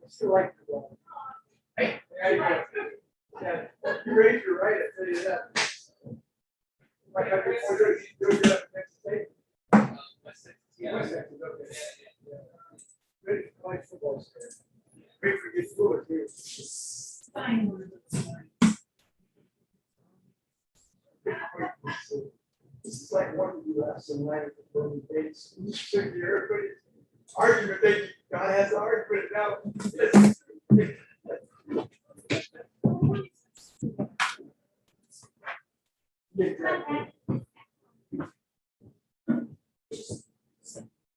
Still like the ball. Hey, there you go. Yeah, you raised your right, I tell you that. Might have to do it up next day. West Texas, okay. Yeah. Good college football star. Great for your fluid too. Fine word this morning. This is like one of you asked in line at the Bernie dates. Everybody's argument, God has the argument now.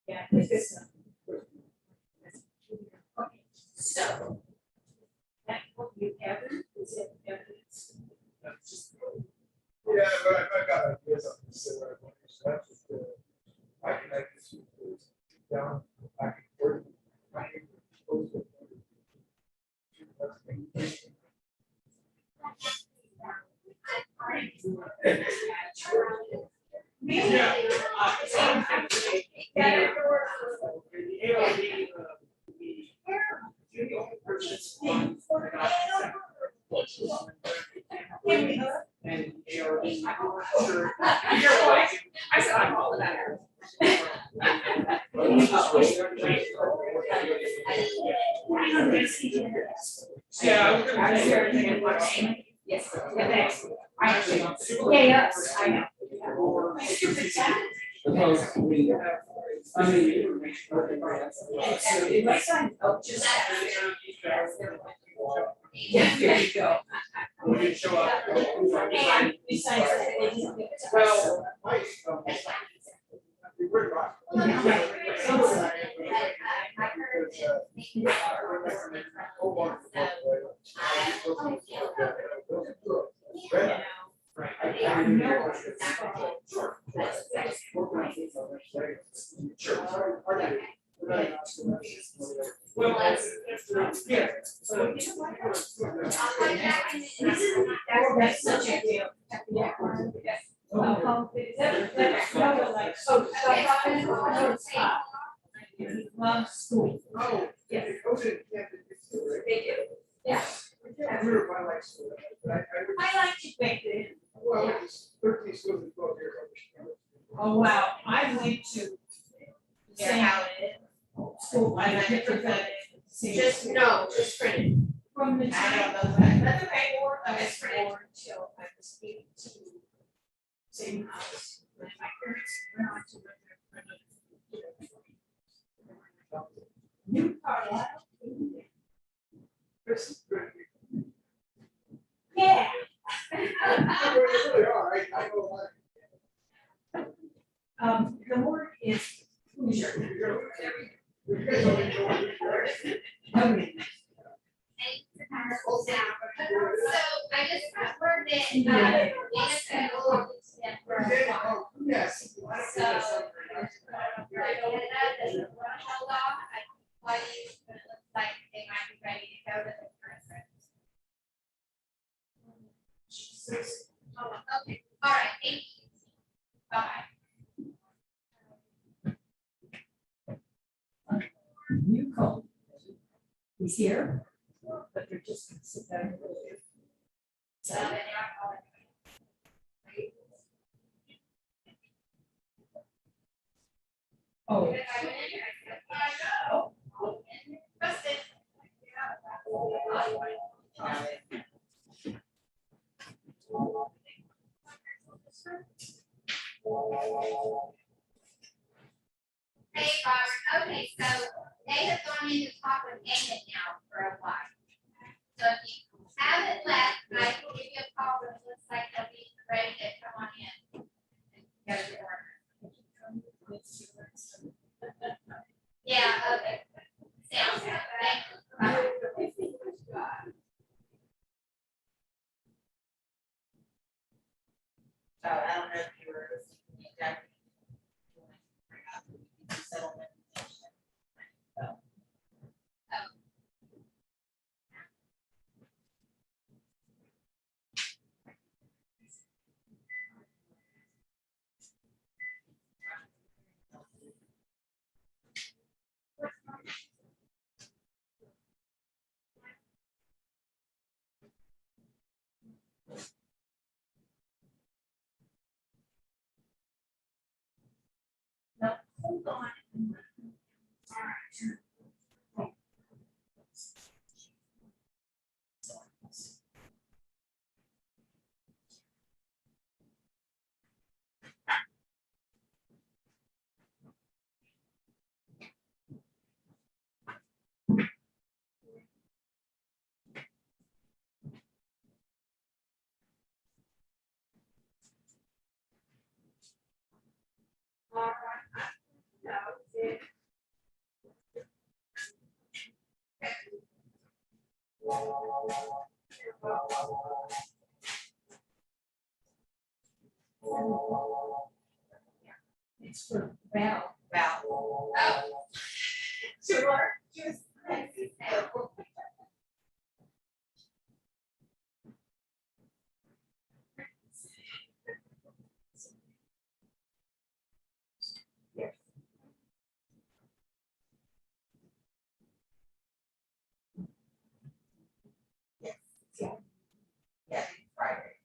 Yeah, this is. Okay, so. That what you ever, is it evidence? Yeah, but I got ideas on this. So that's just I can actually down. I can work. I can post it. And I said I'm all about it. Yeah, yes. Yes, I know. Yeah, there you go. When you show up. And besides Well, we're right. Well, yeah. that's such a deal. Love school. Oh, yeah. They do. Yeah. I like school. I like to think that. Well, it's 13 schools in 12 years. Oh, wow. I went to. School, I got different than. Just printed. From the I time. don't know that. That's okay. I was That's printed. born till I was 18. Same house. When my parents went on to live there. New Carlisle. This is good. Yeah. They really are. I know a lot. The word is Hoosier. You guys only know what you're Okay. So I just got word that Yes. So I held off. I tell you, but it looks like they might be ready to go to the conference. Okay, all right, thank you. Bye. New call. He's here, but they're just gonna sit down. So then I'll call it. Oh. Hey, Robert, okay, so they have gone in to talk with Emmett now for a while. So if you haven't left, I will give you a call when it looks like they'll be ready to come on in. And go to work. Yeah, okay. Sounds good, thank you. Bye. So I don't know if you were exactly settlement. hold on. All right. All right. No, it. It's for Val. Val. Oh. Sure. Just. Yes. Yes. Yeah. Yeah, it's Friday.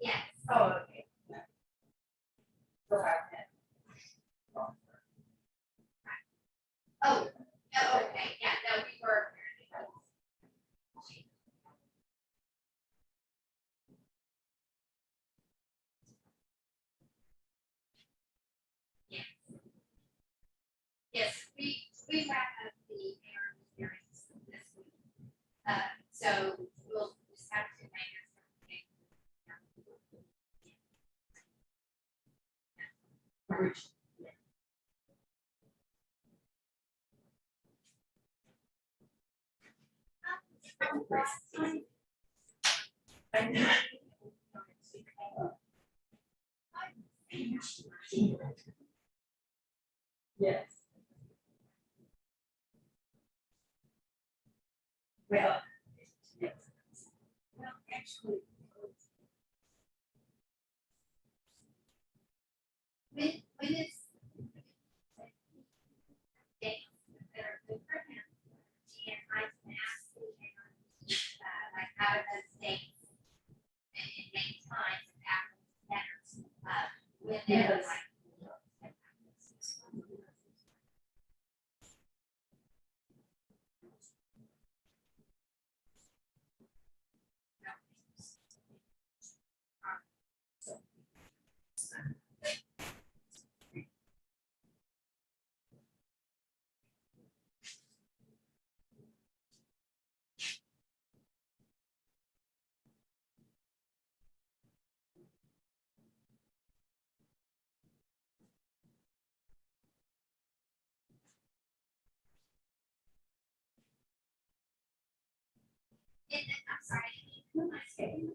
Yes. Oh, okay. So I had. Oh, okay, yeah, no, we were. Yes. Yes, we wrap up the AR hearings this week. So we'll just have to make Yes. Well. Yes. Well, actually. when it's days that are good for him, and I can ask the like out of those dates and make times after that, when they're Yes. like. I'm sorry. Who am I saying?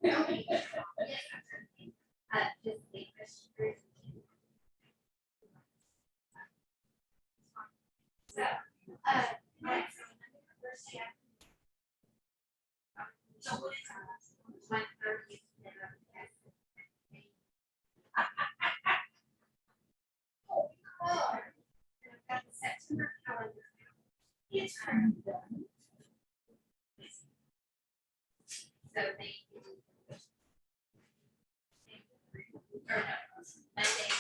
Okay. Yes, I'm sorry. Just the Christian. So, next, first step. So what is 1:30? Oh, I've got the September calendar. It's so they. Or no, Monday.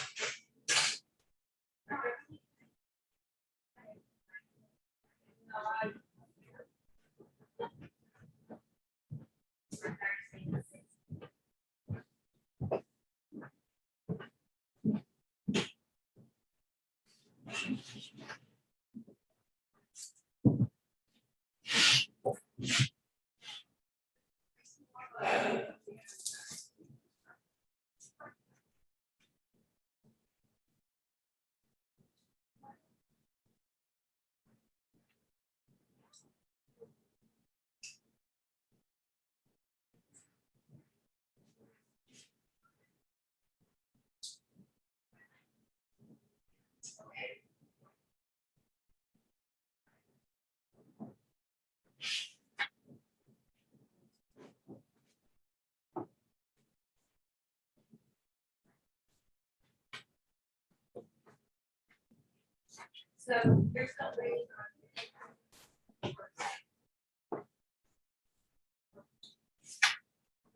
So you're still waiting on.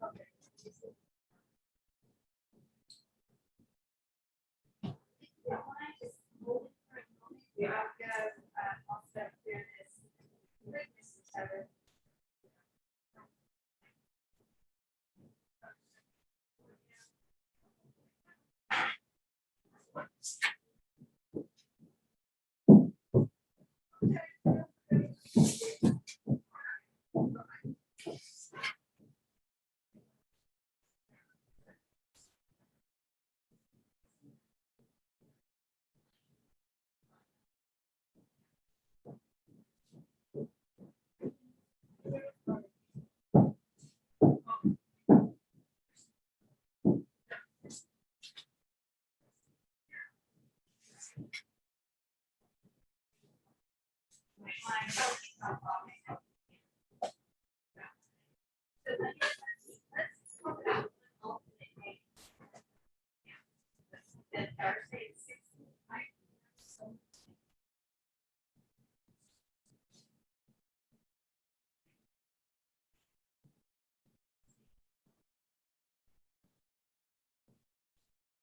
Okay. Yeah, I've got, I'll step through this. Witness each other.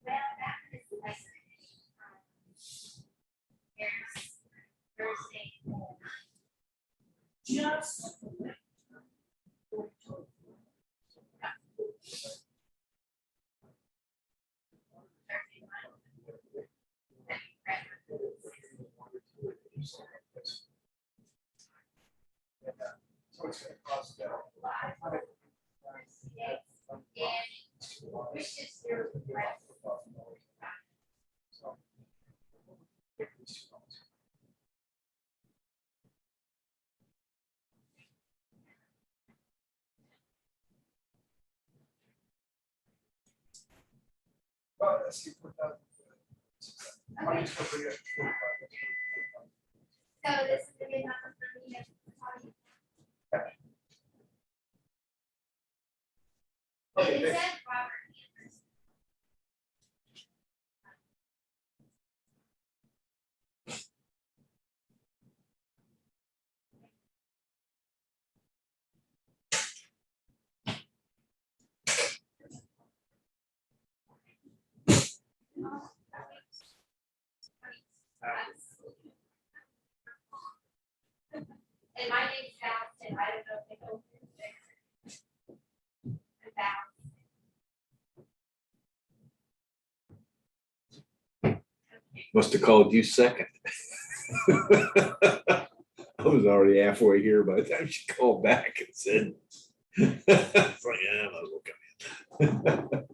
Well, that is like, here's Thursday. Just. So it's gonna cost that. Which is your rest. Well, let's see, put that. I'm just gonna bring it 45. So this is the good number for me. Okay, It thanks. said Robert Anderson. And my name's Allison, I don't know if they go through there. Must have called you second. I was already halfway here by the time she called back and said, it's like, yeah, I might as well come in.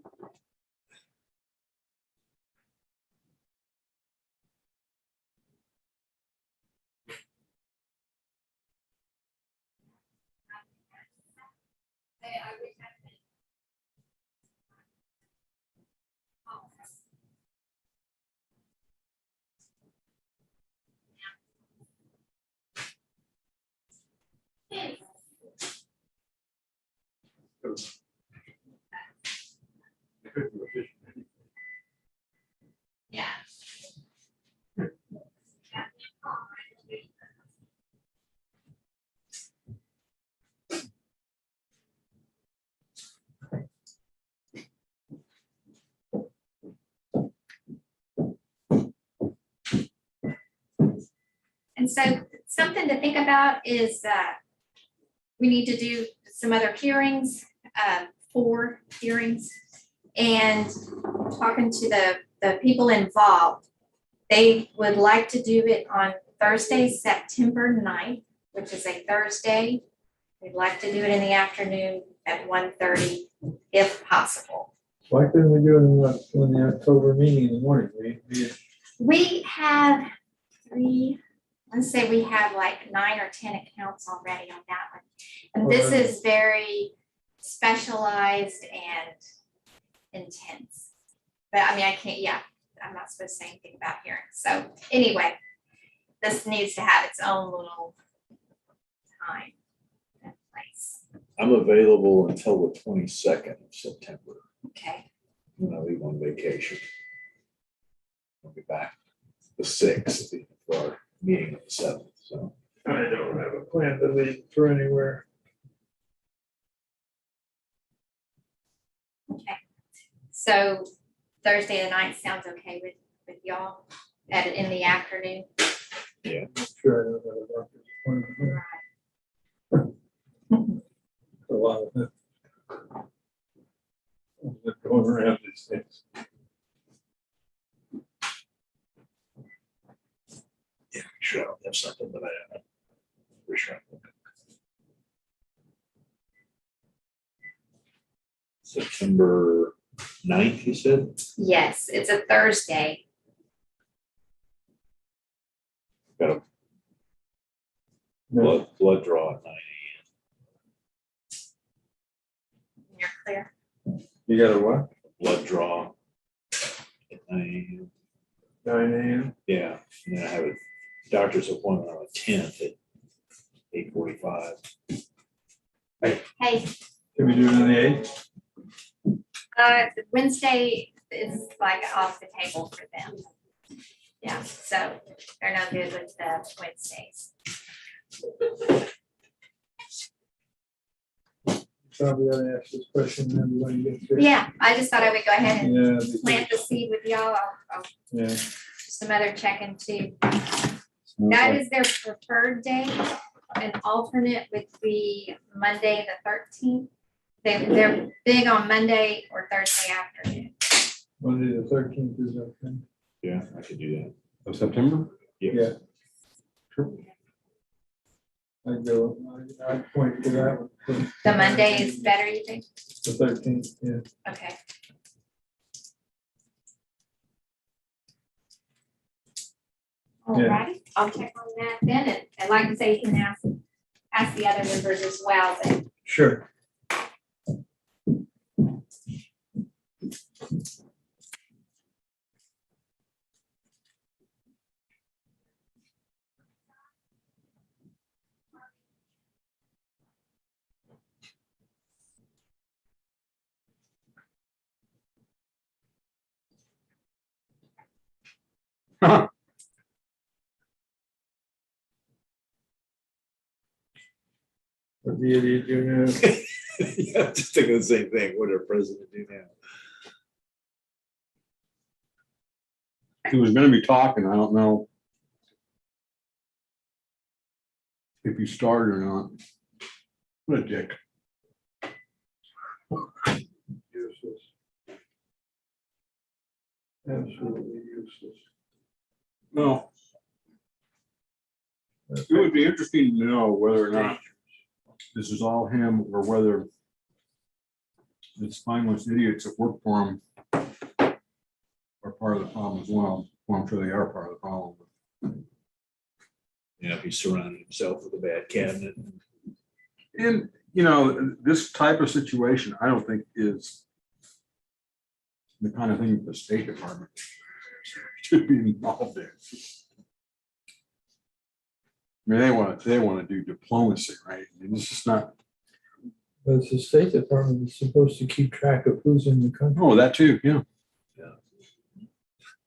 I wish I could. Yeah. And so something to think about is we need to do some other hearings, 4 hearings. And talking to the people involved, they would like to do it on Thursday, September 9th, which is a Thursday. We'd like to do it in the afternoon at 1:30 if possible. Why couldn't we do it in the October meeting in the morning? We have 3, let's say we have like 9 or 10 accounts already on that one. And this is very specialized and intense. But I mean, I can't, yeah, I'm not supposed to say anything about hearings. So anyway, this needs to have its own little time and place. I'm available until the 22nd of September. Okay. When I leave on vacation. I'll be back the 6th for our meeting on the 7th, so. I don't have a plan to leave for anywhere. So Thursday the 9th sounds okay with y'all in the afternoon? I'm sure I don't have a doctor's appointment. A lot of it. Going around these things. Yeah, sure, I'll have something, but I for sure. September 9th, you said? Yes, it's a Thursday. Got a No, blood draw at 9 You're clear? you got a what? a.m. Blood draw at 9 a.m. 9 AM? Yeah, and then I have a doctor's appointment on the 10th at 8:45. Hey, Can we do it on the 8th? Wednesday is like off the table for them. Yeah, so they're no good with the Wednesdays. Probably ought to ask this question then when you get there. Yeah, I just thought I would go ahead and Yeah. plant the seed with y'all. I'll Yeah. some other checking too. That is their preferred day. An alternate would be Monday, the 13th. They're big on Monday or Thursday afternoon. Monday the 13th is okay. Yeah, I could do that. Of September? Yeah. I'd go, I'd point to that one. The Monday is better, you think? The 13th, yeah. Okay. All Yeah. right, I'll check on that then, and like I say, you can ask the other members as well, but Sure. What do you do now? Yeah, I'm just thinking the same thing. What did our president do now? He was gonna be talking, I don't know if he started or not. What a dick. Useless. Absolutely useless. No. It would be interesting to know whether or not this is all him or whether the spineless idiots that work for him are part of the problem as well. Well, I'm sure they are part of the problem. You know, he surrounded himself with a bad cabinet. And, you know, this type of situation, I don't think is the kind of thing the State Department should be involved in. I mean, they want to do diplomacy, right? I mean, it's just not, But it's the State Department that's supposed to keep track of who's in the country. oh, that too, yeah.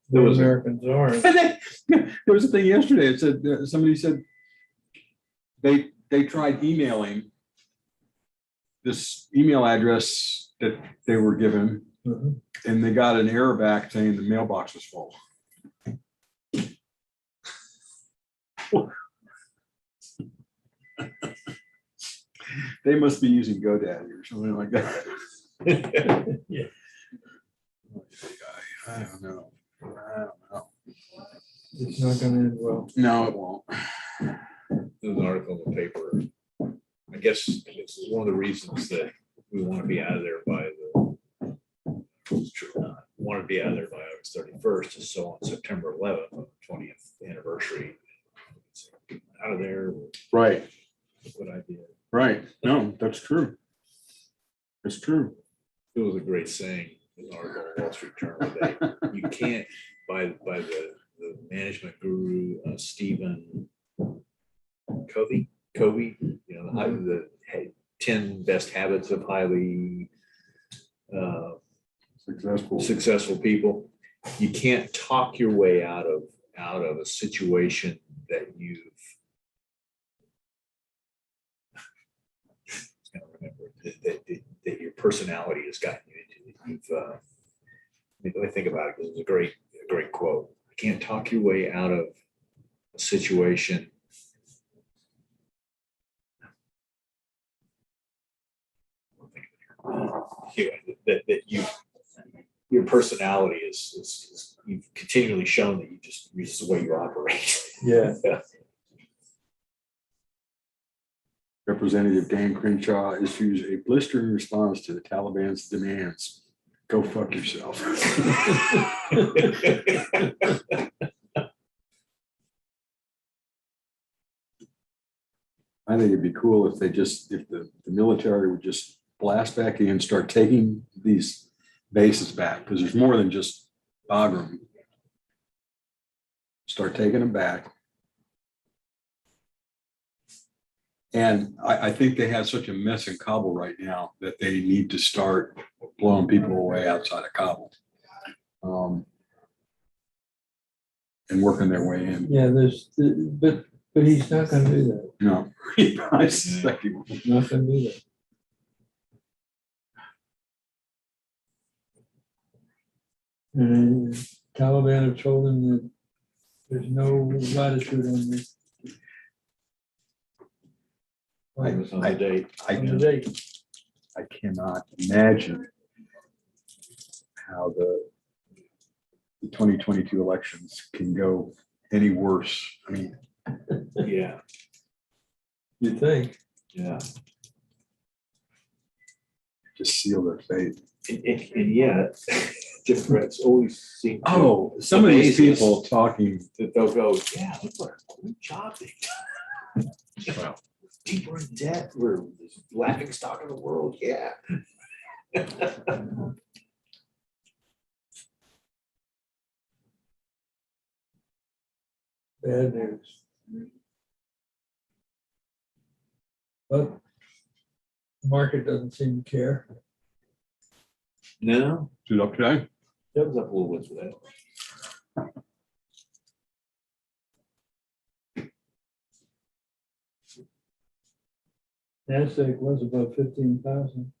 The was a- Americans are. And then, there was a thing yesterday, it said, somebody said they tried emailing this email address that they were given, Mhm. and they got an error back saying the mailbox was full. They must be using GoDaddy or something like that. Yeah. I don't know. I don't know. It's not gonna end well. No, it won't. There's an article in the paper. I guess it's one of the reasons that we want to be out of there by want to be out of there by August 31st is so on September 11th, on the 20th anniversary. Out of there, Right, what I did. right. No, that's true. It's true. It was a great saying, in an article in Wall Street Journal, that you can't, by the management guru, Stephen Covey, you know, the 10 best habits of highly Successful. people. You can't talk your way out of a situation that you've I can't remember that your personality has gotten you into. Let me think about it, because it's a great quote. I can't talk your way out of a situation. That your personality is you've continually shown that you're just the way you operate. Yeah. Representative Dan Crenshaw issues a blistering response to the Taliban's demands. Go fuck yourself. I think it'd be cool if the military would just blast back in, start taking these bases back, because there's more than just Bagram. Start taking them back. And I think they have such a mess in Kabul right now that they need to start blowing people away outside of Kabul. And working their way in. Yeah, but he's not gonna do that. No, I suspect he won't. He's not gonna do that. And Taliban have told him that there's no latitude on this. It was on the date. On the date. I cannot imagine how the 2022 elections can go any worse. I mean, Yeah, You think? yeah. just seal their fate. And yet, Democrats always seem to. Oh, some of these amaze us people talking. that they'll go, yeah, look what a great job they've done. Well, Deeper in debt, we're the laughing stock of the world, yeah. Bad news. But the market doesn't seem to care. No, is it up today? that was up a little bit today. NASDAQ was above 15,000.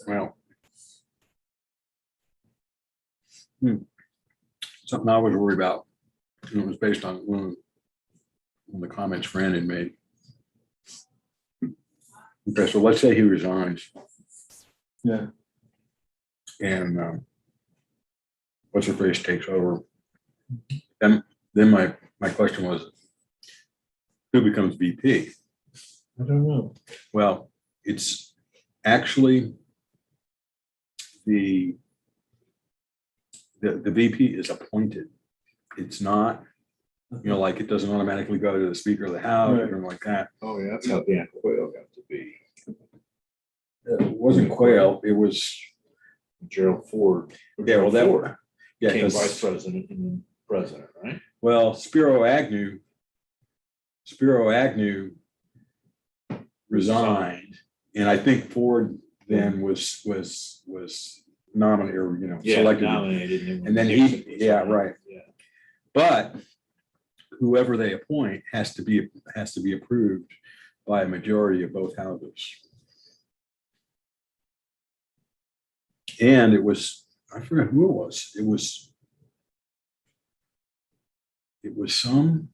Well, something I was worried about, and it was based on one of the comments Fran had made. Okay, so let's say he resigns. Yeah. And what's her face takes over. And then my question was, who becomes VP? I don't know. Well, it's actually the VP is appointed. It's not, like it doesn't automatically go to the Speaker of the House or Right. anything like that. Oh, yeah, that's how Dan Quayle got to be. It wasn't Quayle, it was, Gerald Ford. yeah, well, that, Ford yeah, became vice because, president and then president, right? well, Spiro Agnew resigned, and I think Ford then was nominated, or, Yeah, selected. nominated. And then Nixon was yeah, on it. right. Yeah. But whoever they appoint has to be approved by a majority of both houses. And it was, I forgot who it was. It was somebody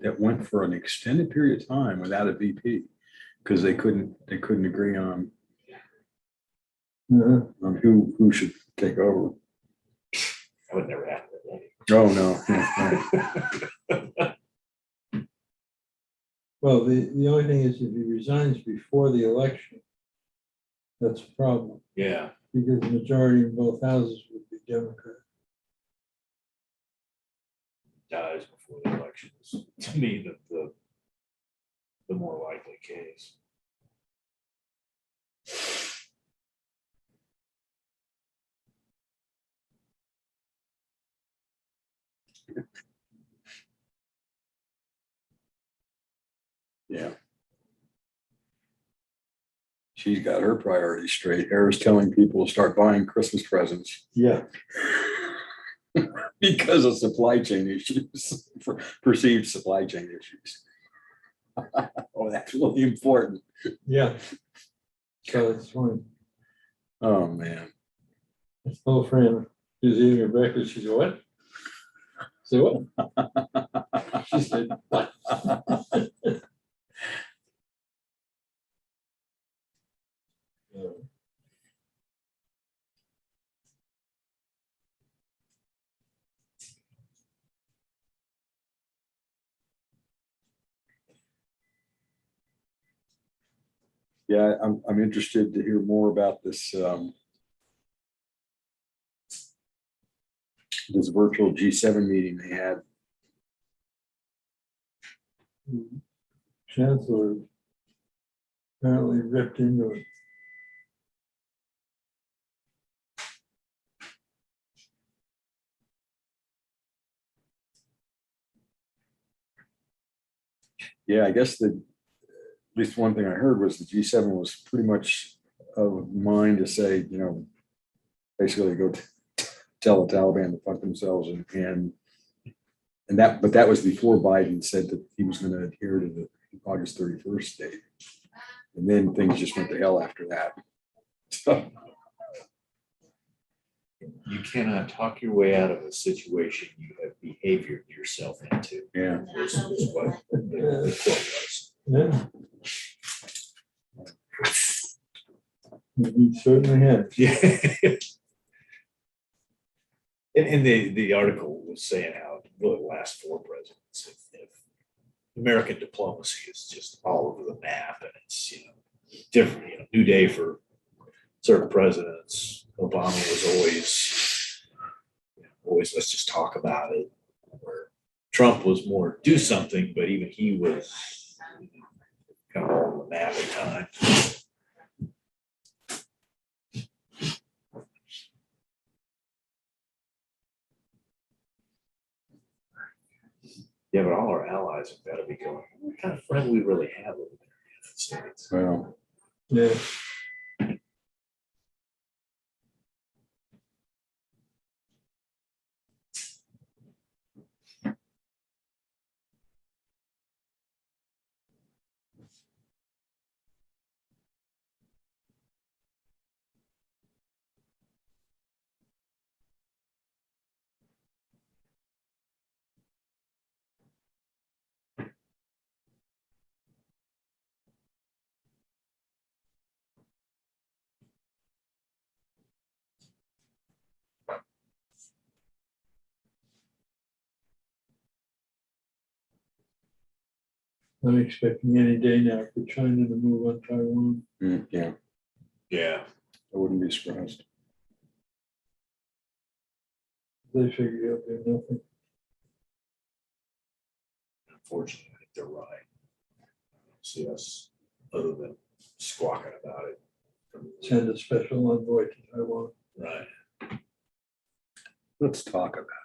that went for an extended period of time without a VP because they couldn't agree on who should take over. That would never happen. Oh, no. Well, the only thing is if he resigns before the election, that's a problem Yeah. because the majority in both houses would be Democrat. Dies before the elections. To me, the more likely case. she's got her priorities straight. Era's telling people to start buying Christmas presents Yeah, because of supply chain issues, perceived supply chain issues. Oh, that's really important. yeah. So it's one, Oh, man. it's no friend, she's eating her breakfast, she said, what? Say what? She said, what? Yeah, I'm interested to hear more about this, this virtual G7 meeting they had. Chancellor apparently ripped into it. Yeah, I guess at least one thing I heard was the G7 was pretty much of mind to say, you know, basically go tell the Taliban to fuck themselves and that, but that was before Biden said that he was going to adhere to the August 31st date. And then things just went to hell after that. So, You cannot talk your way out of a situation you have behaviored yourself into. yeah. This is what the quote was. Yeah. He certainly has. Yeah. And the article was saying how really the last four presidents, if American diplomacy is just all over the map and it's, you know, different, you know, new day for certain presidents. Obama was always, you know, always let's just talk about it. Where Trump was more do something, but even he was kind of all over the map at times. Yeah, but all our allies have got to be going, what kind of friend we really have over there in the United States? Well, Yeah. I'm expecting any day now for China to move on Taiwan. yeah, Yeah. I wouldn't be surprised. They figure out they're nothing. Unfortunately, I think they're right. I don't see us other than squawking about it. Send a special envoy to Taiwan. Right. Let's talk about it.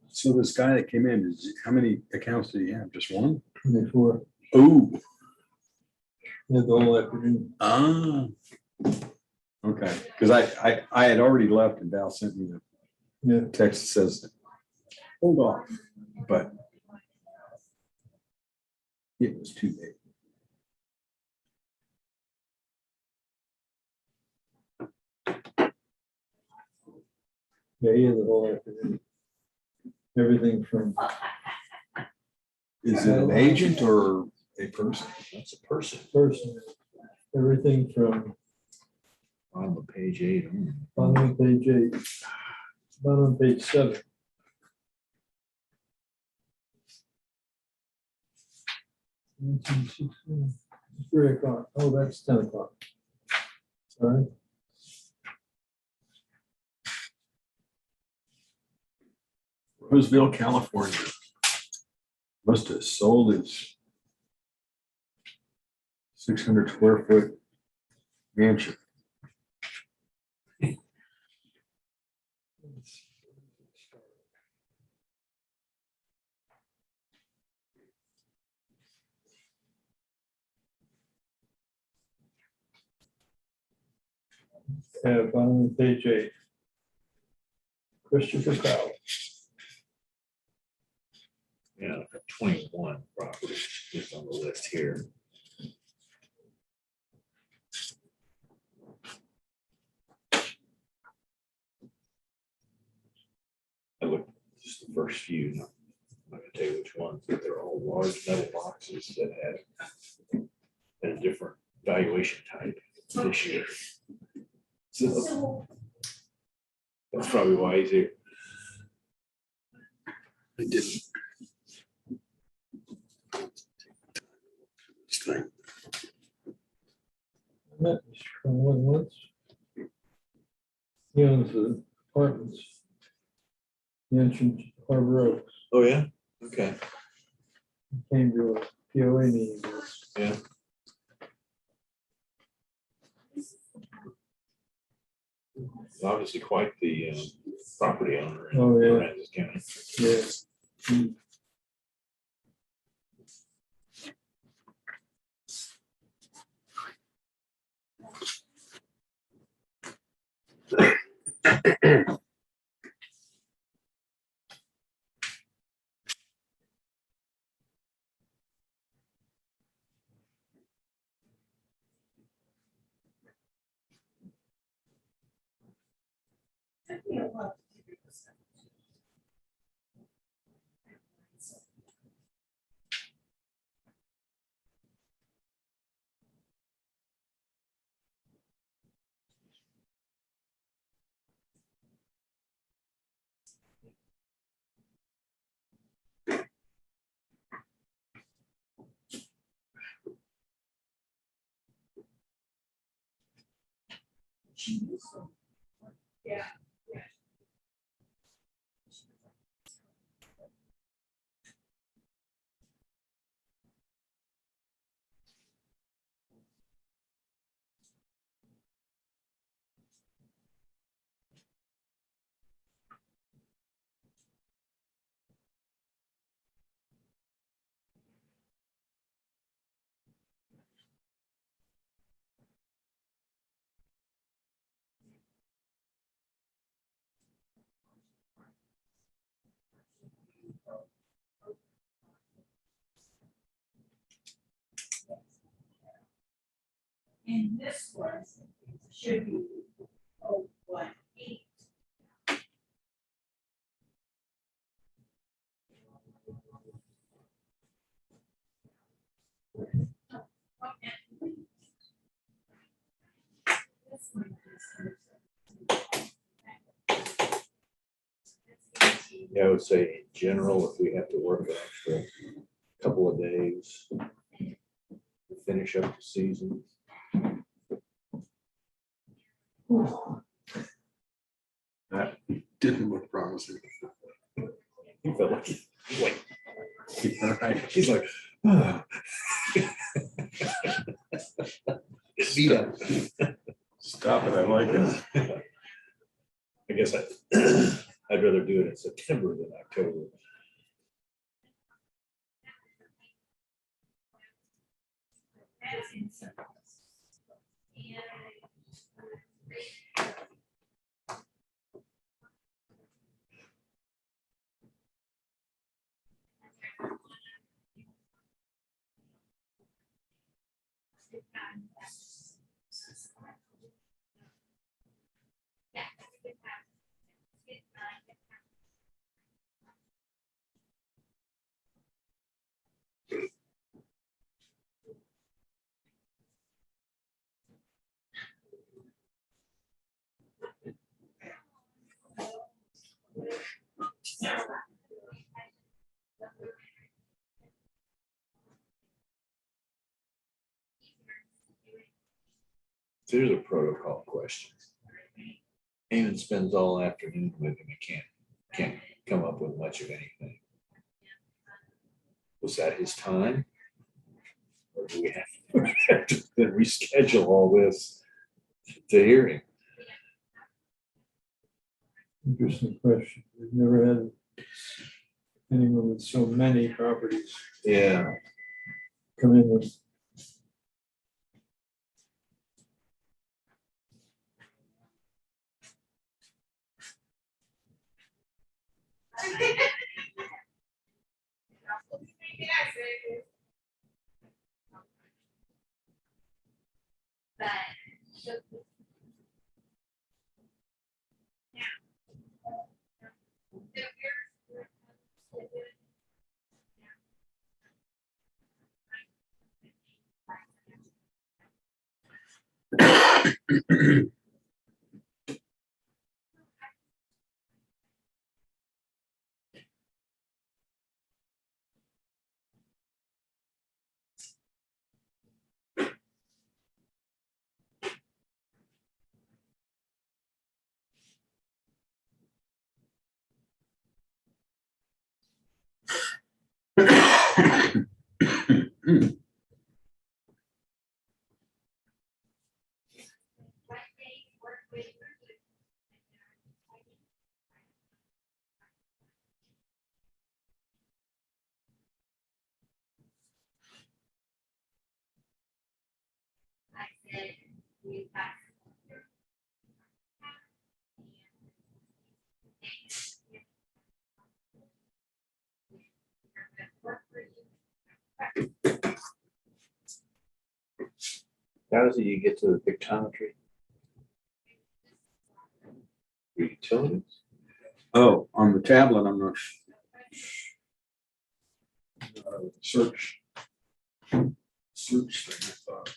So this guy that came in, how many accounts did he have? Just one? 24. Oh, Yeah, the whole afternoon. Okay. Because I had already left and Val sent me Yeah. the text that says, hold off, but it was too late. Yeah, he had the whole afternoon. Everything from Is it an agent or a person? That's a person. Person, everything from On page 8. bottom of page 8, bottom of page 7. It's 3 o'clock. Oh, that's 10 o'clock. Sorry. Roseville, California. Must have sold its 600 square foot mansion. Bottom of page 8. Christopher Powell. Yeah, 21 properties just on the list here. I looked just the first few. I'm not gonna tell you which ones, but they're all large metal boxes that had a different valuation type this year. So that's probably why he's here. I didn't. I met Mr. Conway once. He owns the apartments. Mentioned Harbor Oaks. Oh, yeah? Okay. He came to a POA meeting. Yeah. He's obviously quite the property owner in Oh, yeah. Aransas County. Yeah. And this one should be 018. Yeah, I would say in general, if we have to work an extra couple of days to finish up the season. That didn't look promising. He felt like, wait, Right. he's like, ah. Beat up. Stop it, I like it. I guess I'd rather do it in September than October. There's a protocol question. Eamon spends all afternoon with him and can't come up with much of anything. Was that his time? Or do we have to then reschedule all this to hearing? Interesting question. We've never had anyone with so many properties Yeah. come in with. But. I said, you got. How does it you get to the pictometry? Utilities? Oh, on the tablet, I'm not. Search. Search thing, I thought.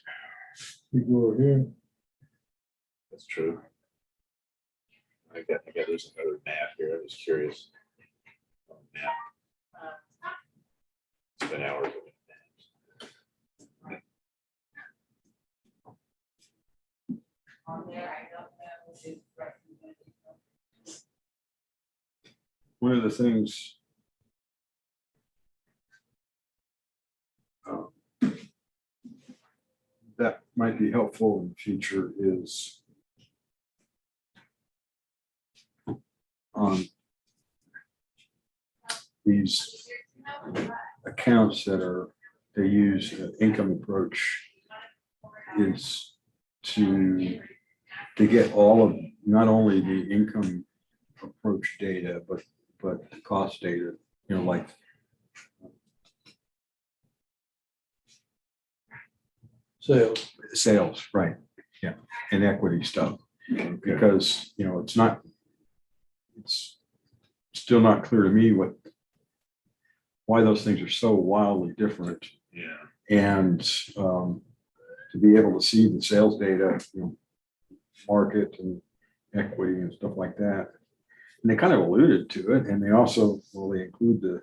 You go over here. That's true. I got, there's another map here. I was curious. Map. It's been hours. On there, I don't know if it's recommended. One of the things that might be helpful in the future is on these accounts that they use an income approach is to get all of, not only the income approach data, but the cost data, like sales, right? Yeah, and equity stuff, because it's still not clear to me why those things are so wildly different. Yeah. And to be able to see the sales data, market and equity and stuff like that. And they kind of alluded to it, and they also, they include the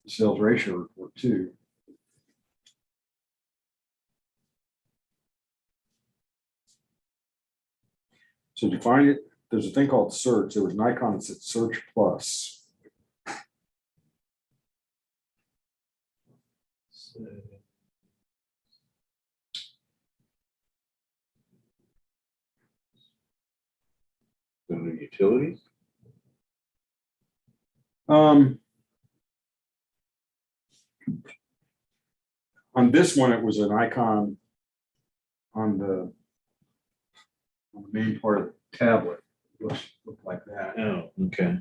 sales ratio report too. So to find it, there's a thing called search. There was an icon that said search plus. The utilities? On this one, it was an icon on the main part of the tablet. It looked like that. Oh, okay.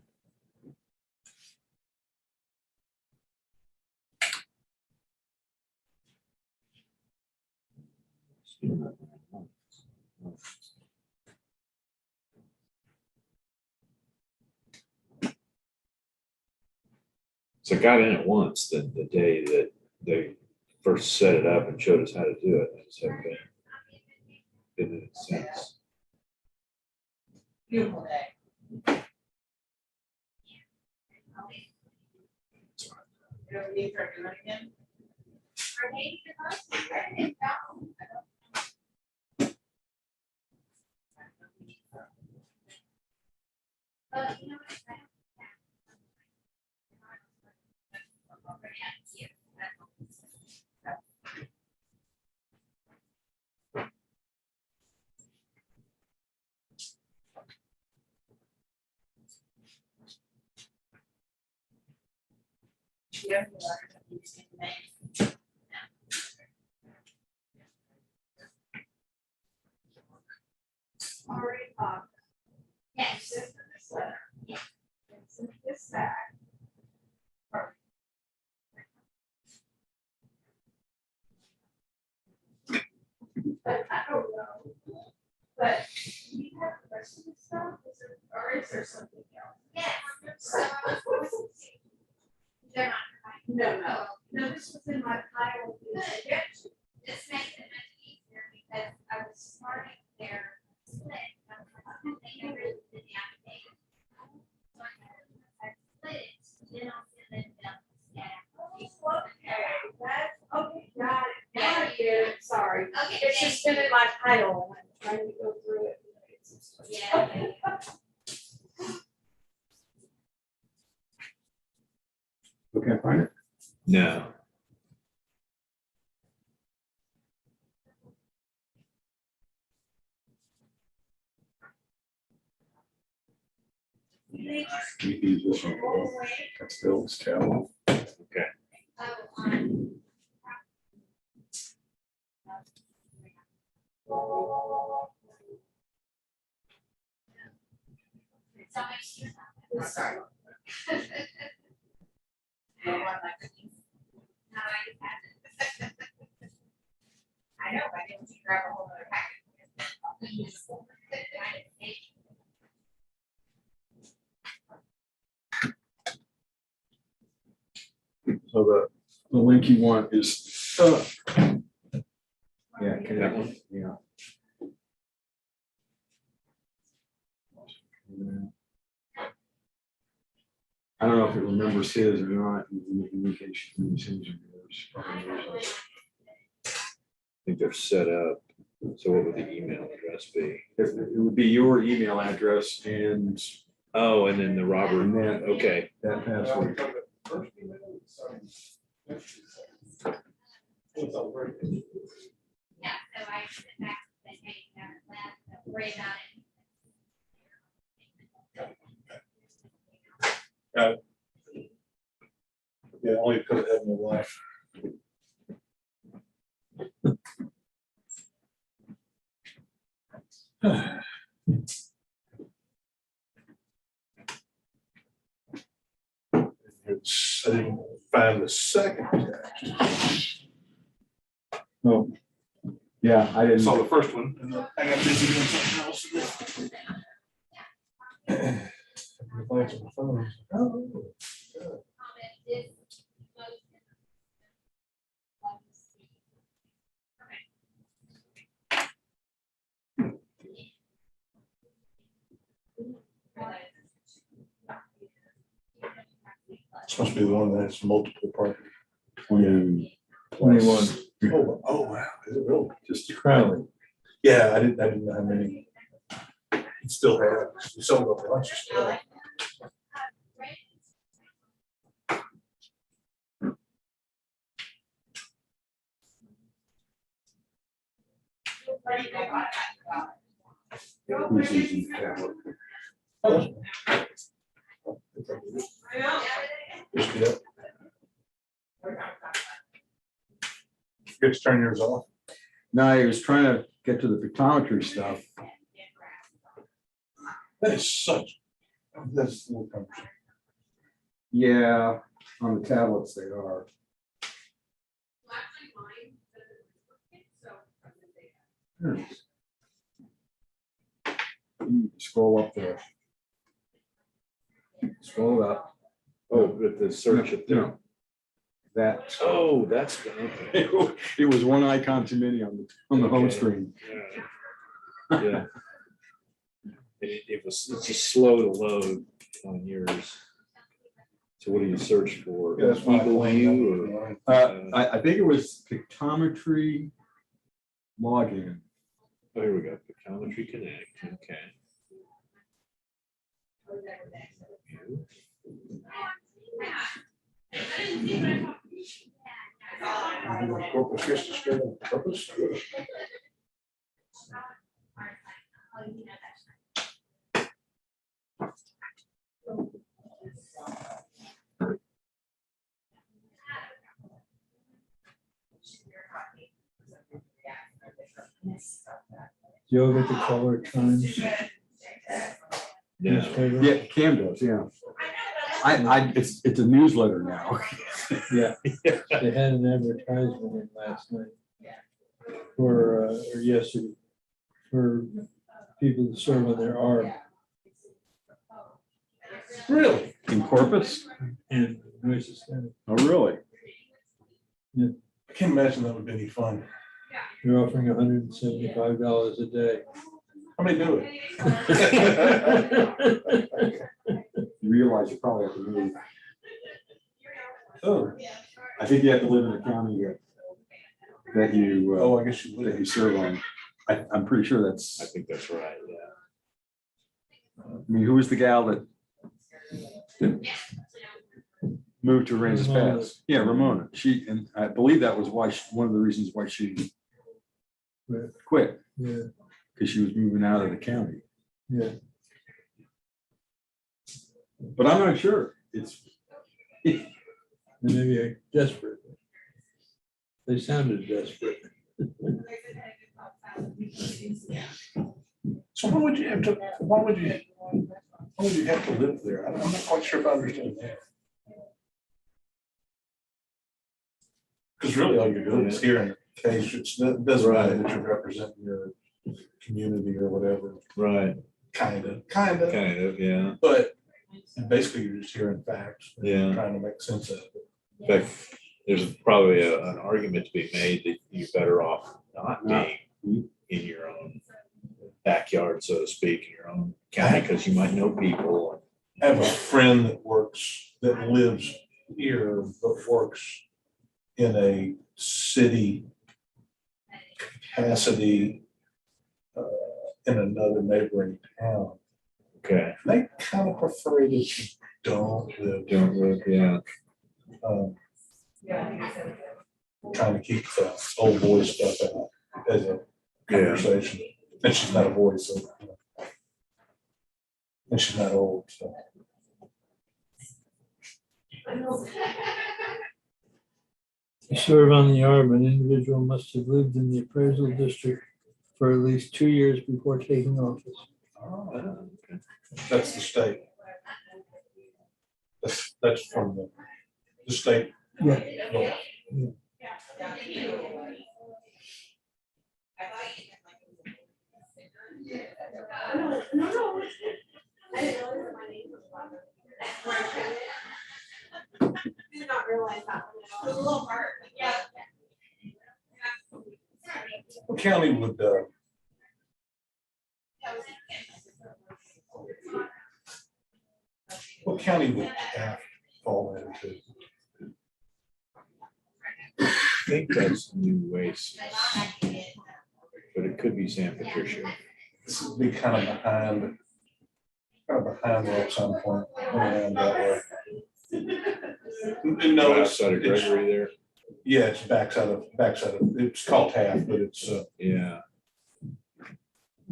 So I got in it once the day that they first set it up and showed us how to do it. I just haven't been in it since. Beautiful day. You don't need for doing it again? Are they the most? You know what? Yeah. Sorry, Yes. this is this letter. Yes. It's in this bag. But I don't know. But do you have the rest of the stuff? Is there, or is there something else? Yes. So, they're not. No, this was in my pile. Good. This makes it much easier because I was starting their split. They never did the application. So I split it, then I'll send it to Okay, got it. Now I get it. Sorry. Okay. It's just been in my pile. I'm trying to go through it. Yeah. You can't find it? No. Use this one. That's Bill's tablet. Okay. Oh, Sorry. I know, I didn't grab a whole other packet. So the link you want is, yeah, That one? yeah. I don't know if it remembers his or not, in case you can change yours. I think they're set up. So what would the email address be? It would be your email address and Oh, and then the Robert, And then- okay. that password. Yeah, so I sent back the hey, never left, don't worry about it. Yeah, only because I had no life. It's, I didn't find the second text. Oh, yeah, I I didn't. saw the first one, and then I got busy doing something else. Thanks on the phone. Oh, Comment this motion. Let me see. This must be the one that has multiple parties. 21. Oh, wow, is it really? Just Crowley. Yeah, I didn't know how many. It still has, some of the lunches still have. Who's using the tablet? Just get up. Get to turn yours off. No, I was trying to get to the pictometry stuff. That is such, that's a little cumbersome. Yeah, on the tablets they are. Scroll up there. Scroll up. Oh, with the search at the, No, that. oh, that's, okay. It was one icon too many on the home Okay. screen. Yeah. It was, it's just slow to load on yours. So what do you search for? Yeah, that's fine. Eagle view or? I think it was pictometry login. Oh, here we go. Pictometry Connect. Okay. Corpus Christi School, Corpus. Do you ever get the color times? Yeah. Newspaper? Yeah, Cam does, yeah. It's a newsletter now. Yeah, they had an advertisement in last night for, or yesterday, for people to serve on their arm Really? In Corpus? in Nueces County. Oh, really? I can't imagine that would be any fun. They're offering $175 a day. How many do it? You realize you probably have to move. Oh, I think you have to live in the county that you, oh, I guess you that you would. serve on. I'm pretty sure I that's, think that's right, yeah. I mean, who was the gal that moved to Aransas Ramona. Pass? Yeah, Ramona. She, and I believe that was why, one of the reasons why she quit, Yeah, because she was moving out of the county. yeah. But I'm not sure. It's, They maybe are desperate. They sounded desperate. So why would you have to live there? I'm not quite sure if I understand that. Because really all you're doing is hearing the case. It doesn't matter that you're representing your community or whatever. Right, Kind of. kind of, yeah. But basically you're just hearing facts. and Yeah. Trying to make sense of it. In fact, there's probably an argument to be made that you're better off not being in your own backyard, so to speak, in your own county, because you might know people. I have a friend that lives here, but works in a city capacity in another neighboring town. Okay, They kind of prefer that you don't live, don't live, yeah. trying to keep the old boy stuff out as a conversation. And she's not a boy, so. And she's not old, so. To serve on the arm, an individual must have lived in the appraisal district for at least 2 years before taking office. That's the state. That's from the state. Yeah. law. Did not realize that. It was a little hard. Yeah. What county would, what county would half fall into? I think that's New Waste, but it could be San Patricia. This would be kind of behind there at some point. Around that way. No, Outside of Gregory there. yeah, it's backside of, it's called half, but it's, Yeah.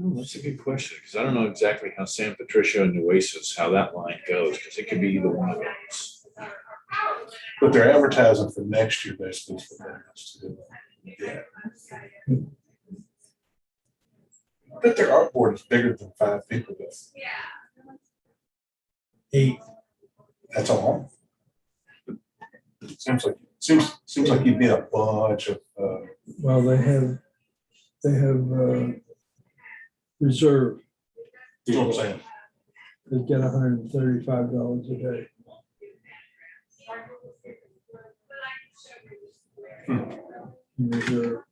Oh, that's a good question, because I don't know exactly how San Patricia and Nueces, how that line goes, because it could be either one of those. but they're advertising for next year, basically. is what that has to do. Yeah. But their art board is bigger than 5 people, though. 8. That's all. Seems like you need a bunch of, Well, they have reserve. you know what I'm saying? They get $135 a day. In reserve.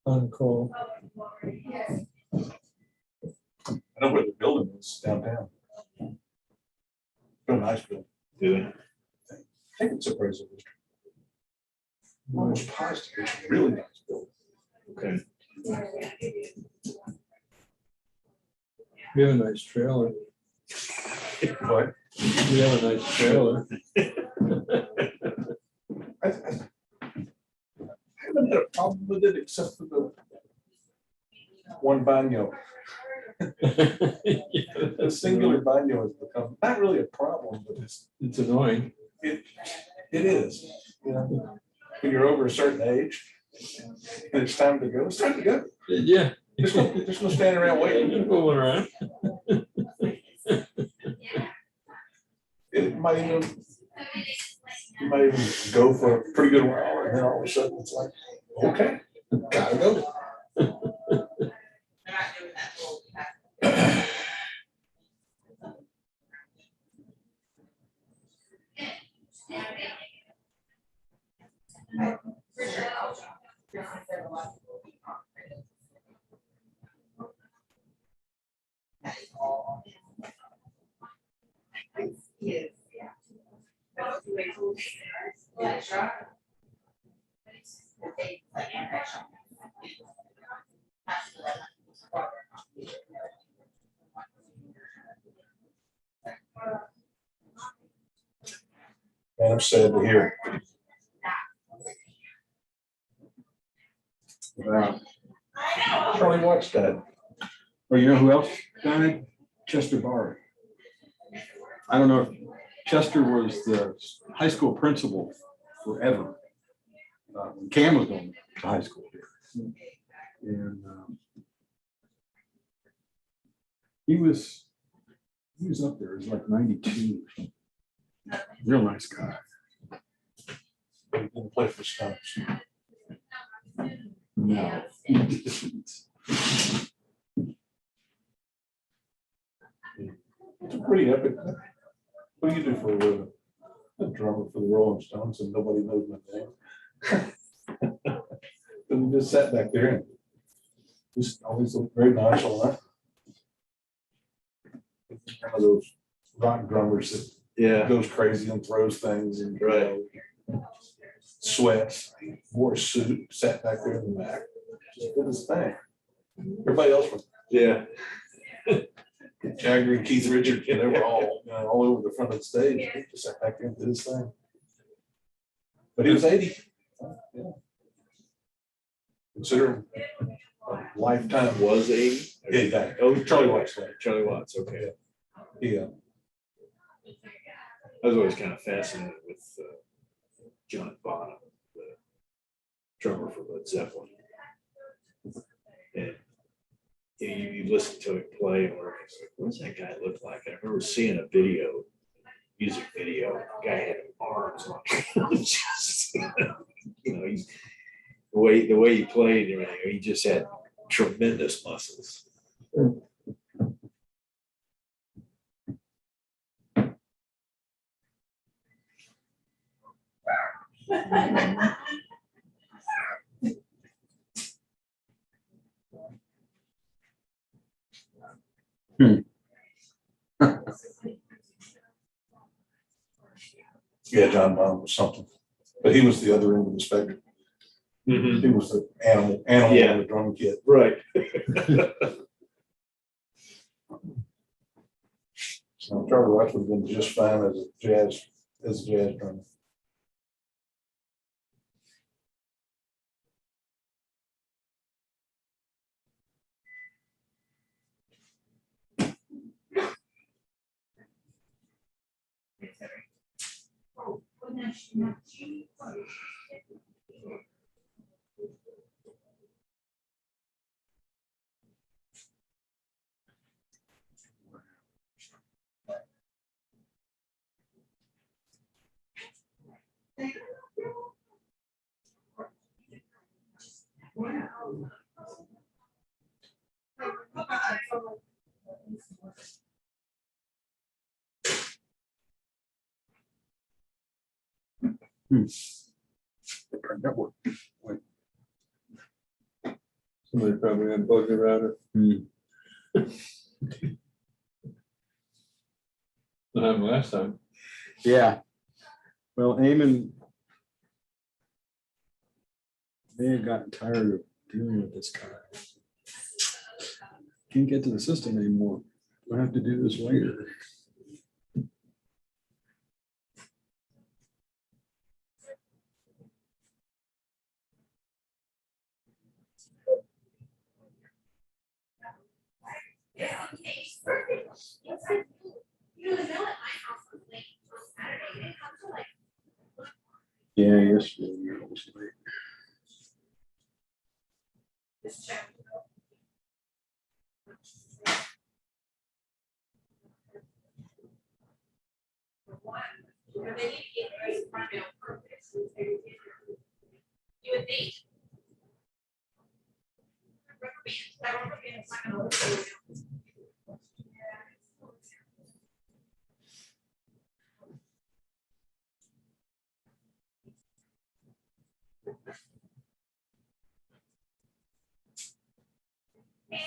On call. I know where the building is downtown. Real nice building. Do they? I think it's a appraisal district. I'm almost positive it's a really nice building. Okay. We have a nice trailer. But We have a nice trailer. I haven't had a problem with it except for the one baño. The singular baño has become not really a problem, but It's annoying. it is. You know, when you're over a certain age and it's time to go, it's time to go. Yeah. There's no standing around waiting. You're going around. It might even, you might even go for a pretty good while and then all of a sudden it's like, okay, gotta go. Yes. And I'm sad to hear. Wow. Charlie watched that. Well, you know who else died? Chester Barr. I don't know if Chester was the high school principal forever. When Cam was going to high school here. And he was up there, he was like 92. Real nice guy. He didn't play for Stumps. No. It's pretty epic. What do you do for a living? A drummer for the Rolling Stones and nobody knows my name. And we just sat back there and just always looked very nonchalant. One of those rock drummers that Yeah. goes crazy and throws things and Right. Sweats, wore a suit, sat back there in the back, just did his thing. Everybody else was Yeah. Jagger and Keith Richards, they were all, you know, all over the front of the stage. He just sat back there and did his thing. But he was 80. Yeah. Consider him a lifetime. Was 80? Yeah, exactly. Oh, Charlie Watts. Charlie Watts, okay. Yeah. I was always kind of fascinated with John Bonham, the drummer for Led Zeppelin. And you listen to him play, and we're just like, what does that guy look like? I remember seeing a video, music video, the guy had arms on just, you know, he's the way he played and everything, he just had tremendous muscles. Yeah, John Bonham was something. But he was the other end of the spectrum. Mhm. He was the animal Yeah. on the drum kit. Right. So Charlie Watts would have been just fine as a jazz drummer. Network. Somebody probably unplugged the router. What happened last time? Yeah. Well, Eamon may have gotten tired of dealing with this guy. Can't get to the system anymore. We'll have to do this later. Yeah, okay, perfect. You know, the mail at my house was late on Saturday. It didn't come till like. Yeah, yesterday we were almost late. This check. They need to get those front mail purpose. You would think. Rubber band, that rubber band is not gonna hold you. Yeah.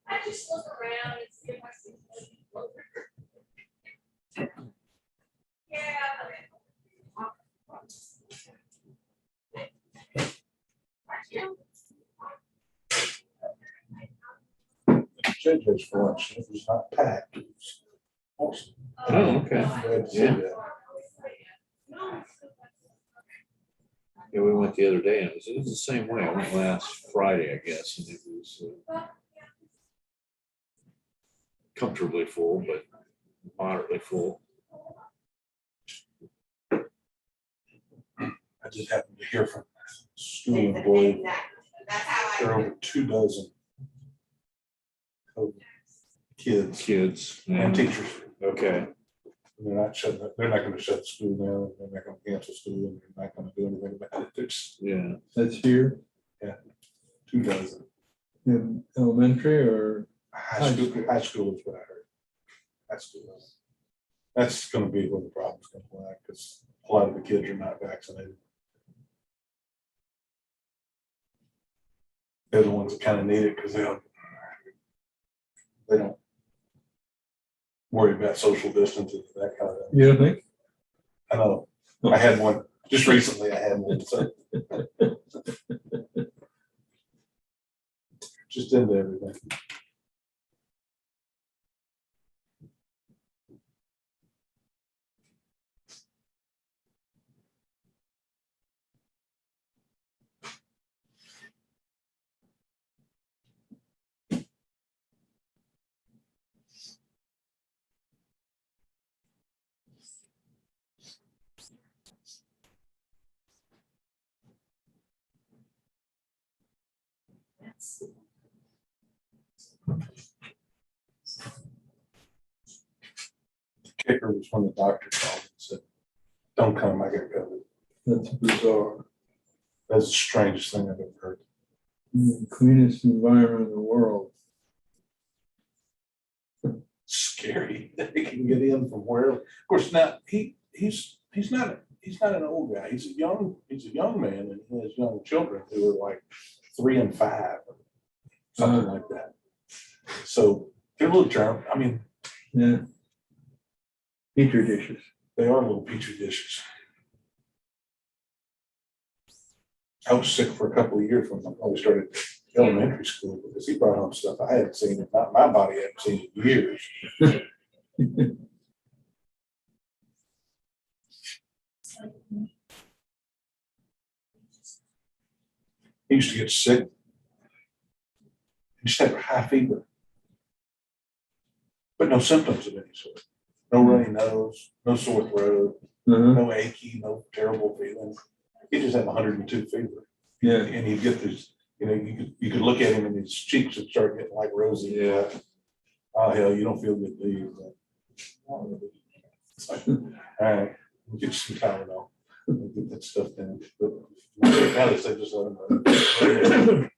I just look around and see if I see. Yeah. JJ's for lunch. It was not packed. It was awesome. Oh, okay. Glad to see Yeah. that. Yeah, we went the other day and it was the same way. I went last Friday, I guess, and it was comfortably full, but moderately full. I just happened to hear from school employee. There are over 24 kids Kids. and Yeah. teachers. Okay. They're not shutting it. They're not going to shut the school down. They're not going to cancel school. And they're not going to do anything about it. There's Yeah. That's here 24 in elementary or? high school. High school is what I heard. High school. That's going to be where the problem's going to lie because a lot of the kids are not vaccinated. They're the ones that kind of need it because they don't worry about social distancing, that kind of thing. You don't think? I know. I had one just recently. I had one. So. Just into everything. Kicker was when the doctor called and said, "Don't come, I got COVID." That's bizarre. That's the strangest thing I've ever heard. The cleanest environment in the world. Scary that he can get in from where. Of course, now he's not an old guy. He's a young man, and he has young children who are like 3 and 5, or something like that. So they're a little germ. I mean, Yeah. Petri dishes. They are little petri dishes. I was sick for a couple of years when I probably started elementary school because he brought home stuff I hadn't seen, my body hadn't seen in years. He used to get sick. He just had a high fever. But no symptoms of any sort. No runny nose, no sore throat, no achy, no terrible feeling. He just had 102 fever. Yeah. And he'd get this, you could look at him and his cheeks would start getting like rosy. Yeah. Oh, hell, you don't feel good, do you? It's like, all right, we'll get you some Tylenol. We'll get that stuff down. But now they say just let him go.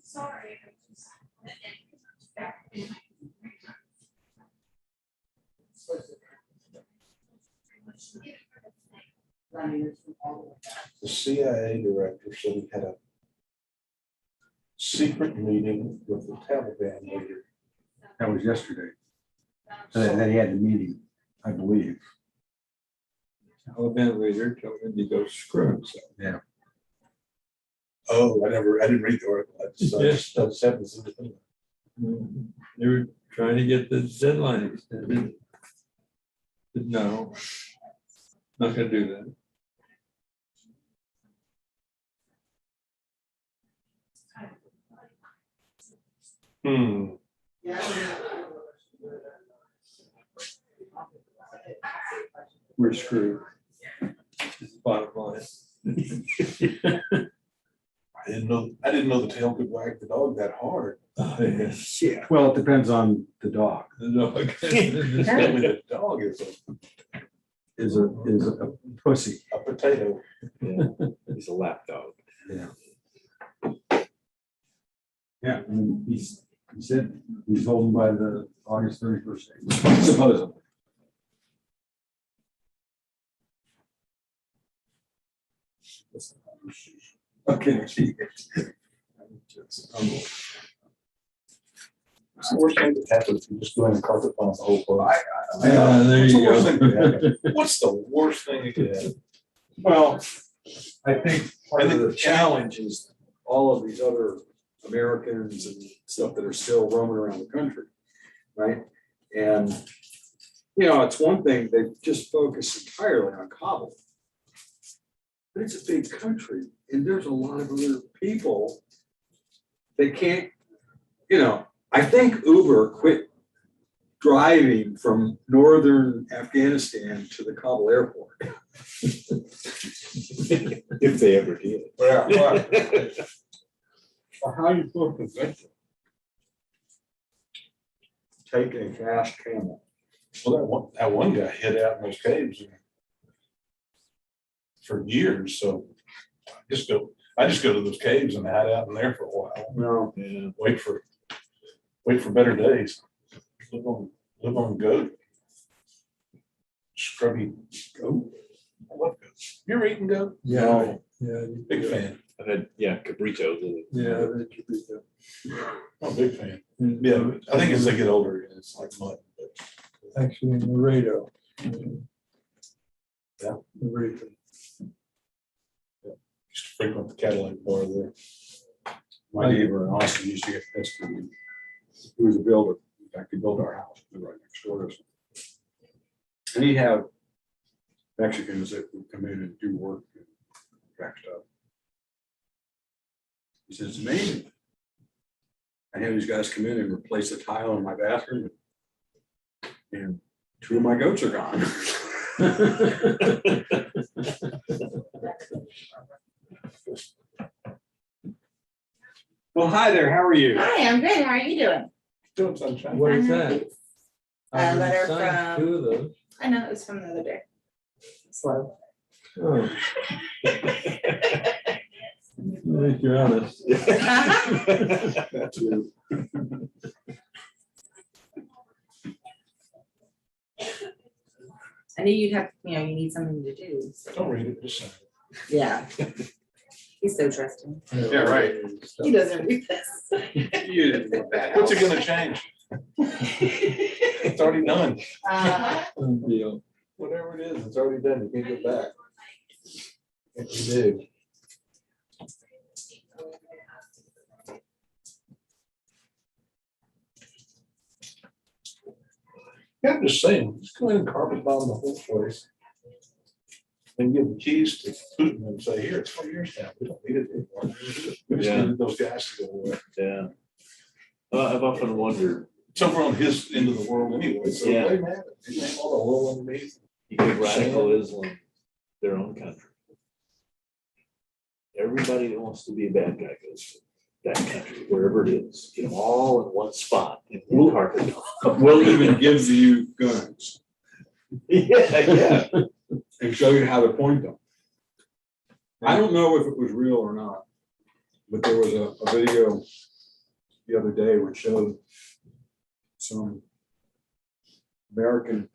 Sorry. The CIA director said he had a secret meeting with the Taliban leader. That was yesterday. That he had the meeting, I believe. Taliban leader told him to go screw himself. Yeah. Oh, I didn't read the article. I just happened to see it. They were trying to get the deadline extended. But no, not gonna do that. We're screwed. It's the bottom line. I didn't know the tail could wag the dog that hard. Oh, yes. Yeah. Well, it depends on the dog. No, Apparently the dog is Is a pussy. a potato. Yeah. He's a lap dog. Yeah, and he said he's holding by the August 31st date, supposedly. Okay. It's the worst thing that happens if you just go in and carpet bomb the whole place. Yeah, there What's the you worst go. thing that could happen? What's the worst thing that could happen? Well, I think part I of think- the challenge is all of these other Americans and stuff that are still roaming around the country, right? And, it's one thing, they just focus entirely on Kabul. But it's a big country and there's a lot of other people that can't, I think Uber quit driving from northern Afghanistan to the Kabul airport. If they ever did. Yeah, right. Well, how you supposed to prevent it? Take a fast camel. Well, that one guy hid out in those caves for years, so I just go to those caves and hide out in there for a while. No, Yeah. Wait for better days. Live on goat. Scrubby goat. I love goats. You ever eaten goat? Yeah, yeah. Big fan. I've had, cabrito. Yeah, that should be good. I'm a big fan. Yeah, I think as they get older, it's like mutton. But Actually, in Laredo. Yeah. Laredo. used to frequent the Cadillac bar there. My neighbor in Austin used to get pissed at me. He was a builder. In fact, he built our house right next door to us. And he'd have Mexicans that would come in and do work and crack stuff. He says, it's amazing. I have these guys come in and replace the tile in my bathroom. And 2 of my goats are gone. well, hi there, how are you? Hi, I'm good. How are you doing? Doing sunshine. What is that? I already letter signed from- 2 of those. I know, it was from the other day. Slow. Oh, at least you're honest. That's you. I knew you'd have, you need something to do. so- Don't read it, just sign it. Yeah. He's so trusting. Yeah, right. He doesn't read this. You didn't want that What's it house. gonna change? It's already done. Done deal. Whatever it is, it's already done. You can't go back. If you do. Yeah, I'm just saying, just go ahead and carpet bomb the whole place. And give the keys to Putin and say, here, it's for yours now. We don't need it anymore. We just Yeah. needed those guys to go away. Yeah. I've often wondered, Somewhere on his end of the world anyway, so Yeah. they matter. You name all the oil underneath. you give radical Islam their own country. Everybody that wants to be a bad guy goes to that country, wherever it is. Get them all in one spot in one carpet. We'll even give you guns Yeah. and show you how to point them. I don't know if it was real or not, but there was a video the other day which showed some American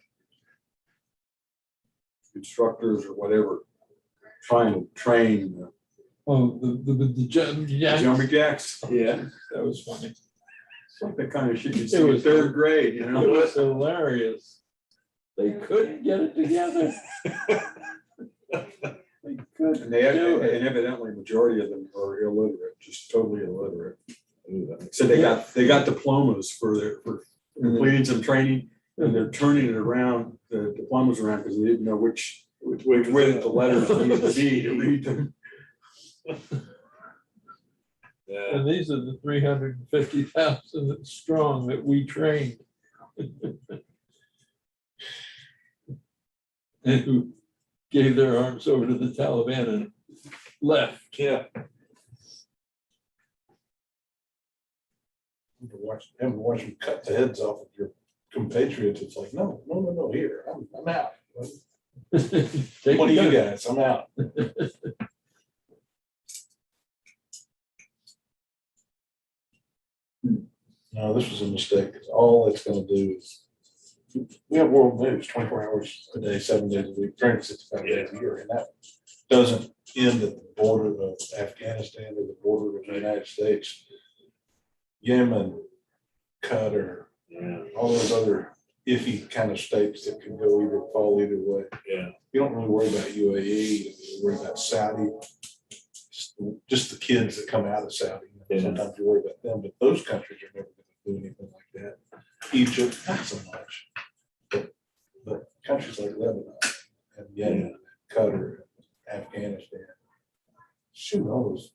instructors or whatever trying to train Oh, the jumping jacks. Yeah. that was funny. It's like the kind of shit you see It in was- third grade, you It know? was hilarious. They couldn't get it together. They couldn't And they, do it. and evidently, majority of them are illiterate, just totally illiterate. So they got diplomas for completing some training, and they're turning it around, the diplomas around, because they didn't know which way the letters needed to be to read them. Yeah. And these are the 350,000 strong that we trained. And who gave their arms over to the Taliban and left. Yeah. Having to watch them cut the heads off of your compatriots, it's like, no, here, I'm out. Take What do the you gun. guys? I'm out. No, this was a mistake. All it's gonna do is, we have world news 24 hours a day, 7 days a week, 365 days a year, and that doesn't end at the border of Afghanistan or the border of the United States. Yemen, Qatar, Yeah. all those other iffy kind of states that can go either, fall either way. Yeah. You don't really worry about UAE, you don't really worry about Saudi, just the kids that come out of Saudi. Yeah. Sometimes you worry about them, but those countries are never gonna do anything like that. Egypt, not so much. But countries like Lebanon and Yemen, and Qatar, and Afghanistan. Shoot, all those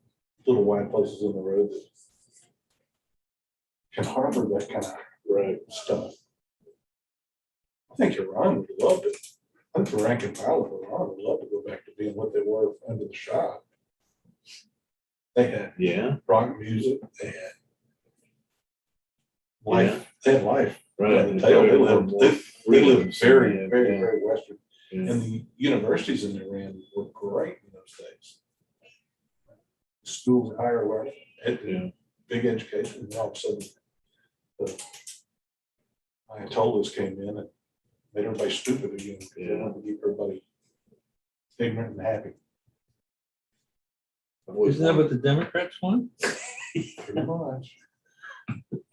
little wide places on the road that can harbor that kind of stuff. I think Iran would love it. I think the rank and file of Iran would love to go back to being what they were under the Shah. They had Yeah. rock music, they had life, they had life. Right. Yeah, they lived very, Yeah. very, very Western. Yeah. And the universities in Iran were great in those days. Schools of higher learning, Yeah. big education, and all of a sudden, the Ayatollahs came in and made everybody stupid again, because they wanted to keep everybody ignorant and happy. I've always Isn't that what the Democrats want? Pretty much.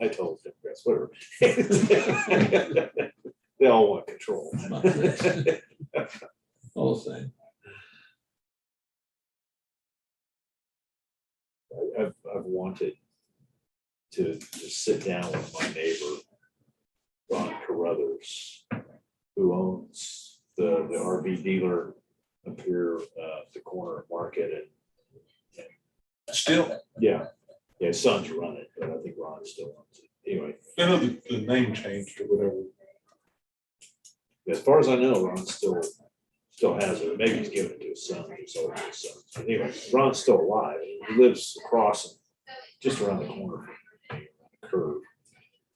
I told them, that's whatever. They all want control. All the same. I've wanted to sit down with my neighbor, Ron Carruthers, who owns the RV dealer up here, the corner of Market and. Still, Yeah, his sons run it, but I think Ron still owns it. Anyway, I know the name changed or whatever. as far as I know, Ron still has it. Maybe he's given it to his son, or he's sold it to his son. But anyway, Ron's still alive. He lives across, just around the corner from the curve.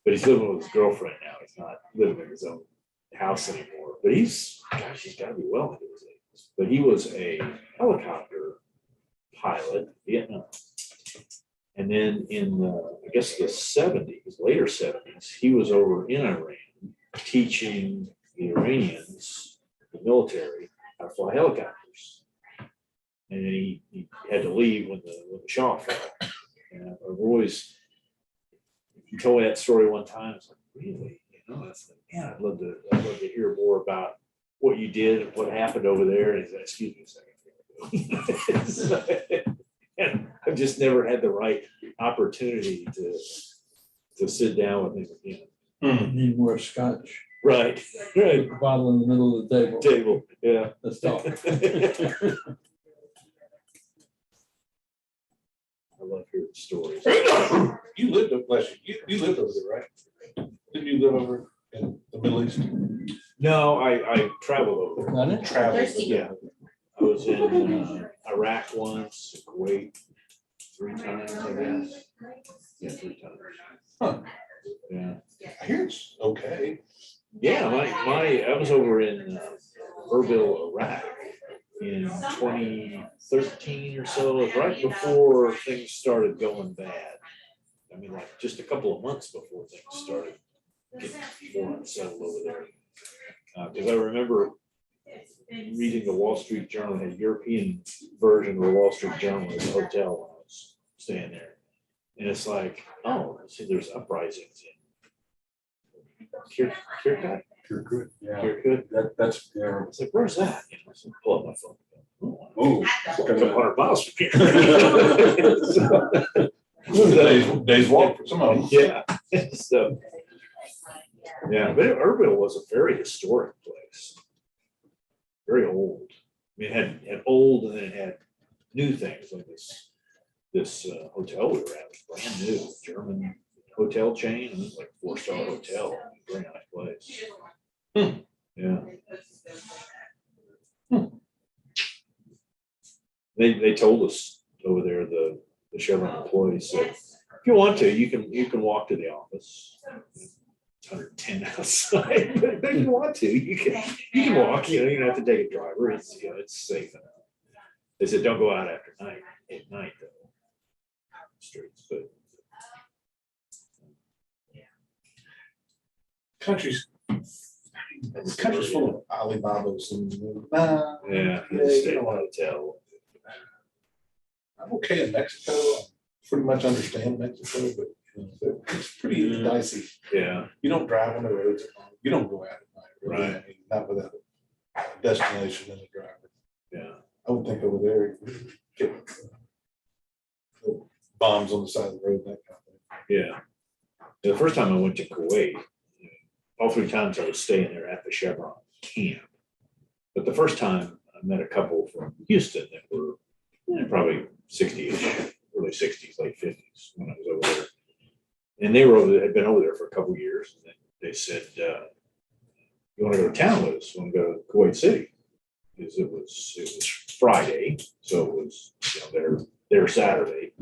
But he's living with his girlfriend now. he's not living in his own house anymore, but he's gotta be well into his 80s. But he was a helicopter pilot in Vietnam. And then in the, I guess the 70s, later 70s, he was over in Iran teaching the Iranians, the military, how to fly helicopters. And then he had to leave when the Shah fell. And I've always, he told me that story one time. It's like, really? You know, I said, man, I'd love to hear more about what you did and what happened over there. And he said, excuse me a second. And I've just never had the right opportunity to sit down with him again. Need more scotch. Right. Put the bottle in the middle of the table. Yeah. Let's talk. I love hearing stories. You lived, bless you, you lived over there, right? Didn't you live over in the Middle East? No, I traveled over there. Got it? Traveled. Yeah. I was in Iraq once, Kuwait 3 times, I guess. Yeah, 3 times. Huh. Yeah. I hear it's okay. Yeah, I was over in Erbil, Iraq in 2013 or so, it was right before things started going bad. I mean, like just a couple of months before things started getting more unsettled over there. Because I remember reading the Wall Street Journal, had a European version of the Wall Street Journal in the hotel when I was staying there. And it's like, oh, see, there's uprisings in Kirkuk. You're good. Yeah. Kirkuk. That's, yeah. It's like, where's that? You know, so I pull up my phone. Oh. A couple 100 miles from here. Days walk for some of them. Yeah. So, yeah, but Erbil was a very historic place. Very old. I mean, it had old and then it had new things like this hotel we were at was brand new, German hotel chain, and it was like 4-star hotel, very nice place. Yeah. They told us over there, the Chevron employees said, if you want to, you can walk to the office. It's 110 outside, but if you want to, you can walk, you know, you don't have to take a driver. It's, you know, it's safe enough. They said, don't go out after at night though. Streets, but Country's full of Alibabas and, yeah, you stay know in a hotel. I'm okay in Mexico. I pretty much understand Mexico, but you know, it's pretty dicey. Yeah, You don't drive on the roads. You don't go out at night. Really. Right. I mean, not without a destination and a driver. yeah. I would think over there, get bombs on the side of the road, that kind of thing. Yeah. The first time I went to Kuwait, all 3 times I was staying there at the Chevron camp. But the first time I met a couple from Houston that were probably 60-ish, early 60s, late 50s when I was over there. And they had been over there for a couple of years. And they said, you want to go to town with us? You want to go to Kuwait City? Because it was Friday, so it was, you know, their Saturday.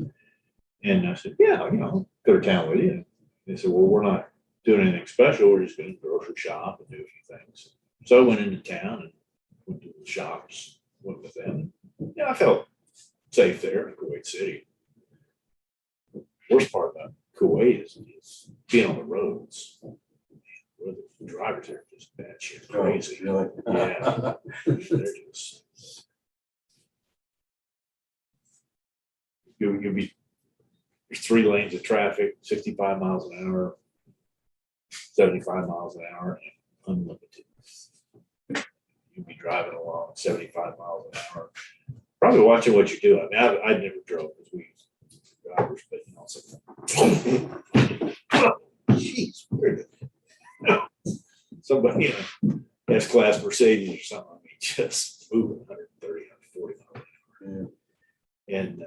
And I said, yeah, you know, go to town with you. And they said, well, we're not doing anything special. We're just going to grocery shop and do a few things. So I went into town and went to the shops, went with them. Yeah, I felt safe there in Kuwait City. Worst part about Kuwait is being on the roads. Where the drivers are just batshit crazy. Really? Yeah, they're just. You'll be, there's 3 lanes of traffic, 65 miles an hour, 75 miles an hour, and unlimited. You'll be driving along 75 miles an hour. Probably watching what you do. I mean, I never drove because we used drivers, but you know, it's like, jeez, where did somebody in a S-Class Mercedes or something, I mean, just moving 130, 140 miles an hour. And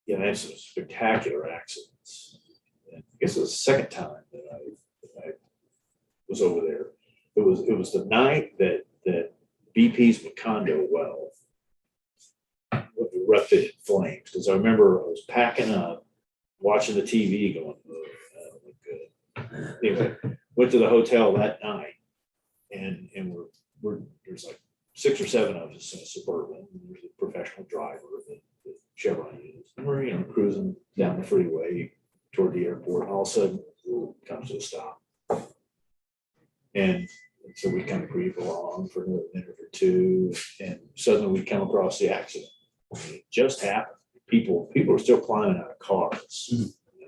you know, I had some spectacular accidents. And I guess it was the second time that I was over there. It was the night that BP's Macondo well erupted in flames. Because I remember I was packing up, watching the TV, going, oh, that look good. Anyway, went to the hotel that night and there's like 6 or 7 of us in a Suburban. There's a professional driver that Chevron uses. And we're, cruising down the freeway toward the airport. And all of a sudden, it comes to a stop. And so we kind of creep along for another minute or two. And suddenly we come across the accident. It just happened. People are still climbing out of cars.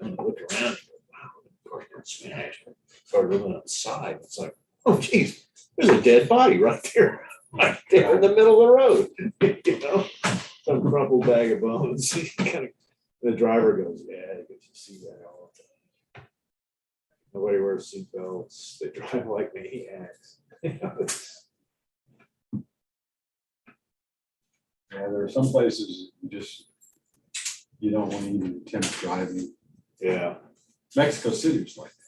And I look around and go, wow, the car's been smashed. Started looking outside. It's like, oh, geez, there's a dead body right there in the middle of the road. Some crumpled bag of bones. The driver goes, yeah, I get to see that all the time. Nobody wears seatbelts. They drive like maniacs. Yeah, there are some places you don't want to even attempt driving. Yeah. Mexico City was like that.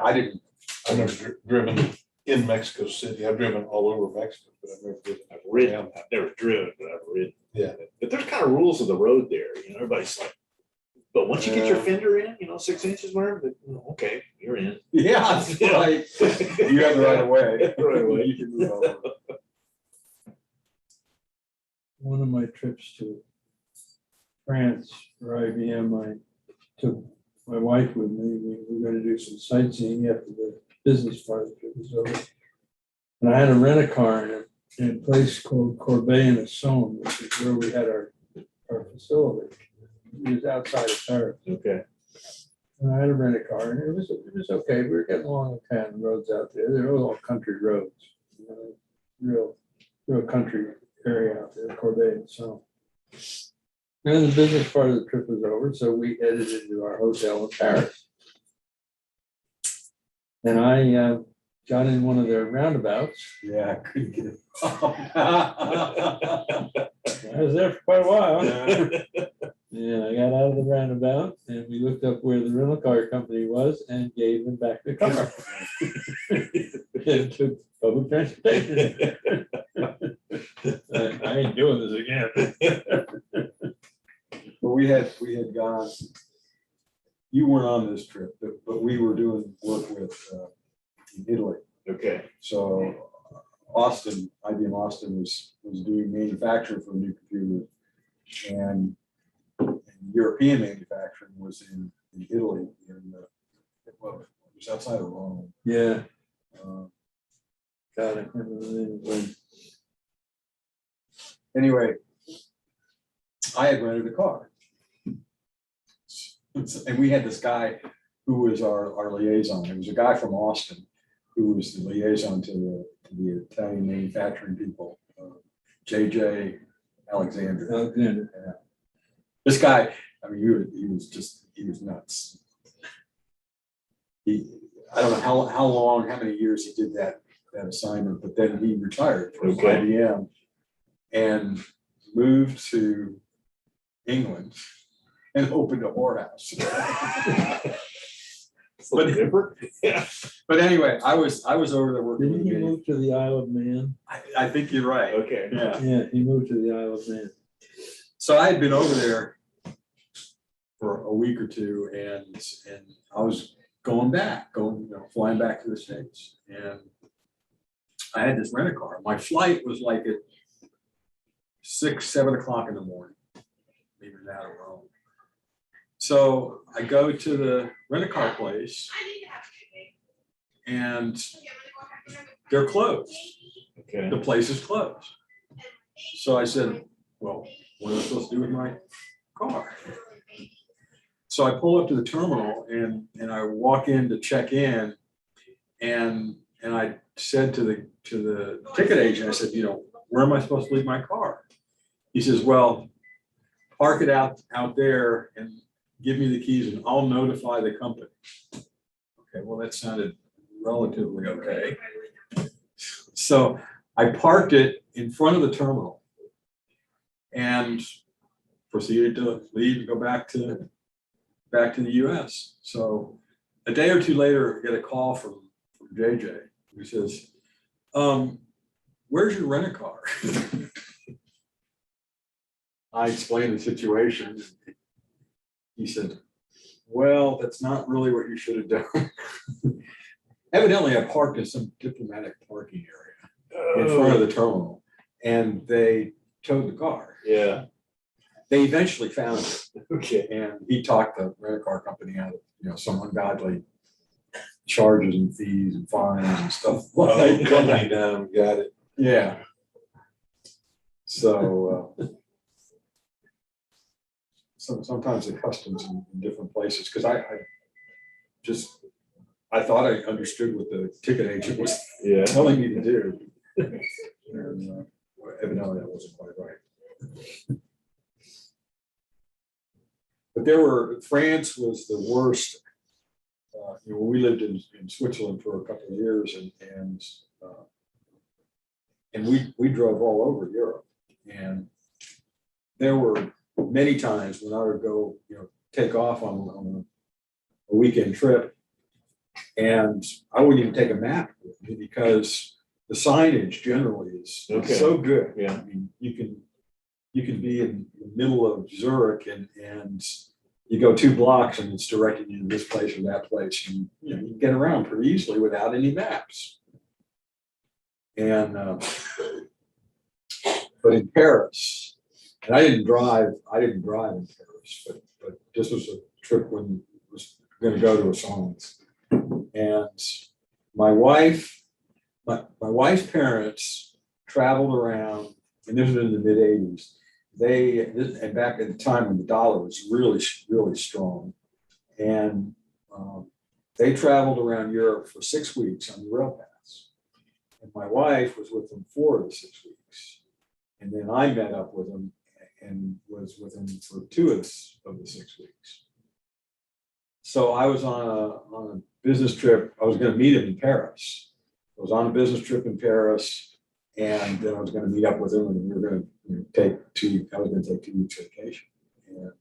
I've never driven in Mexico City. I've driven all over Mexico, but I've never driven. I've never driven, but I've ridden. Yeah. But there's kind of rules of the road there. Everybody's like, but once you get your fender in, 6 inches, whatever, okay, you're in. Yeah, right. You have the right of way. Right away. You can move over. One of my trips to France for IBM, I took my wife with me. We were going to do some sightseeing after the business part of the trip was over. And I had to rent a car in a place called Corbeil-Essonnes, which is where we had our facility. It was outside of Paris. Okay. And I had to rent a car, and it was okay. We were getting along okay on the roads out there. They were all country roads, real country area out there, Corbeil-Essonnes. And then the business part of the trip was over, so we headed into our hotel in Paris. And I got in one of their roundabouts. Yeah, I couldn't get it. I was there for quite a while. Yeah, I got out of the roundabout and we looked up where the rental car company was and gave them back the car. And took public transportation. I ain't doing this again. But we had gone, you weren't on this trip, but we were doing work with in Italy. Okay. So Austin, IBM Austin was doing manufacturing for new computers, and European manufacturing was in Italy, it was outside of Rome. Yeah, Got it. Anyway, I had rented a car. And we had this guy who was our liaison. It was a guy from Austin who was the liaison to the Italian manufacturing people, JJ Alexander. Yeah. This guy, I mean, he was nuts. I don't know how many years he did that assignment, but then he retired from IBM and moved to England and opened a whorehouse. Yeah. But anyway, I was over there working. Didn't he move to the Isle of Man? I think you're right. Okay. Yeah. Yeah, he moved to the Isle of Man. So I had been over there for a week or two, and I was flying back to the States, and I had this rent a car. My flight was like at 6-7 o'clock in the morning, leaving out of Rome. So I go to the rent a car place, and they're closed. Okay. The place is closed. So I said, well, what am I supposed to do with my car? So I pull up to the terminal and I walk in to check in, and I said to the ticket agent, I said, where am I supposed to leave my car? He says, well, park it out there and give me the keys and I'll notify the company. Okay, well, that sounded relatively okay. So I parked it in front of the terminal and proceeded to leave and go back to the US. So a day or two later, I get a call from JJ, who says, where's your rent-a-car? I explained the situation. He said, well, that's not really what you should have done. Evidently, I parked in some diplomatic parking area in front of the terminal, and they towed the car. Yeah, They eventually found it, okay. and he talked the rental car company out of, some ungodly charges and fees and fines and stuff. like Company that. down, got it. Yeah. So, sometimes the customs in different places, because I thought I understood what the ticket agent was Yeah. telling me to do. And evidently that wasn't quite right. But France was the worst. We lived in Switzerland for a couple of years, and we drove all over Europe. And there were many times when I would go, take off on a weekend trip, and I wouldn't even take a map with me because the signage generally is Okay. so good. Yeah. I mean, you can be in the middle of Zurich and you go 2 blocks and it's directing you to this place or that place, and you can get around pretty easily without any maps. And but in Paris, and I didn't drive in Paris, but this was a trip when I was going to go to Aransas. And my wife's parents traveled around, and this was in the mid-'80s. And back at the time when the dollar was really, really strong, and they traveled around Europe for 6 weeks on the rail pass. And my wife was with them 4 of the 6 weeks, and then I met up with them and was with them for 2 of the 6 weeks. So I was on a business trip. I was going to meet him in Paris. I was on a business trip in Paris, and then I was going to meet up with him, and we were going to take 2 weeks vacation. And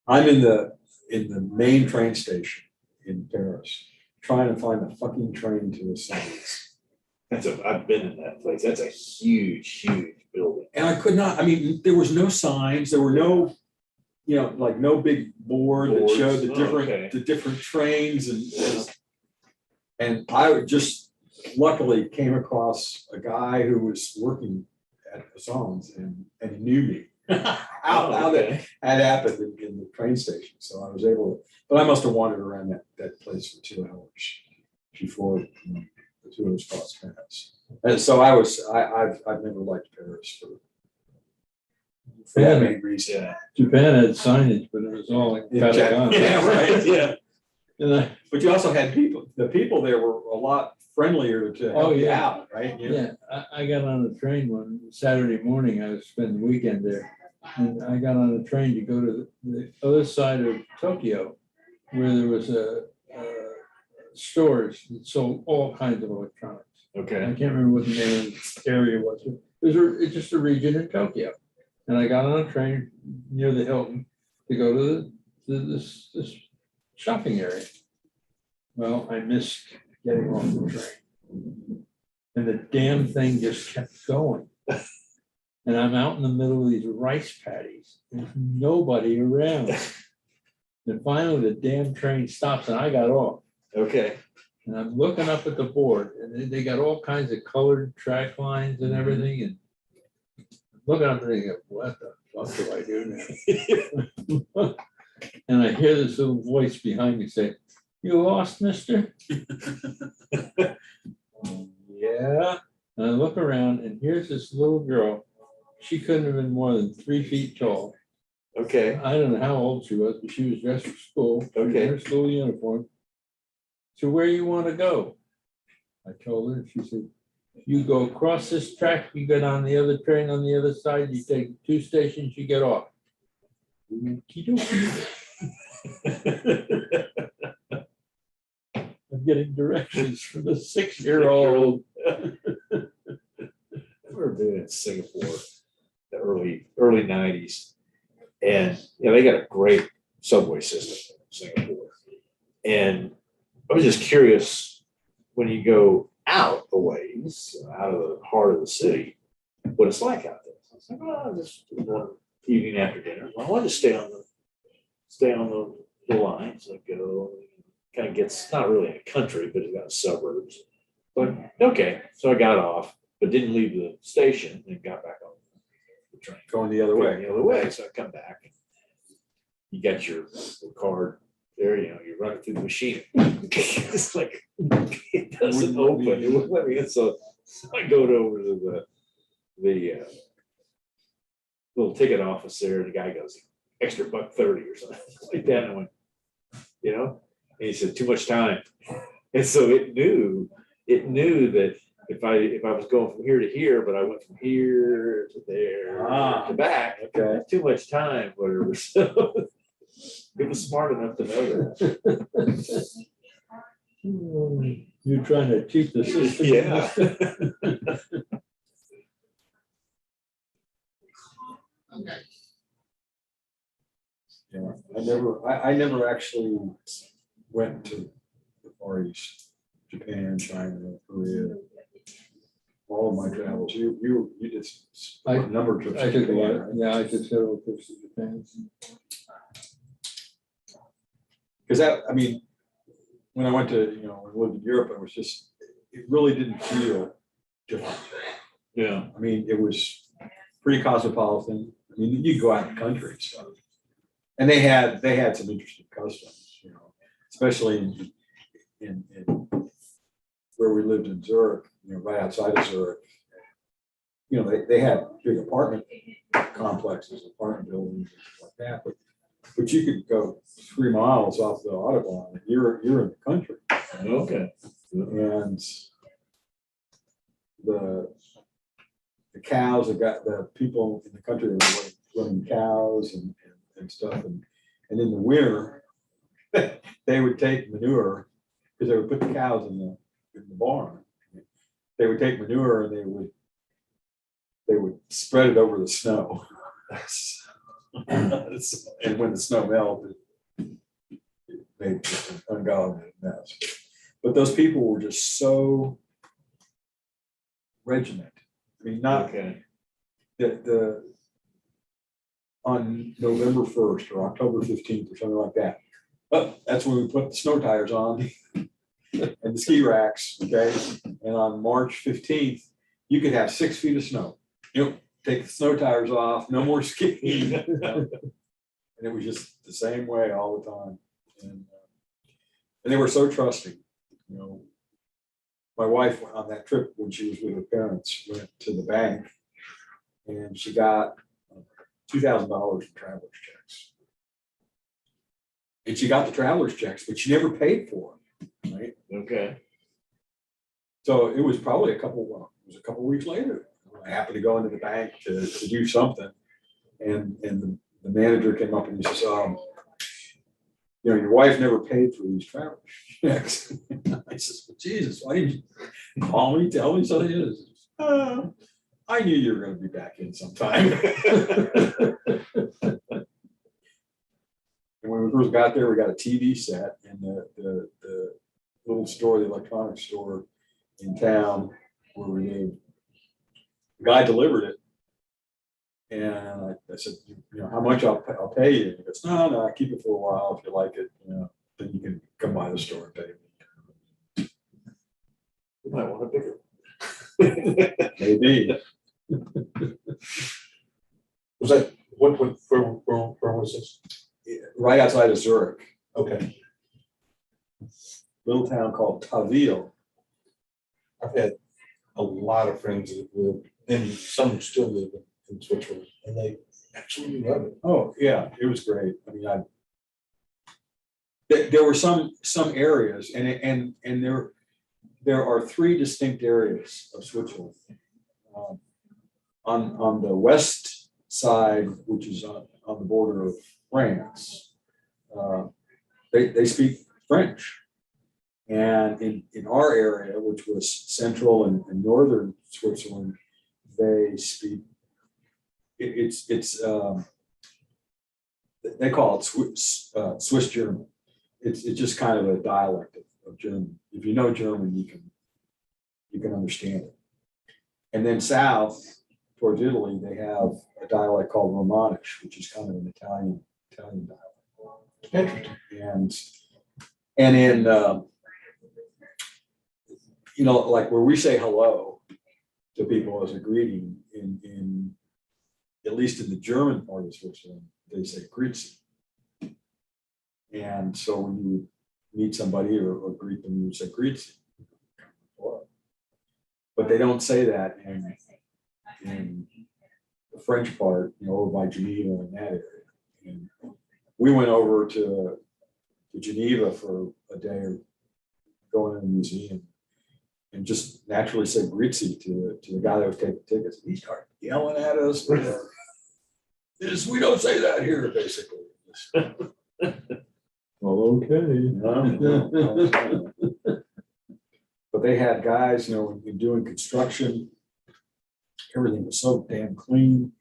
I'm in the main train station in Paris, trying to find the fucking train to Aransas. I've been in that place. That's a huge, huge building. And I could not. I mean, there was no signs. There were no, like no big board that showed the different trains, and I just luckily came across a guy who was working at Aransas and he knew me. How that had happened in the train station. So I was able to, but I must have wandered around that place for 2 hours before the 2 hours crossed paths. And so I've never liked Paris for that main reason. Yeah. Japan had signage, but it was all like katakana. Yeah, right. Yeah. And But you also had the people there were a lot friendlier to help you out, right? yeah, I got on a train one Saturday morning. I was spending the weekend there. And I got on a train to go to the other side of Tokyo, where there was stores that sold all kinds of electronics. I Okay. can't remember what the name of the area was. It's just a region in Tokyo. And I got on a train near the Hilton to go to this shopping area. Well, I missed getting off the train. And the damn thing just kept going. And I'm out in the middle of these rice paddies. There's nobody around. And finally the damn train stops and I got off. Okay. And I'm looking up at the board and they got all kinds of colored track lines and everything. And looking up and thinking, what the fuck do I do now? And I hear this little voice behind me say, "You lost, mister?" Yeah. And I look around and here's this little girl. She couldn't have been more than 3 feet tall. Okay. I don't know how old she was, but she was dressed for school. She was in her school uniform. So where you want to go? I told her. She said, "You go across this track, you get on the other train on the other side, you take 2 stations, you get off." Okey-dokey. I'm getting directions from a 6-year-old. I remember being in Singapore, the early 90s. And they got a great subway system in Singapore. And I was just curious, when you go out a ways, out of the heart of the city, what it's like out there. I was like, well, just one evening after dinner. I wanted to stay on the lines. I go, kind of gets, not really in a country, but it's got suburbs. But, okay, so I got off, but didn't leave the station and got back on the train. Going the other Going way. the other way, so I come back. You got your card there, you know, you run it through the machine. It's like, it doesn't Wouldn't let open, me it wouldn't let me in, so I go over to the little ticket office there, and the guy goes, extra $1.30 or something like that, and I went, you know, and he said, too much time. And so it knew that if I was going from here to here, but I went from here to there to back, Okay. too much time, whatever. So it was smart enough to know that. You're trying to cheat the system. Yeah. Yeah, I never actually went to the Far East, Japan, China, Korea. All of my travels, you did a number of trips. I to took a Japan, lot, right? yeah, I took several trips to Japan. Because that, I mean, when I went to, when I lived in Europe, it was just, it really didn't feel different. Yeah. I mean, it was pretty cosmopolitan. I mean, you could go out in the country and stuff. And they had some interesting customs, especially in where we lived in Zurich, right outside of Zurich. They had big apartment complexes, apartment buildings, and stuff like that. But you could go 3 miles off the Autobahn and you're in the country. Okay. And the cows have got the people in the country that were running cows and stuff. And in the winter, they would take manure because they would put the cows in the barn. They would take manure and they would spread it over the snow. And when the snow melted, it made an ungodly mess. But those people were just so regimented. I mean, not Okay. on November 1st or October 15th or something like that. But that's when we put the snow tires on and the ski racks, okay? And on March 15th, you could have 6 feet of snow. Take the snow tires off, no more skiing. And it was just the same way all the time. And they were so trusting. My wife went on that trip when she was with her parents, went to the bank and she got $2,000 in traveler's checks. And she got the traveler's checks, but she never paid for them, right? Okay. So it was probably a couple weeks later. I happened to go into the bank to do something. And the manager came up and he says, your wife never paid for these traveler's checks. I says, well, Jesus, why didn't you call me, tell me something? I knew you were going to be back in sometime. And when we first got there, we got a TV set and the little store, the electronics store in town where we lived. The guy delivered it. And I said, how much I'll pay you? And he goes, no, keep it for a while. If you like it, then you can come by the store and pay me. You might want a bigger. Maybe. Was that, where was this? Right outside of Zurich, Okay, little town called Tawil. I've had a lot of friends that live, and some still live in Switzerland, and they absolutely love it. Oh, yeah, it was great. I mean, there were some areas, and there are 3 distinct areas of Switzerland. On the west side, which is on the border of France, they speak French. And in our area, which was central and northern Switzerland, they speak, they call it Swiss German. It's just kind of a dialect of German. If you know German, you can understand it. And then south towards Italy, they have a dialect called Romanish, which is kind of an Italian dialect. Interesting. And And in, you know, like where we say hello to people as a greeting, in at least in the German part of Switzerland, they say grüezi. And so when you meet somebody or greet them, you say grüezi. But they don't say that in the French part, you know, over by Geneva and that area. And we went over to Geneva for a day or going in the museum and just naturally said grüezi to the guy that was taking tickets. He started yelling at us. We don't say that here, basically. Well, okay. But they had guys, you know, doing construction. Everything was so damn clean.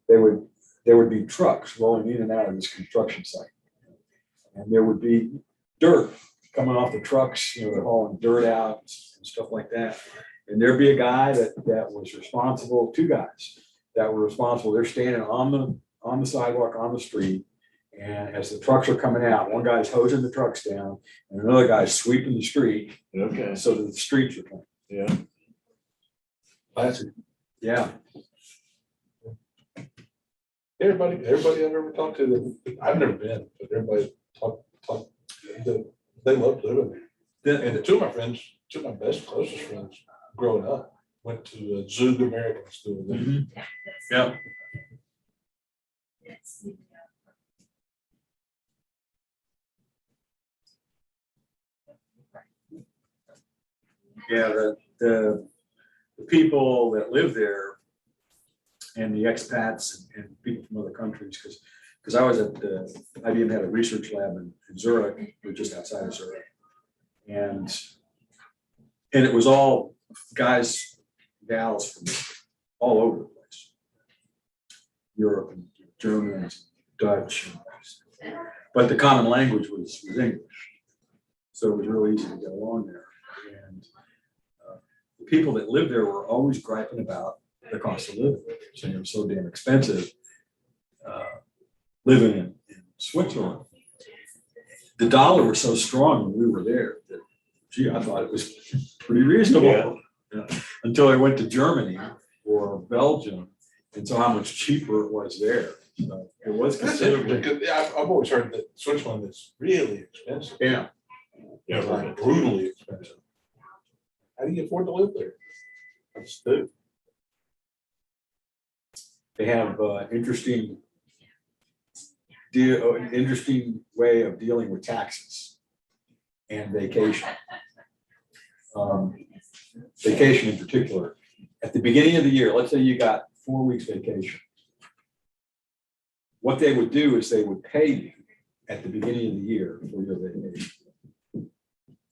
There would be trucks rolling in and out of this construction site. And there would be dirt coming off the trucks, you know, they're hauling dirt out and stuff like that. And there'd be a guy that was responsible, two guys that were responsible. They're standing on the sidewalk, on the street. And as the trucks are coming out, one guy's hosing the trucks down and another guy's sweeping the street. Okay. So that the streets are clean. Yeah. Classic. Yeah. Everybody I've ever talked to, I've never been, but everybody talk, they love living there. And two of my friends, two of my best, closest friends growing up went to Zug American School. Yeah. Yeah, the people that live there and the expats and people from other countries, because I was at IBM had a research lab in Zurich, or just outside of Zurich. And it was all guys, gals from all over the place. Europe and Germans, Dutch. But the common language was English. So it was really easy to get along there. And the people that lived there were always griping about the cost of living. So it was so damn expensive living in Switzerland. The dollar was so strong when we were there that, gee, I thought it was pretty reasonable. Yeah. Until I went to Germany or Belgium and saw how much cheaper it was there. So it was That's considerably. interesting, 'cause I've always heard that Switzerland is really expensive. Yeah. Yeah, Like brutally expensive. How do you afford to live there? That's good. They have an interesting way of dealing with taxes and vacation. Vacation in particular. At the beginning of the year, let's say you got 4 weeks vacation. What they would do is they would pay you at the beginning of the year for your vacation.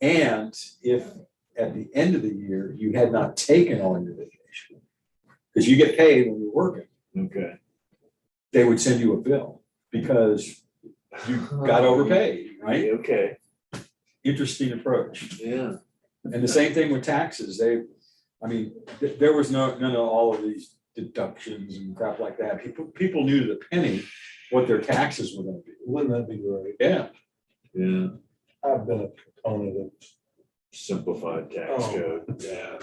And if at the end of the year you had not taken all your vacation, because you get paid when you're working, Okay. they would send you a bill because you got overpaid, right? Okay. Interesting approach. Yeah. And the same thing with taxes. There was none of all of these deductions and crap like that. People knew to the penny what their taxes were going to be. Wouldn't that be great? Yeah. Yeah. I've been a component of, Simplified tax Oh. code. Yeah.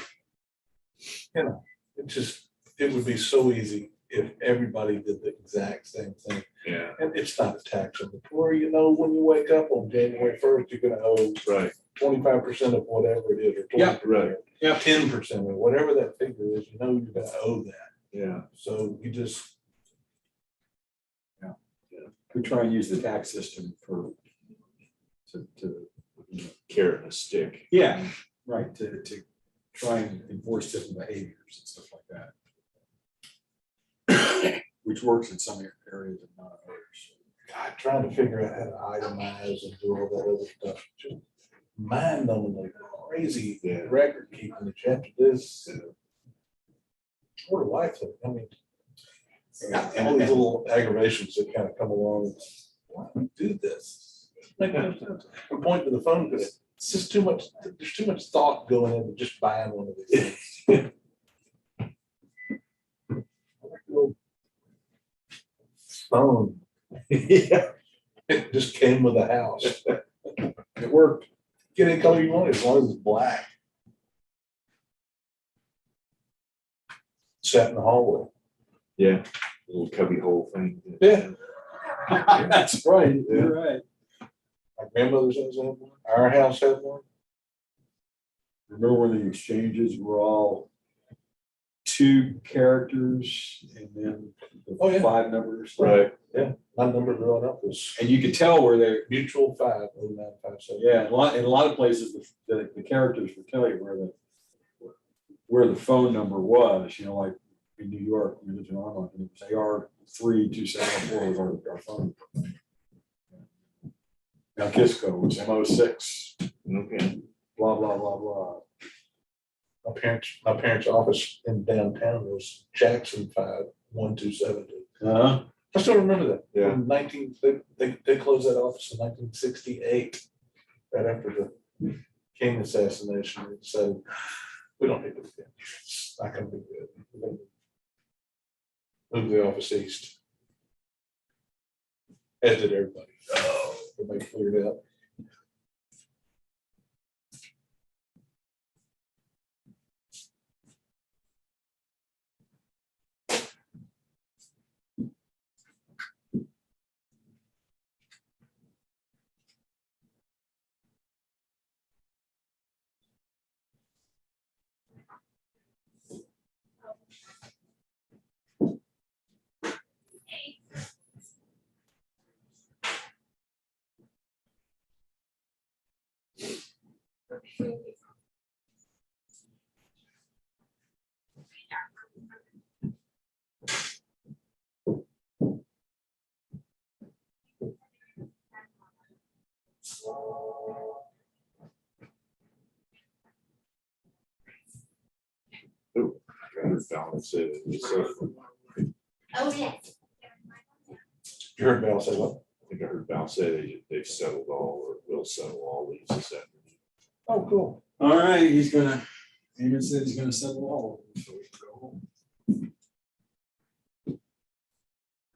you know, it would be so easy if everybody did the exact same thing. Yeah. And it's not a tax on the poor, you know, when you wake up on January 1st, you're gonna owe Right. 25% of whatever it is, or Yeah, 20%. right. Yeah. 10% or whatever that figure is, you know, you're gonna owe that. Yeah. So you just, We try and use the tax system to Carrot and a stick. yeah, right, to try and enforce different behaviors and stuff like that. Which works in some areas and not others. God, trying to figure out how to itemize and do all that other stuff. Just mind-numbingly crazy Yeah. record keeping that you have to do. What a life, I mean, all these little aggravations that kind of come along. Why do we do this? Make no sense. I'm pointing to the phone because it's just too much, there's too much thought going into just buying one of these things. Phone, Yeah. it just came with a house. It worked. Get any color you want, as long as it's black. Sat in the hallway. Yeah, little cubby hole thing. Yeah. That's right, Yeah. you're right. My grandmother's house had one, our house had one. Remember when the exchanges were all 2 characters and then Oh, yeah. 5 numbers? Right. My number growing up was And you could tell where they, mutual 50957. yeah, in a lot of places, the characters would tell you where the phone number was, you know, like in New York, when it was in Armonk, and it was AR-32704 was our phone. Now Kisco was M06, Okay. blah, blah, blah, blah. My parents' office in downtown was Jackson 51272. Uh-huh. I still remember that. Yeah. They closed that office in 1968, right after the King assassination. They said, we don't need to do that. It's not gonna be good. We're gonna move the office east. As did everybody. Everybody cleared it up. I heard Val say that it was settled. Oh, yes. You heard Val say what? I think I heard Val say they've settled all or will settle all these this afternoon. Oh, cool. All right, Eamon said he's gonna settle all of them, so we can go home.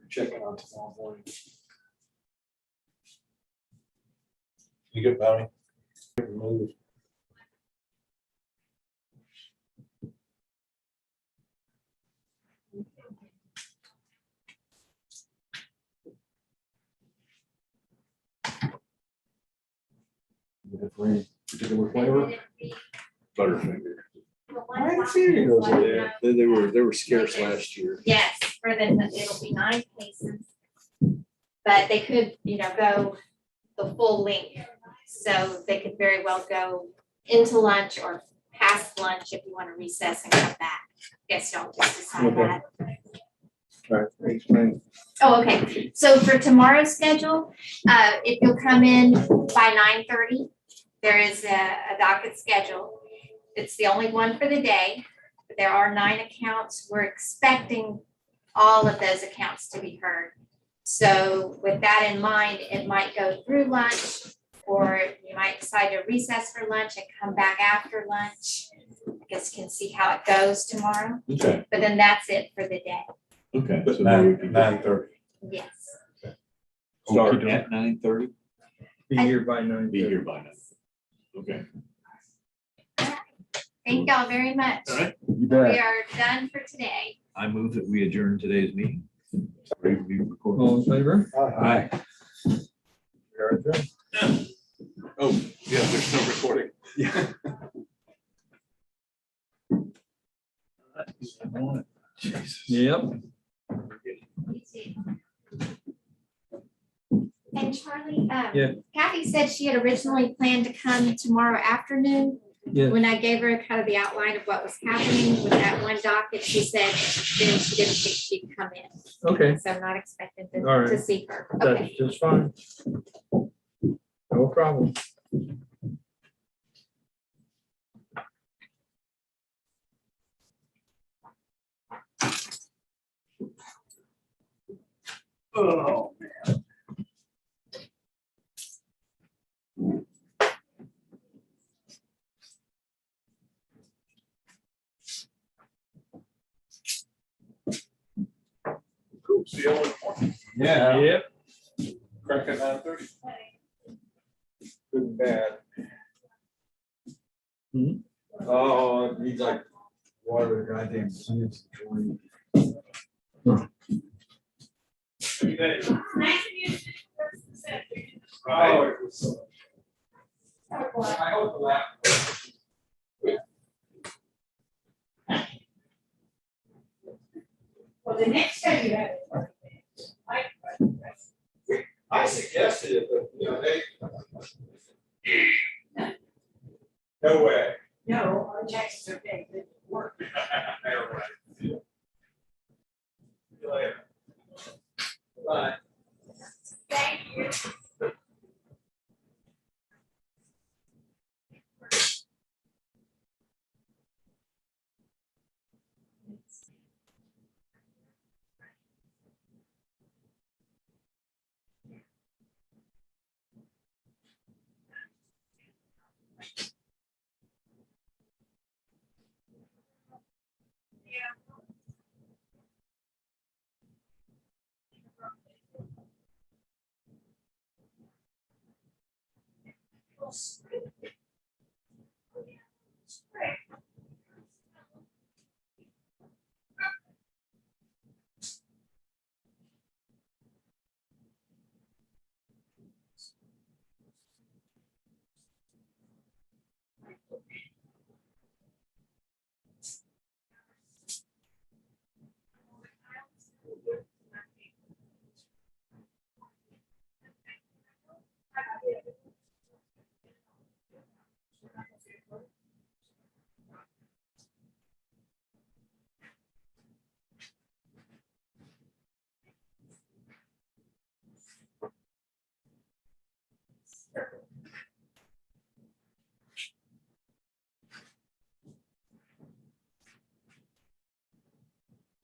Checking on tomorrow morning. You get Bounty? Move. For any particular flavor? Butterfinger. I didn't see any of those over there. They were scarce last year. Yes, for the, it'll be 9 cases. But they could, go the full length. So they could very well go into lunch or past lunch if you want to recess and come back. Guess y'all just decide Okay. that. All right, explain. Oh, okay. So for tomorrow's schedule, if you'll come in by 9:30, there is a docket schedule. It's the only one for the day. There are 9 accounts. We're expecting all of those accounts to be heard. So with that in mind, it might go through lunch, or you might decide to recess for lunch and come back after lunch. I guess you can see how it goes tomorrow, Okay, but then that's it for the day. okay. But So now we can 9:30. Yes. start at 9:30, Be here by 9. be here by 9. Okay. Thank y'all very much. All right. You We bet. are done for today. I move that we adjourn today's meeting. Ready to be recorded. All in favor? Aye. We are adjourned. Oh, yeah, there's no recording. Yeah. Jesus. Yep. And Charlie, Yeah. Kathy said she had originally planned to come tomorrow afternoon. Yeah. When I gave her kind of the outline of what was happening with that one docket, she said then she didn't think she'd come in. Okay, So I'm not expecting to, All right. to see her. Okay. that's just fine. No problem. Oh, cool. See y'all in the morning. Yeah. Yep. Crack at 9:30. good and bad. Hmm? Oh, he's like, water the goddamn science. Oh, it was so. I hope the lap. Well, the next time you have it. I suggested it, but, you know, they. No way. No, our taxes are paid, it work. They're right. See you later. Bye. Thank you.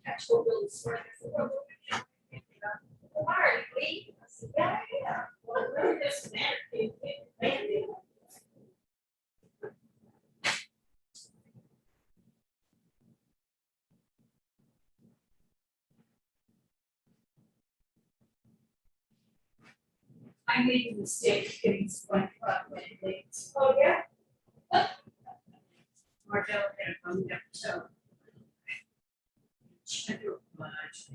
Actual really smart. Hard, we. Yeah, yeah. Well, it really doesn't matter. I made the mistake of getting SpongeBob when it leaks. Oh, yeah? Martell had a phone up, so. I do it much.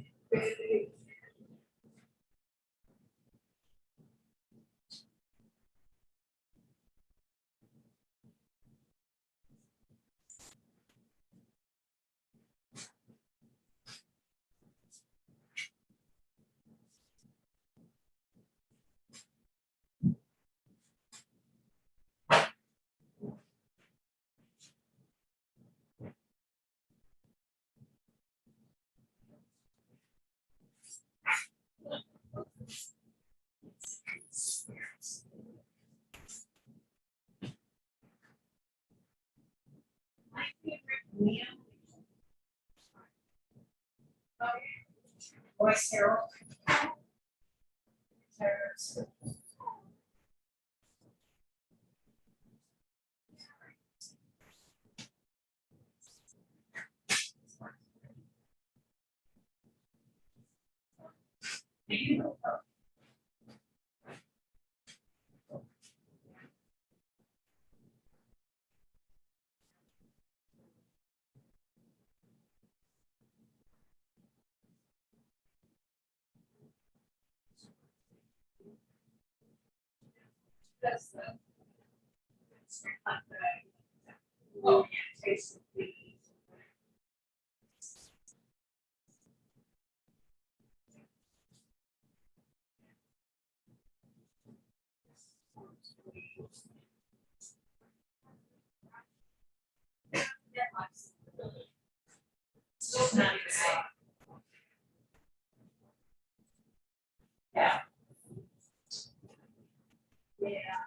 My favorite meal. Voice Harold. That's the. Oh, yeah, taste of the. Still not exact. Yeah. Yeah.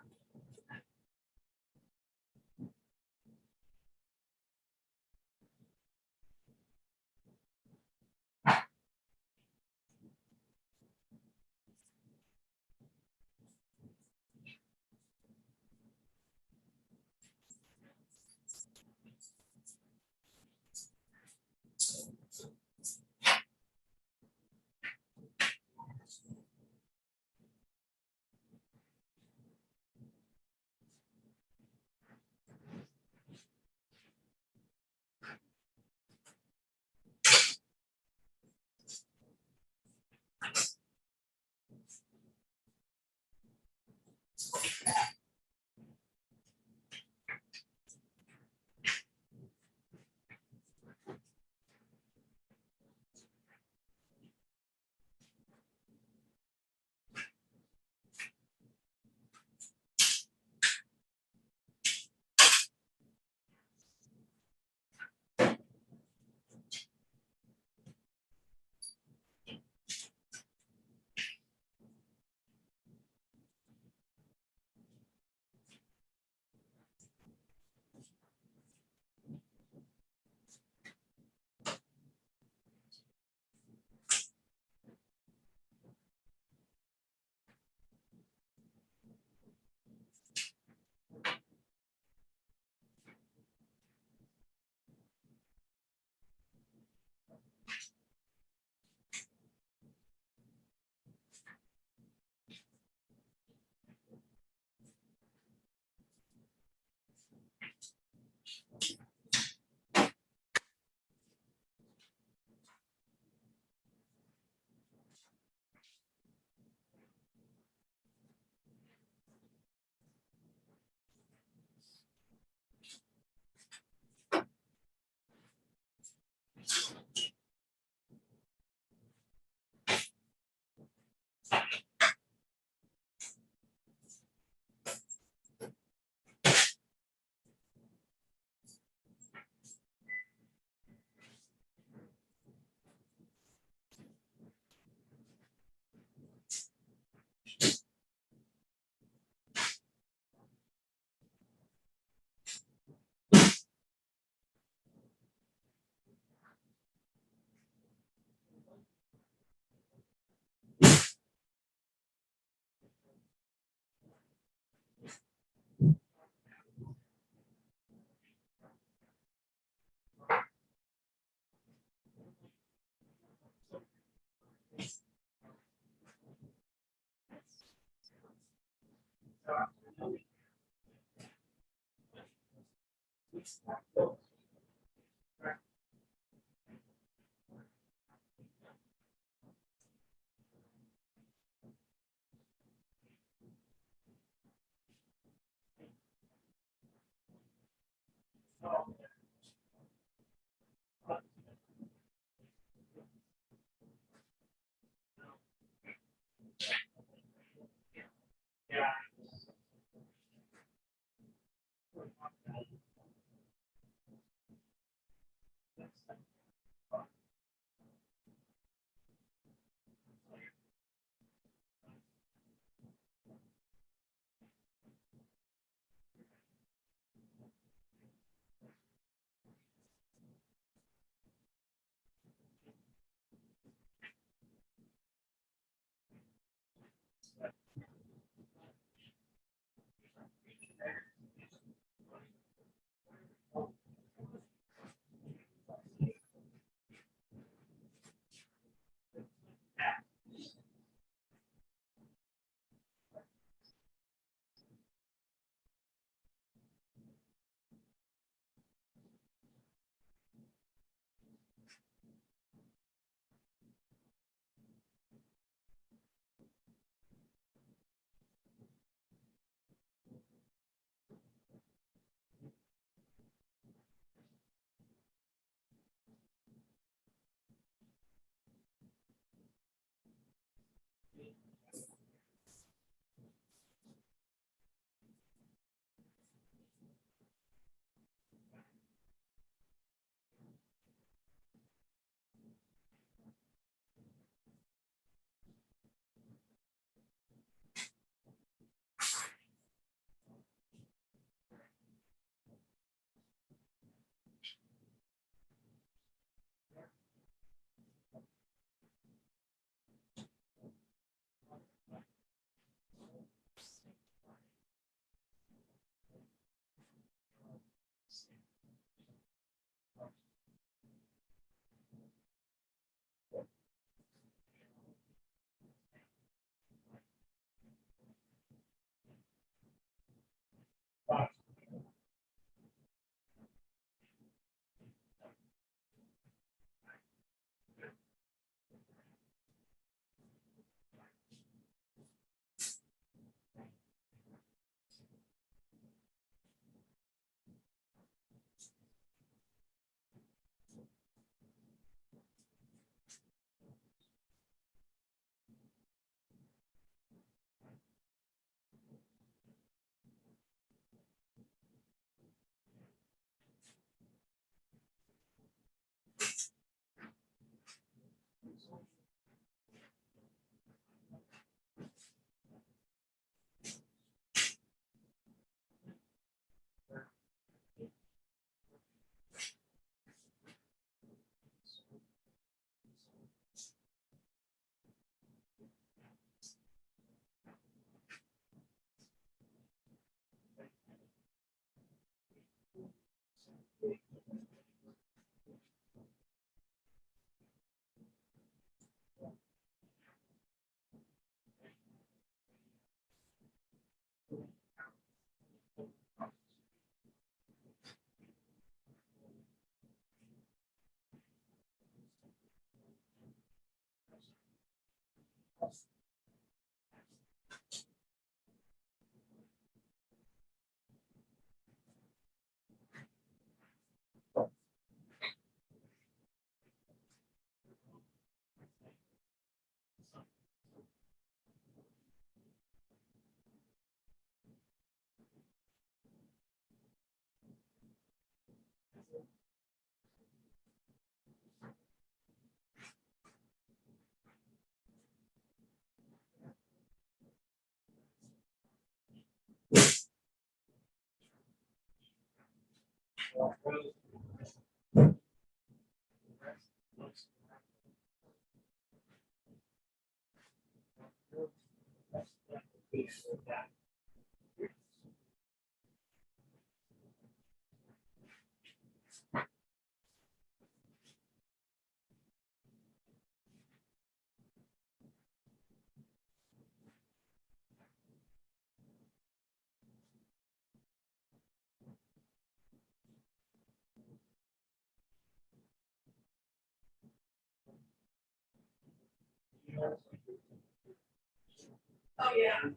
Oh, yeah.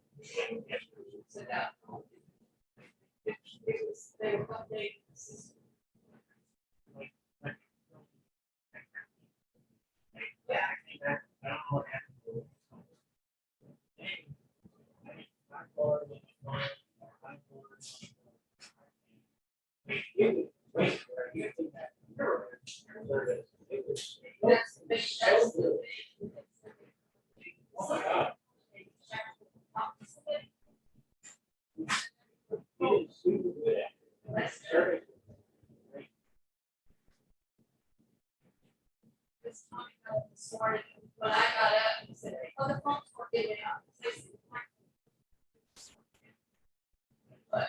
So that. It was, they were updating the system. That's the big, that's the big. This morning, when I got up, he said, oh, the phones were giving out. But.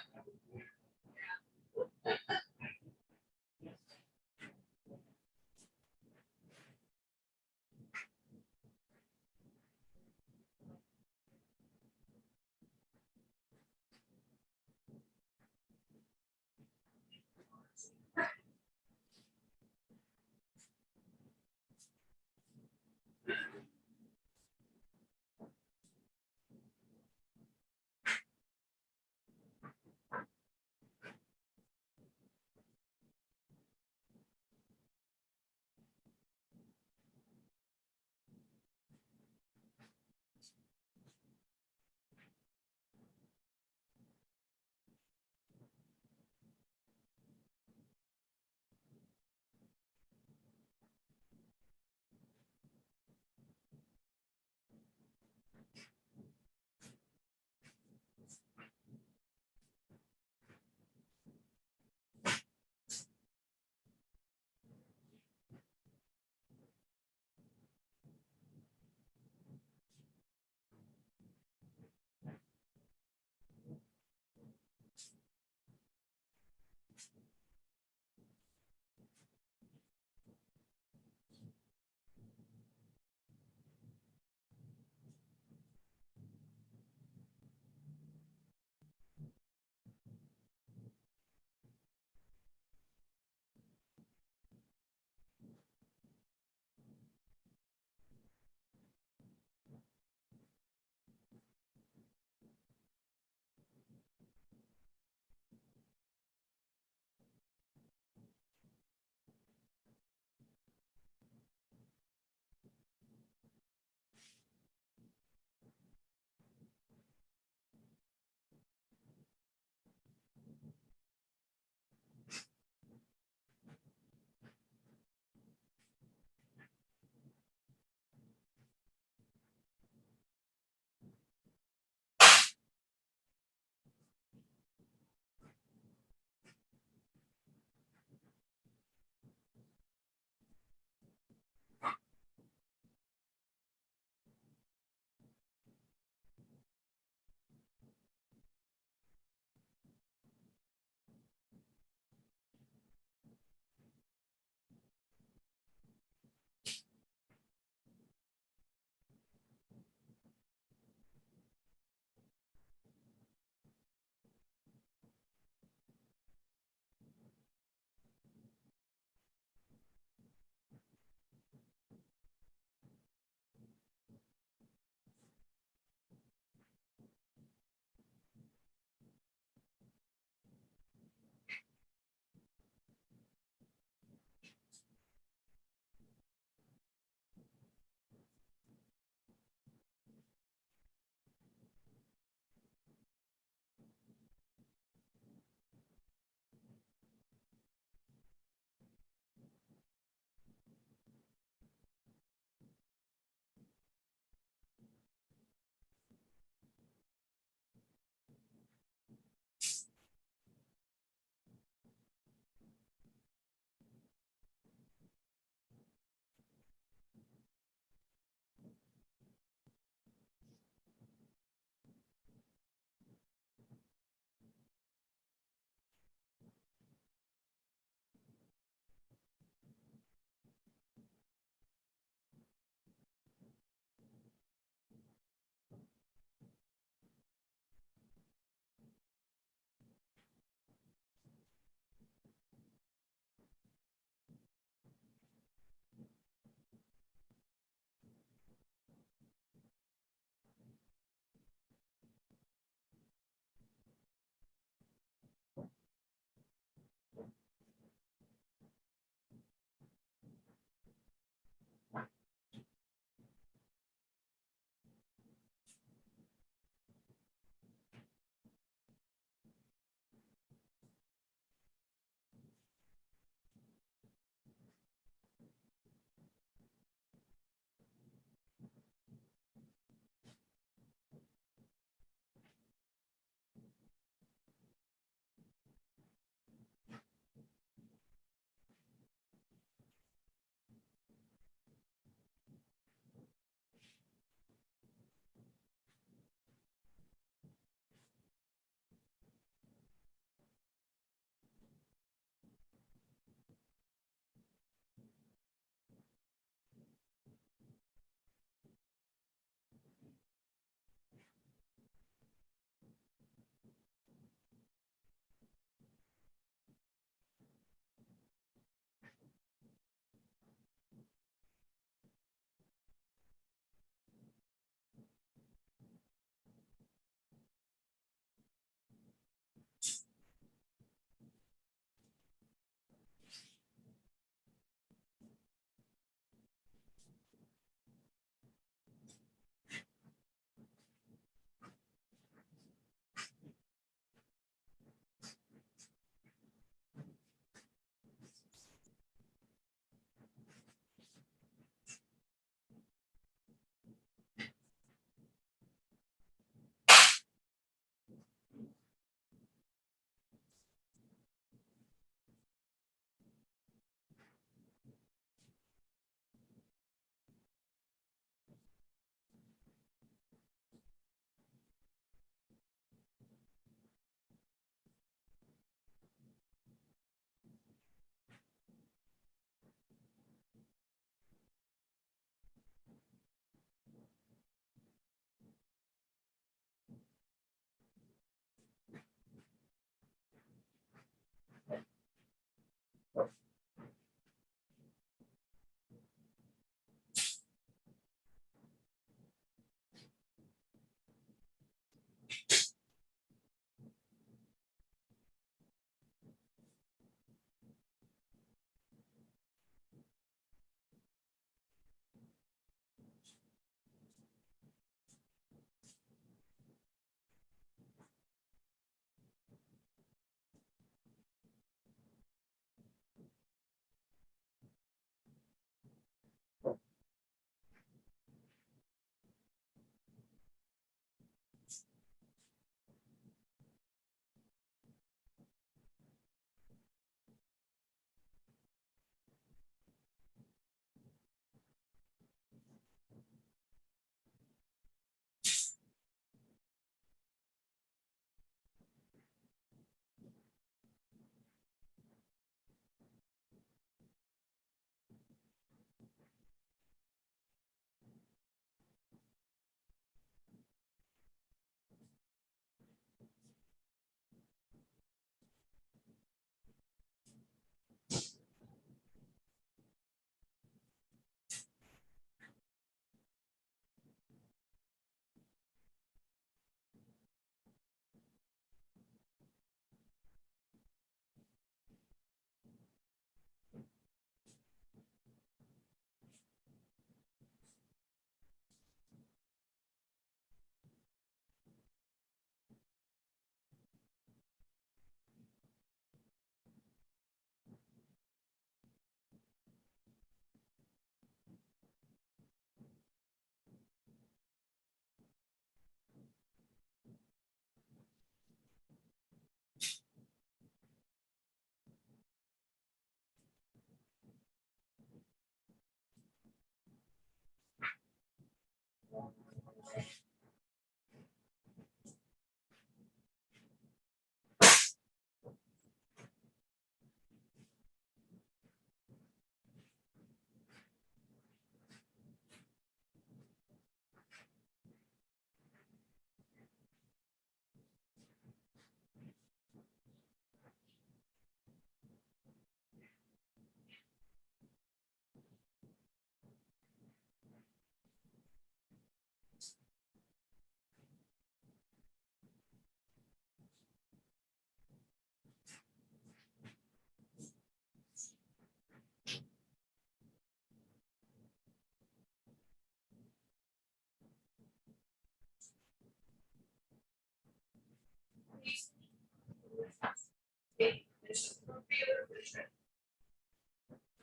trip.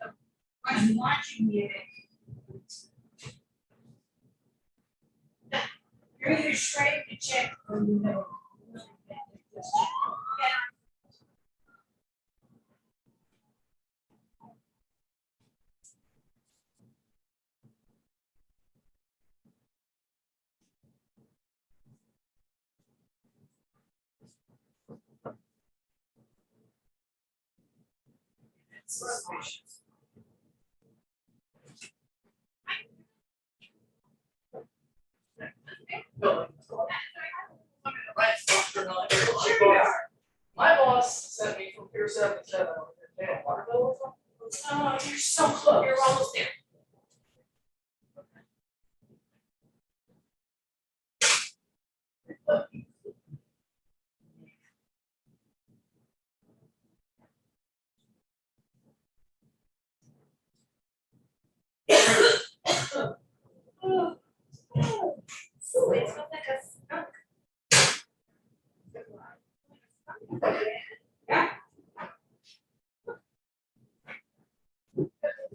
So, I'm watching you. You're either straight to check or you know. Just check. Suspicious. My boss sent me from Pier 77. Damn, Waterville or something? Oh, you're so close. You're almost there. So it smells like a skunk. Yeah.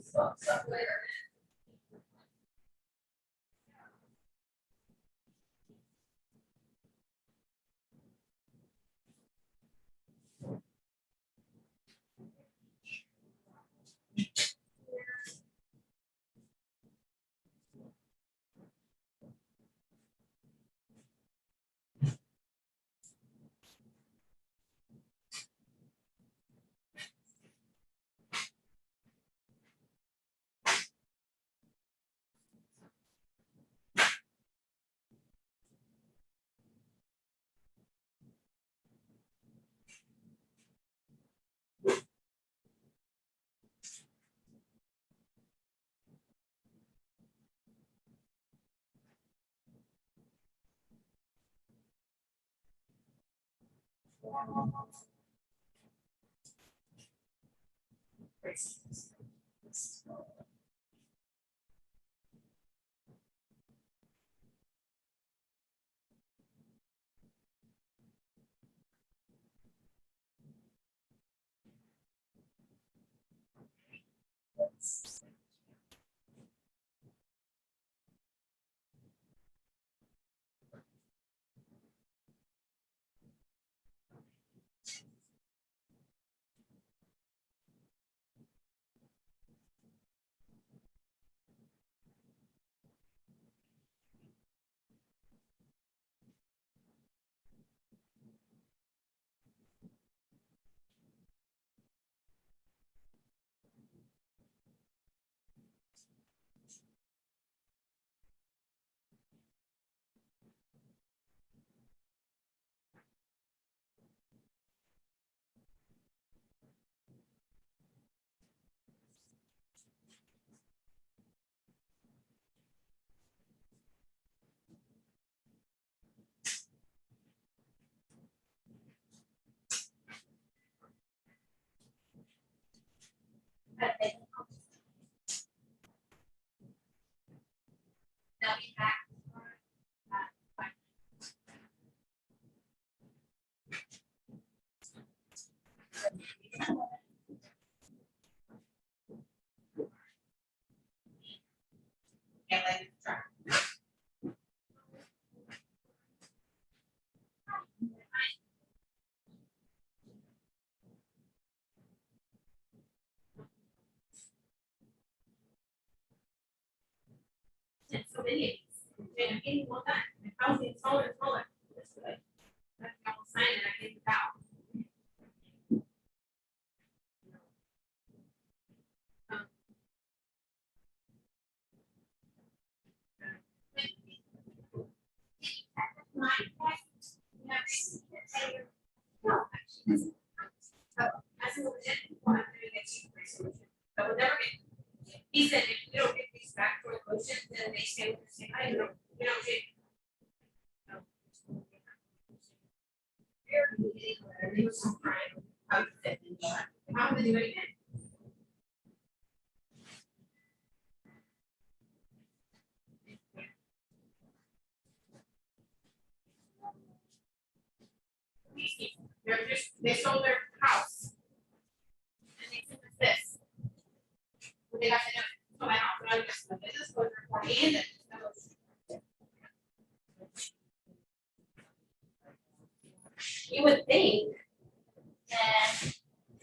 Stuff later. They'll be back. And then try. So many. And any one time, the house is smaller and smaller. That's good. That's a couple sign and I get the out. My text, no, she doesn't. Oh, I said, well, then, well, I'm gonna get you a solution. But we'll never get. He said, if we don't get these back for the motion, then they stay with the same, I don't, we don't get. He was so crying. How did you do it again? They're just, they sold their house. And they they got to know, so I don't know, just the business closure report and the. You would think.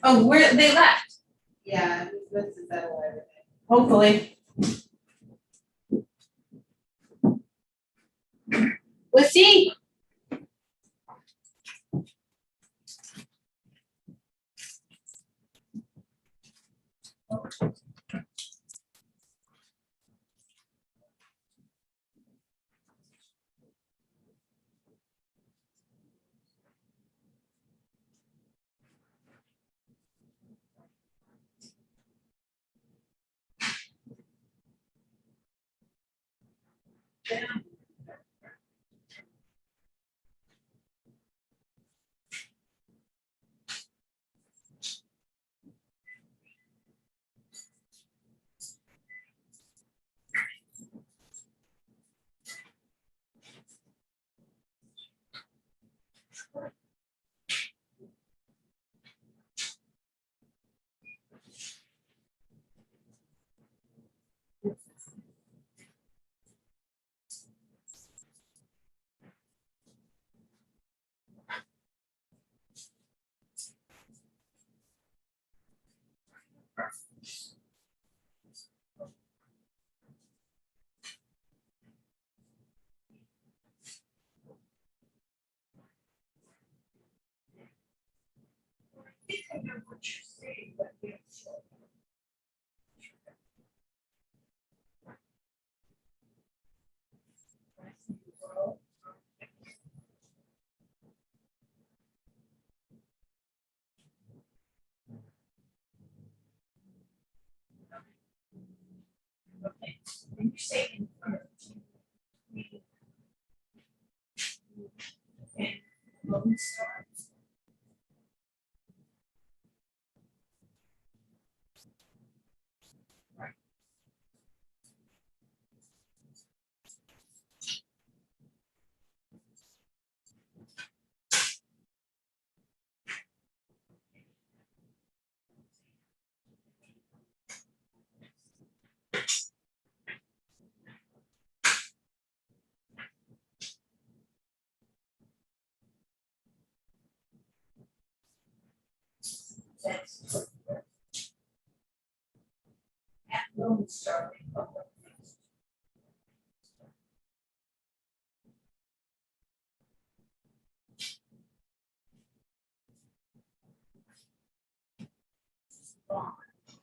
Oh, where, they left, Yeah, he's supposed to settle everything. hopefully. We'll see. And you're saying. And Lone Star. That's. At Lone Star.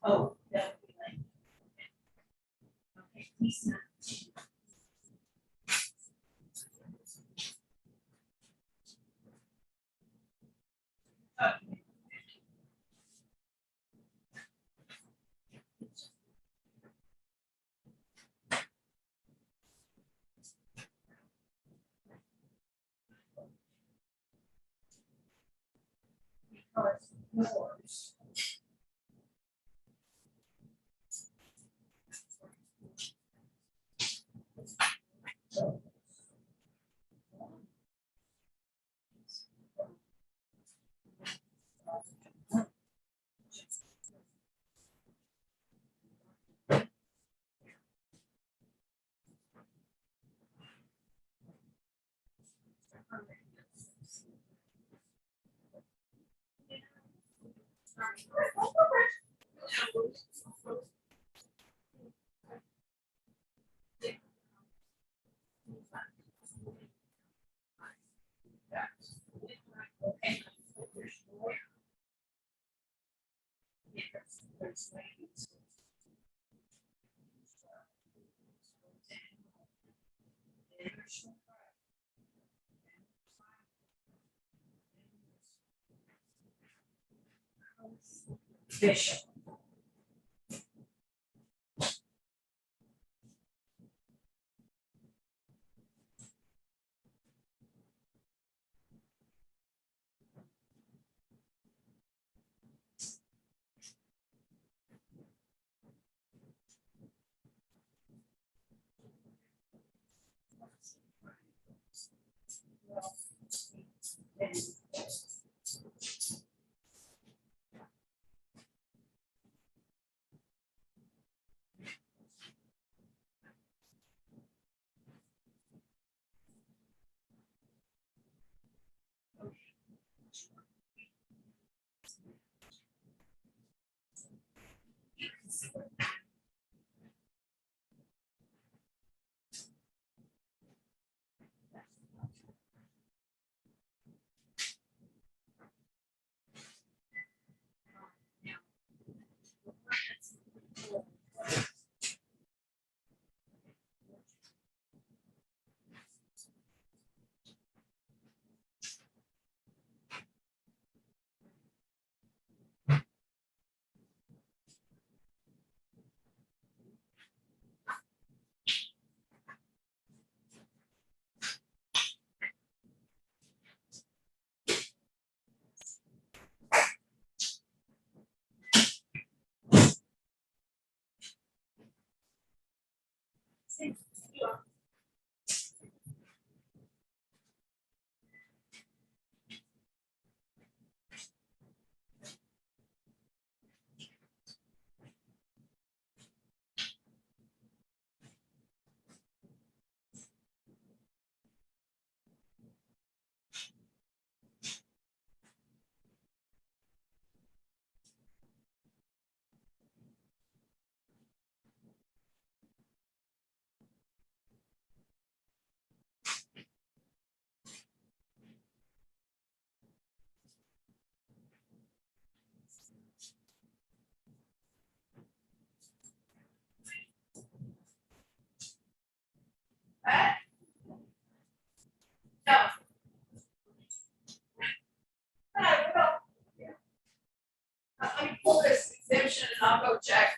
Oh, that would be like. Okay, he's not. Okay. Because yours. Okay. Bishop. Let me pull this exemption and I'll go check.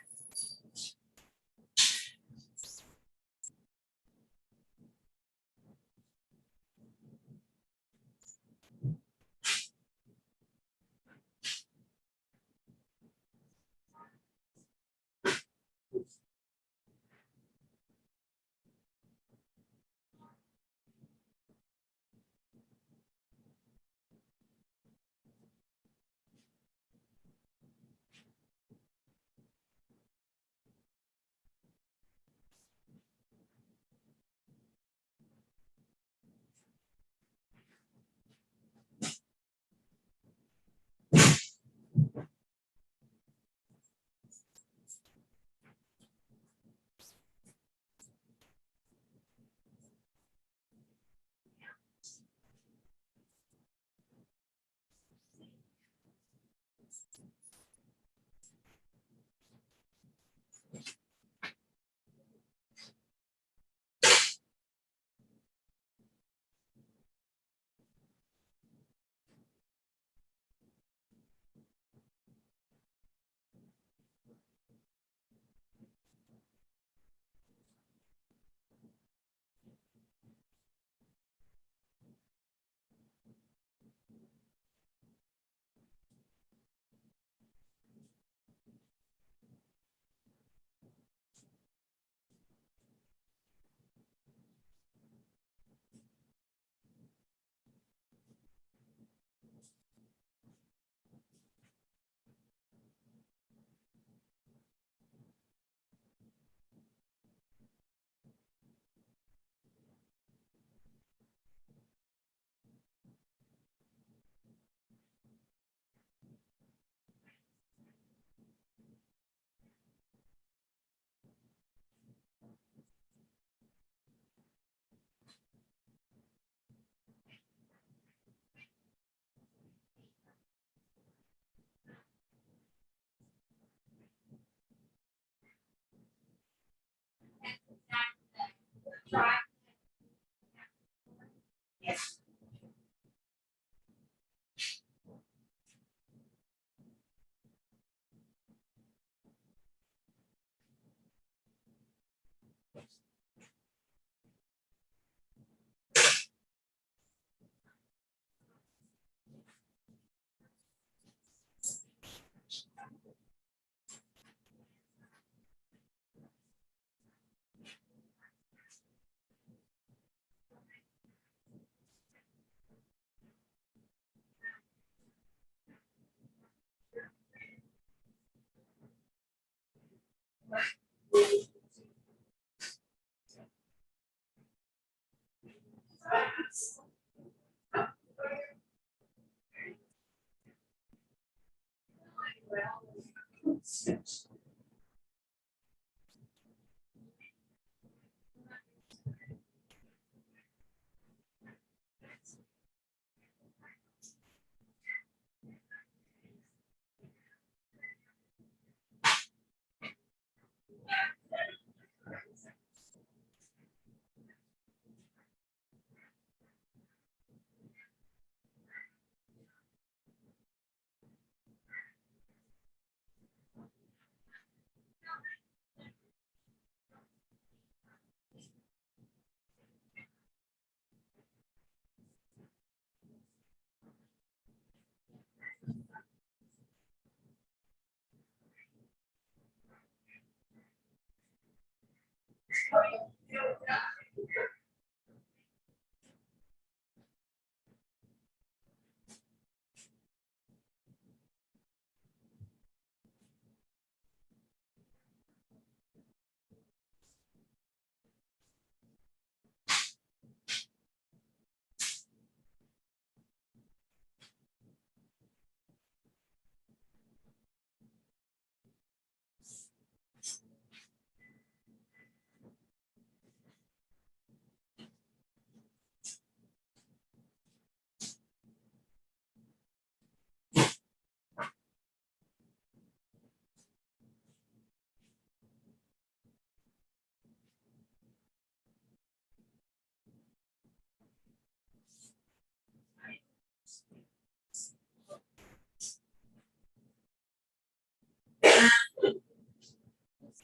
Yes.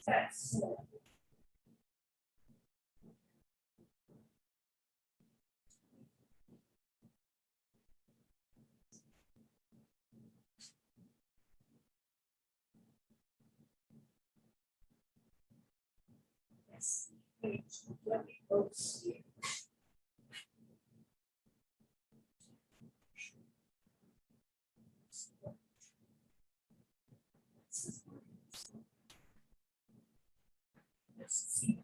That's. Yes. Let me post here. Let's see.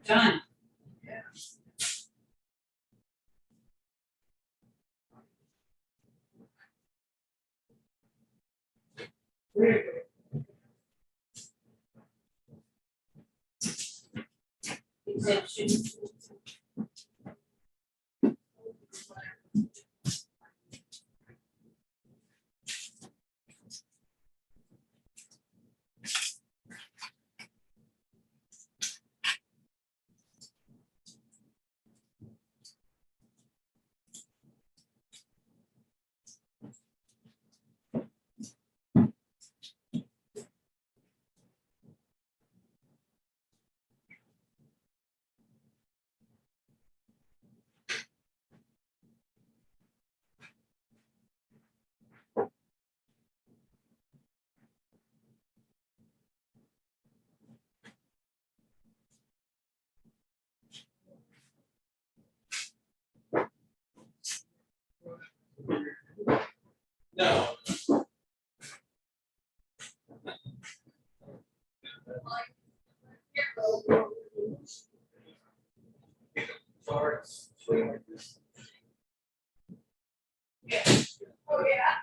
Done. Exemption. No. Oh, yeah.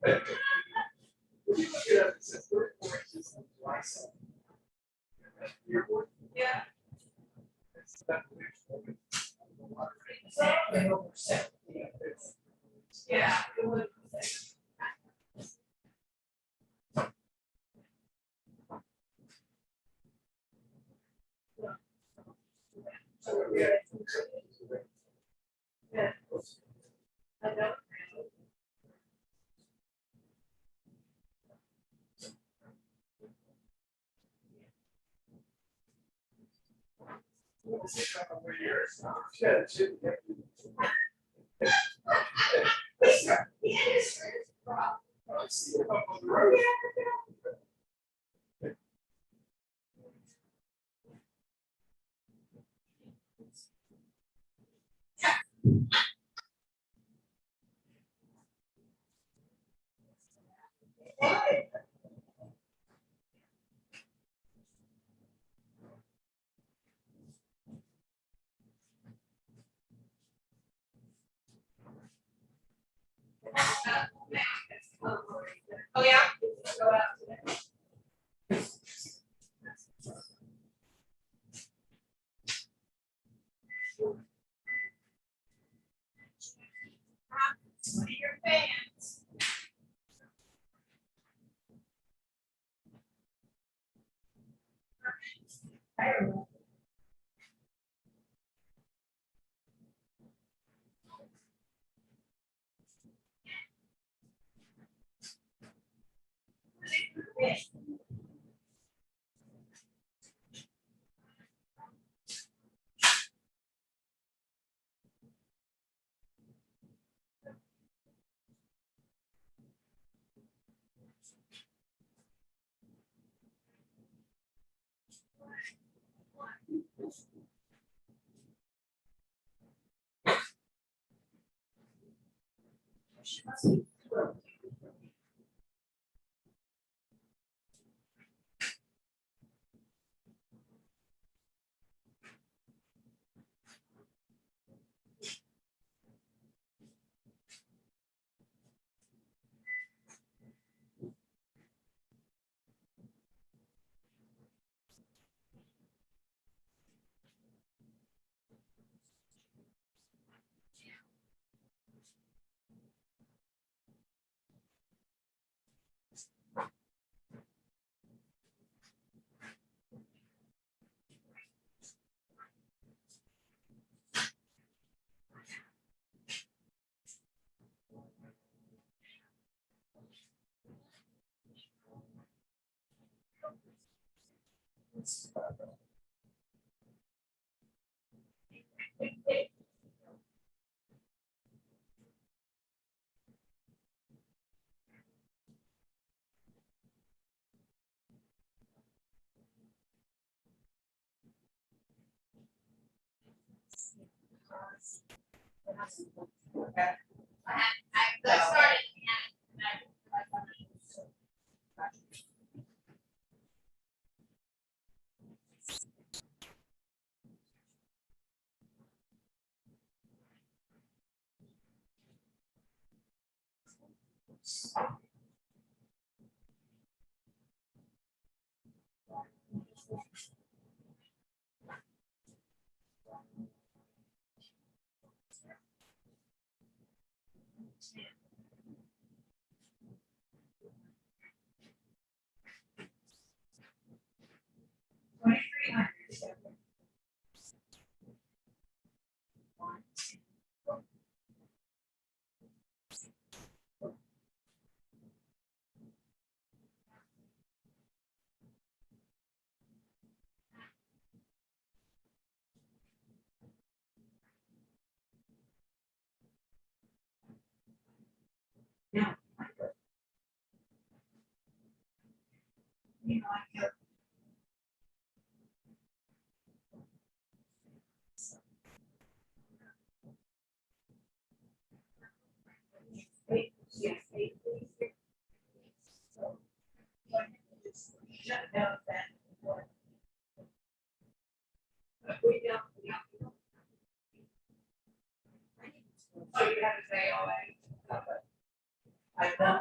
If you look it up, it says 34 inches of license. Yeah. It's definitely. Yeah. It would. I don't. Yeah, it should be. I see it up on the road. Oh, yeah? Go out today. One of your fans. I started. Oh, you have to say all that. I know.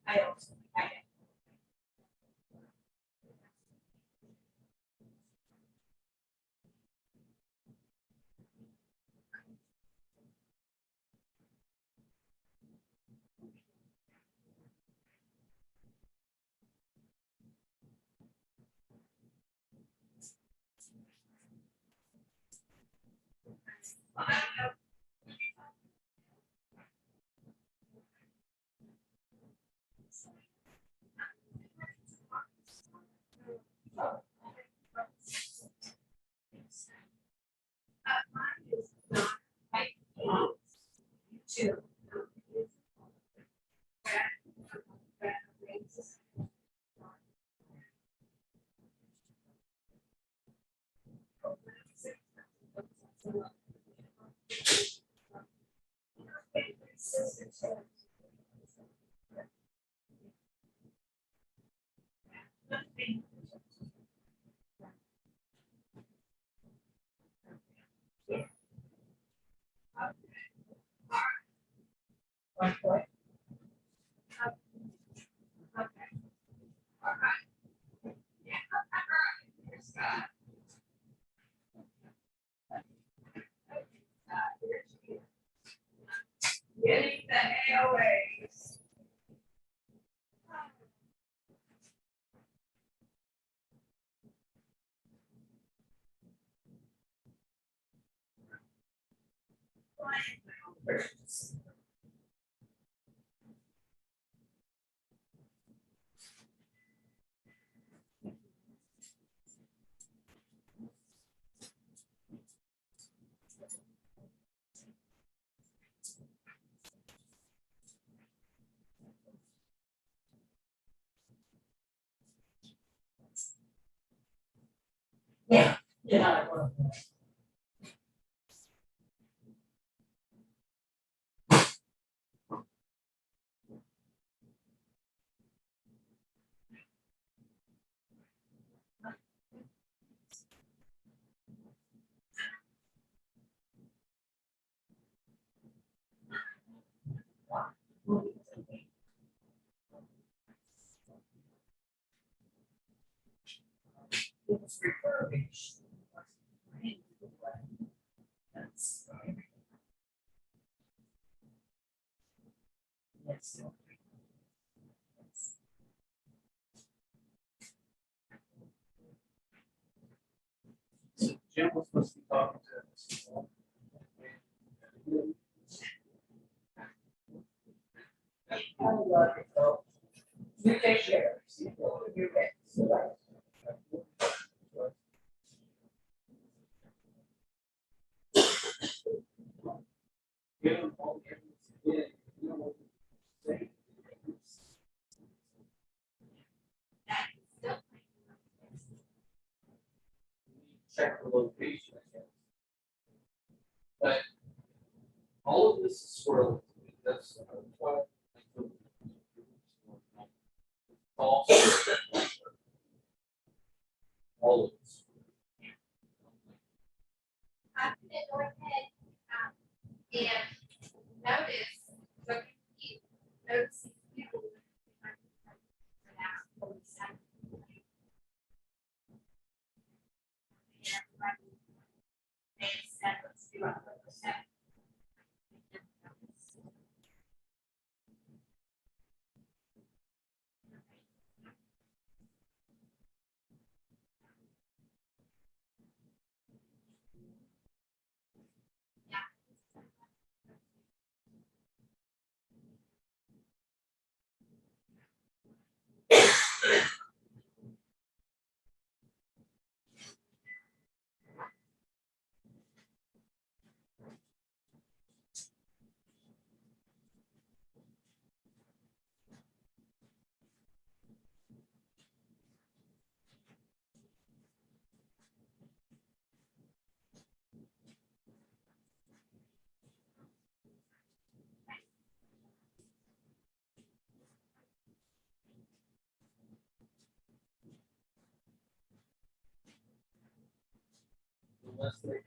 I also, too. One point. Okay. All right. Yeah. Here's Scott. Getting the AOAs. Yeah. Yeah. It's refurbished. That's. Yes. So Jim was supposed to be talking to us. You take care. You get. Check the location, I guess. But all of this is squirrel. That's what. All of this. I'm gonna go ahead, And notice, look, notice people. For that, for the second. And everybody, they said, let's do 100%. Unless they-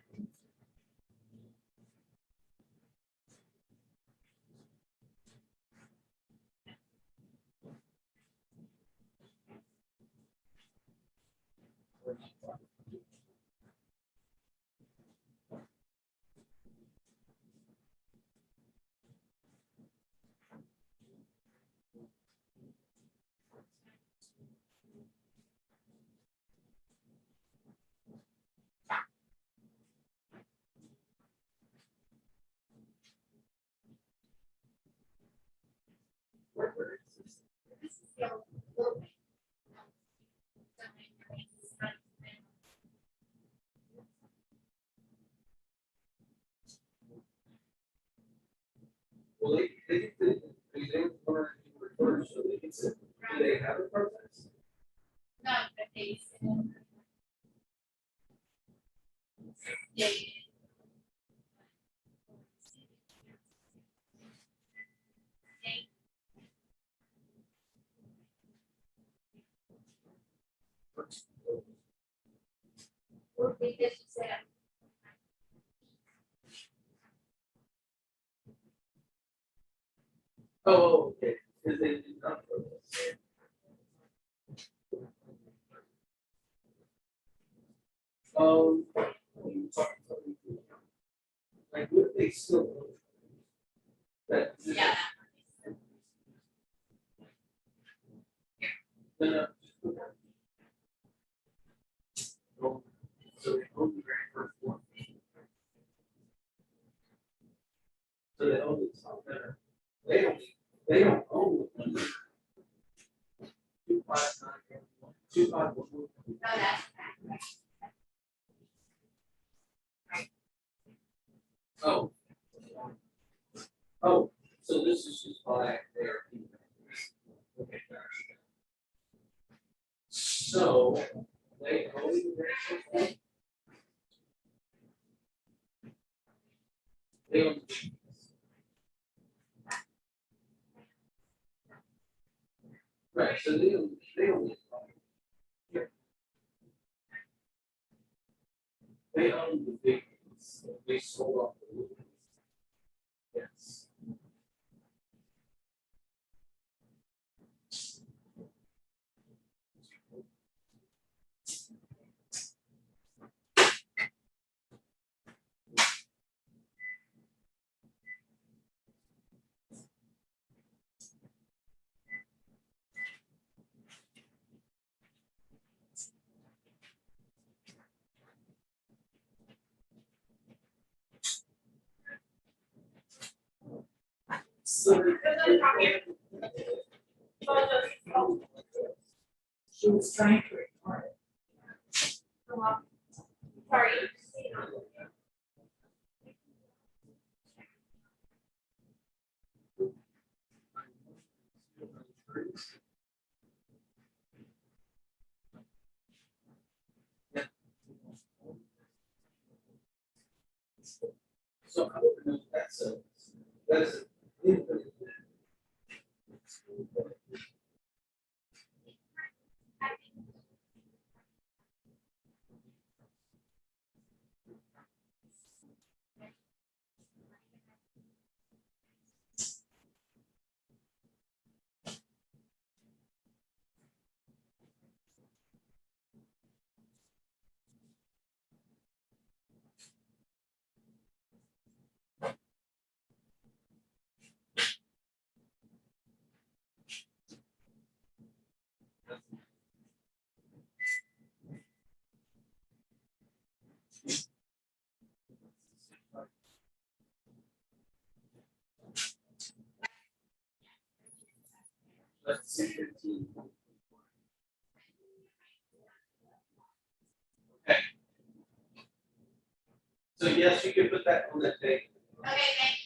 This is the little bit. Well, they learn reverse, so they can say, do they have a process? No, but they. Yeah. Or we just said. Oh, okay, because they did not process. Like, what if they still? That. Yeah. No. So they own the very first one. So they own the top there. They don't own. 259, 251. No, that's. Oh. Oh, so this is just by their. Okay, gotcha. So they own the very first one. They own. Right, so they own. They own the big ones. They sold off the little ones. Yes. So. She was trying to record it. Sorry. So I don't know if that's a. Let's see. Okay. So yes, you can put that on that tape. Okay, thank you.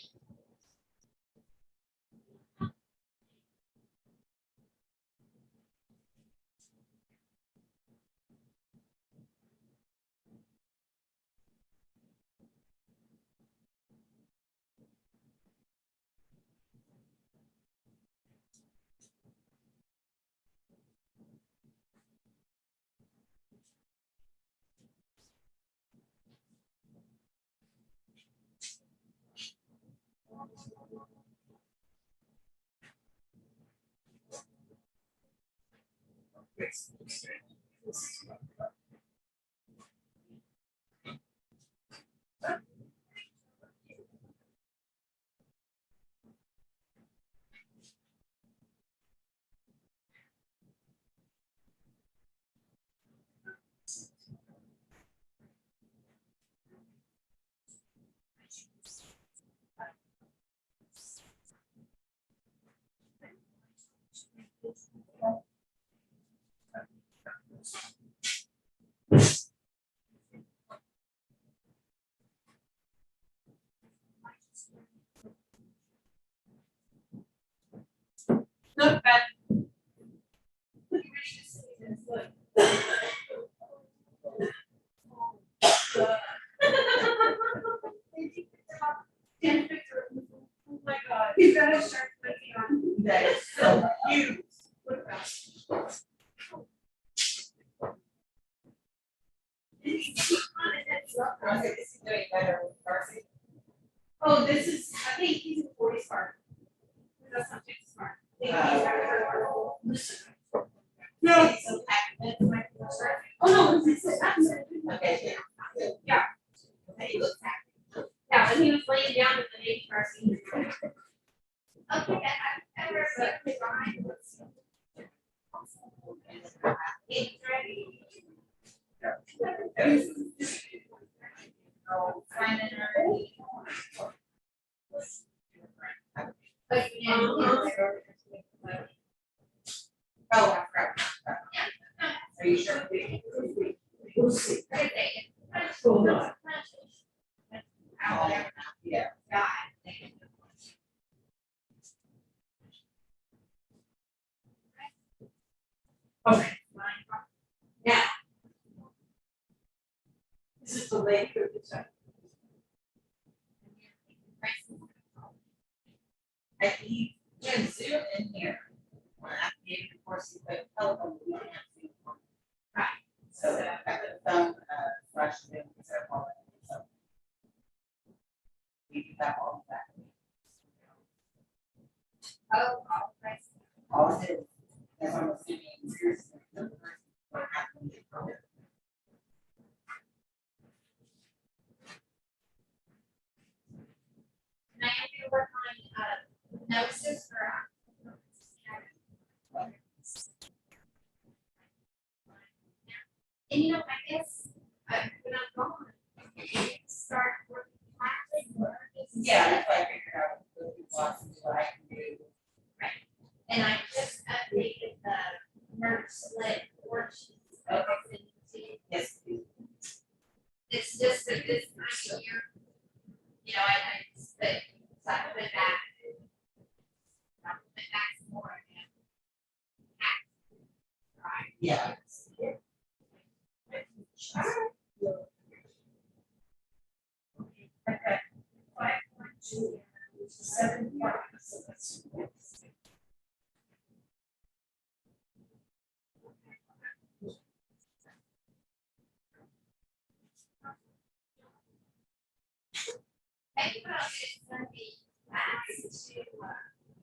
Look, Beth. Look, you're ready to see this, look. Oh my God. He's got a shark looking on. That is so cute. What about? Oh, this is, I think he's a 40 smart. That's not too smart. Listen. No. Oh, no, this is absolutely. Okay. Yeah. He looks happy. Yeah, when he was laying down in the baby car seat. Okay, I've ever seen the drawing. It's ready. Oh, find it already. But you didn't. Oh, I forgot. Are you sure? We'll see. Okay. Hold on. Yeah. God. Okay. Now. This is the lake of the sun. I you can zoom in here. When I gave you, of course, you put telephone. You don't have to do it. Right. So that I got the phone, flash thing, so all that. So. We do that all that. Oh, all right. All it is. That's what I'm assuming. Here's the person what happened. Can I have you work on, notices for? And you know, I guess, when I'm gone, start working classes or just. Yeah, that's what I figured out. What you want to do, I can do. And I just updated the merge split worksheets. Yes. It's just that this time of year, you know, I just put, so I put back. I put back some more again. Right. Yeah. Okay. 5.2, 7. So that's. I think what I'll do is send the class to,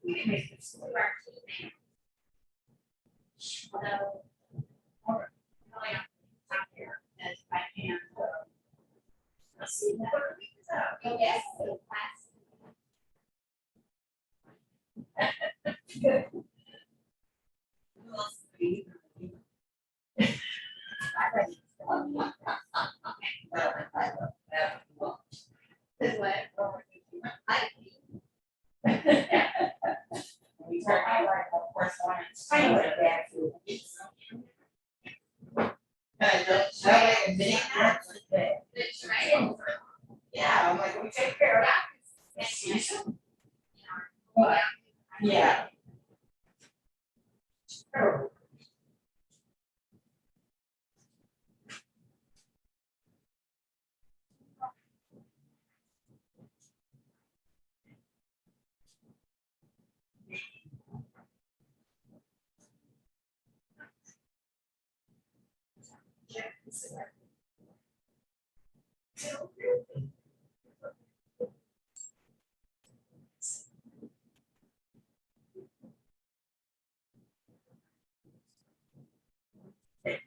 we can make this to our team now. Although, or, oh yeah, out here, as I can. Let's see that. Oh, yes, the class. Good. Who else do you That like a mini map, It's right. yeah, I'm like, we take care of Yeah. that. But, Yeah.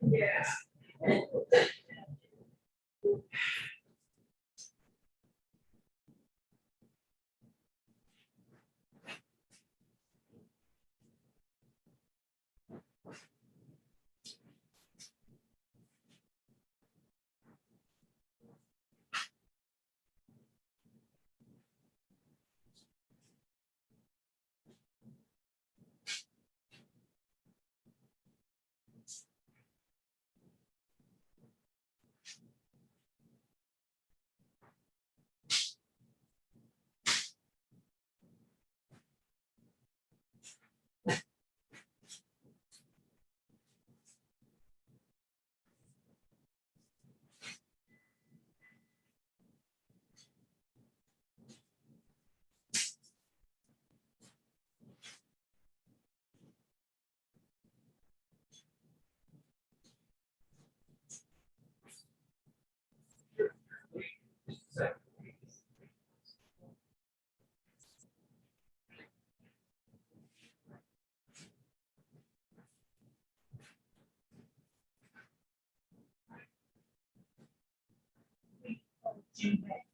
Yeah.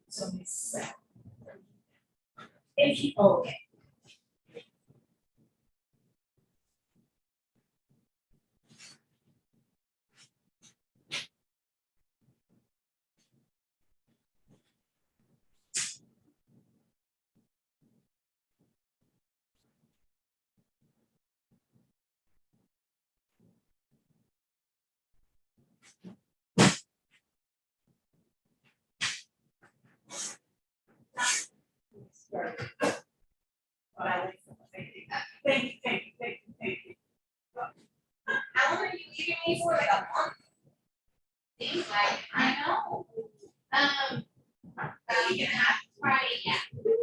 So it's, if you, okay. Thank you, thank you, thank you, thank you. how long are you leaving me for, like a month? Seems like, I know. A week and a half, Friday, yeah. And then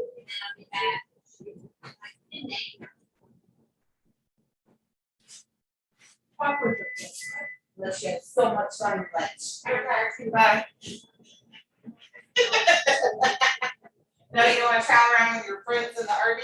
I'll be back. Like 10 days. Talk with your kids, unless you have so much time left. I retired too, bye. No, you don't wanna travel around with your friends in the RV?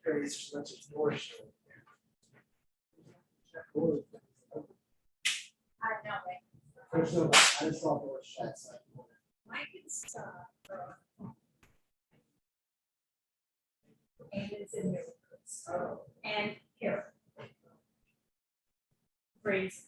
There's much more. I know, like, There's no, I just saw more shots. Mike is, and it's in there. And here. Phrase.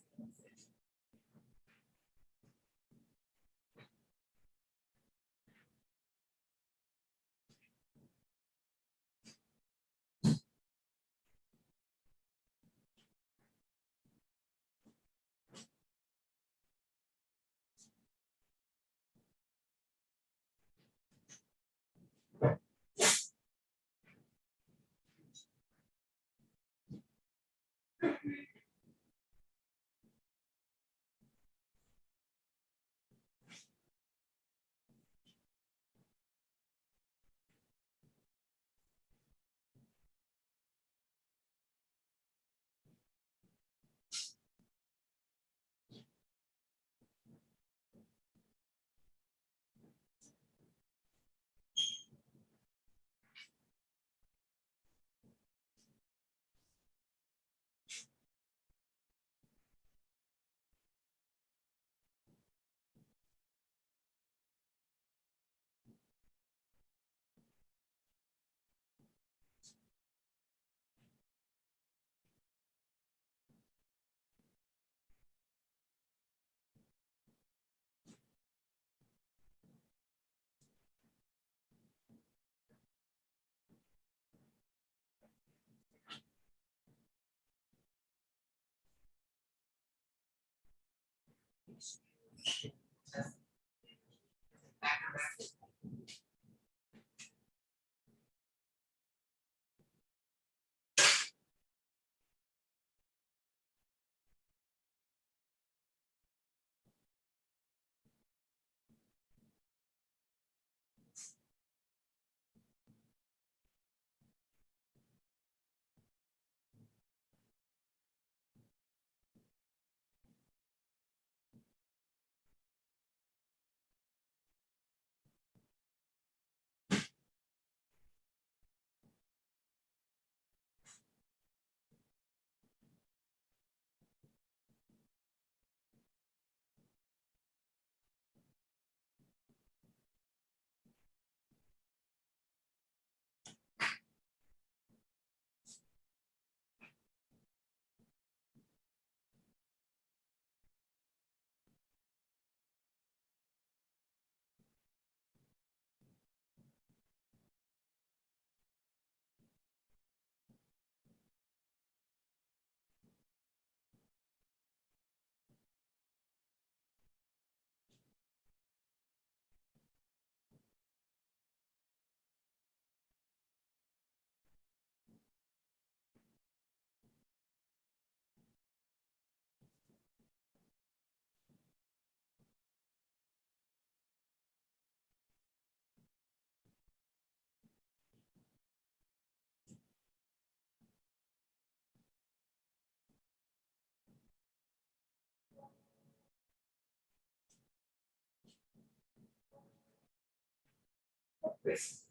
This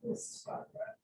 is fun, right?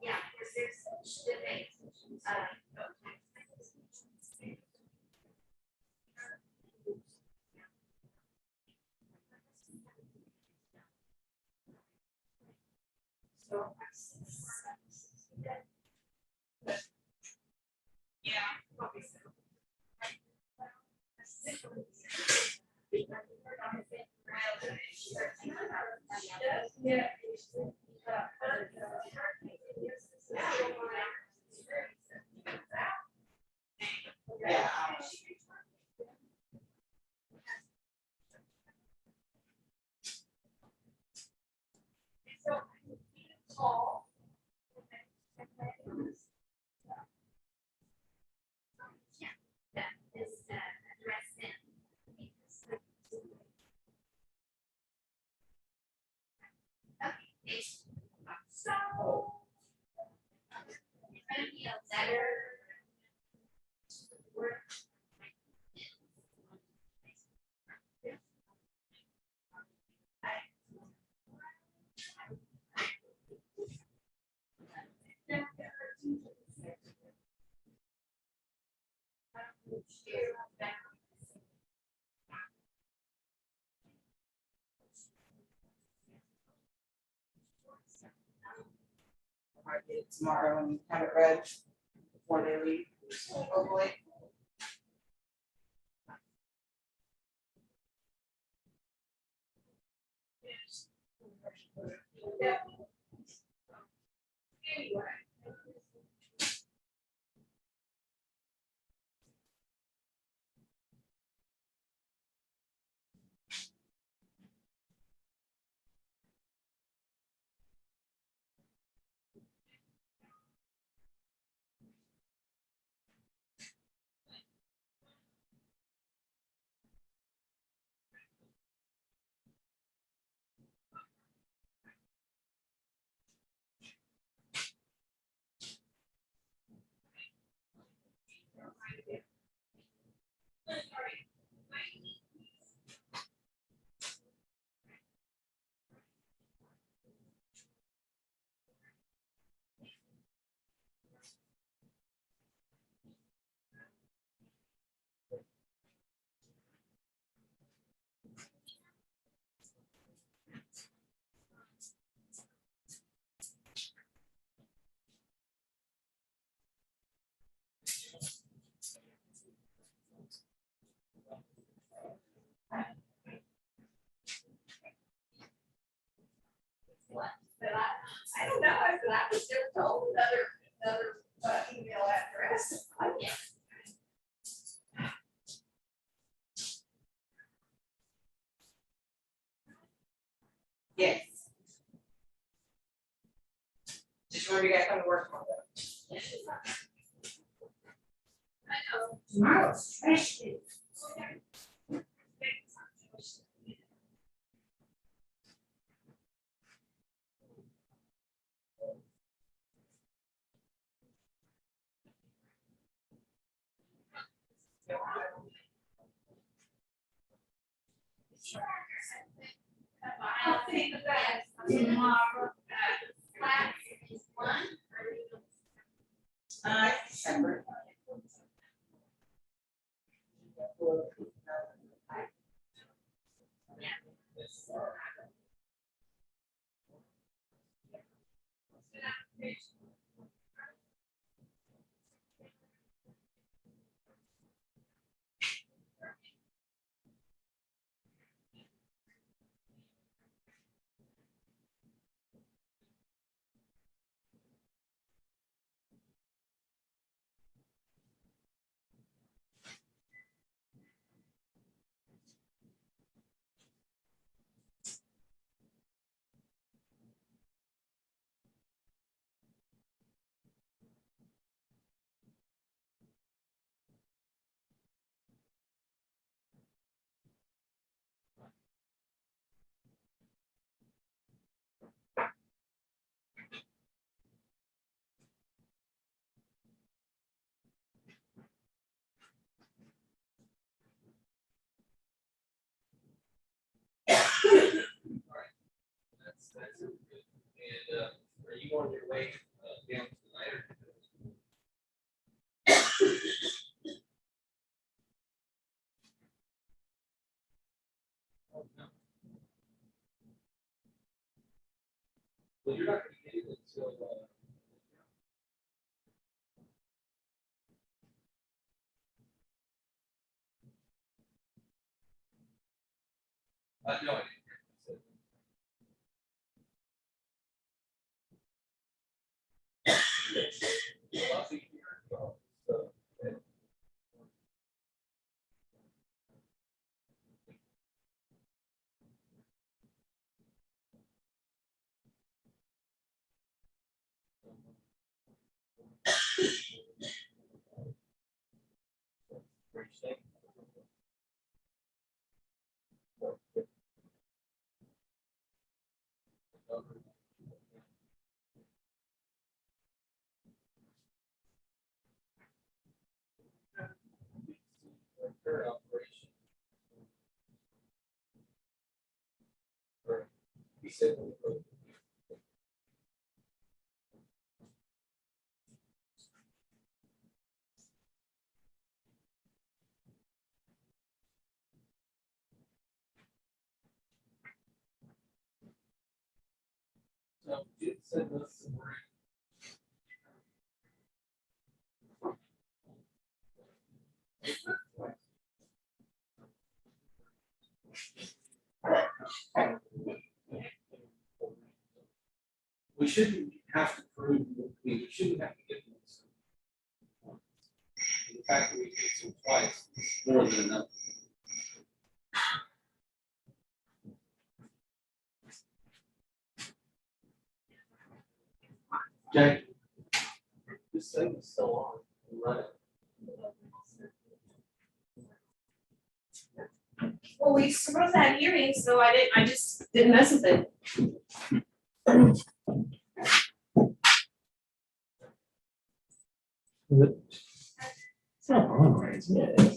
Yeah, because there's debate. Yeah. Probably so. Yeah. Yeah. Tall. Yeah, that is addressed in. Okay, so. It's gonna be a letter. Might get it tomorrow and have it read before they leave, hopefully. Yeah. Anyway. But I don't know, I was just told another email address. I guess. Yes. Just remember you gotta come to work tomorrow. I know, tomorrow's trash day. I'll see the best tomorrow. Class is one. Separate. That's good. And, are you on your way, down tonight or? Oh, no. Well, you're not gonna get it until, no, I didn't hear what you said. Well, I'll see you here, so, okay. Great thing. Current operation. Or, he said. So, it said us some more. We shouldn't have to prove, we shouldn't have to get this. The fact that we did some twice is more than enough. Jack, this thing is still on, run it. Well, we supposed to have hearings, so I just didn't mess with it. It's not on right, isn't it?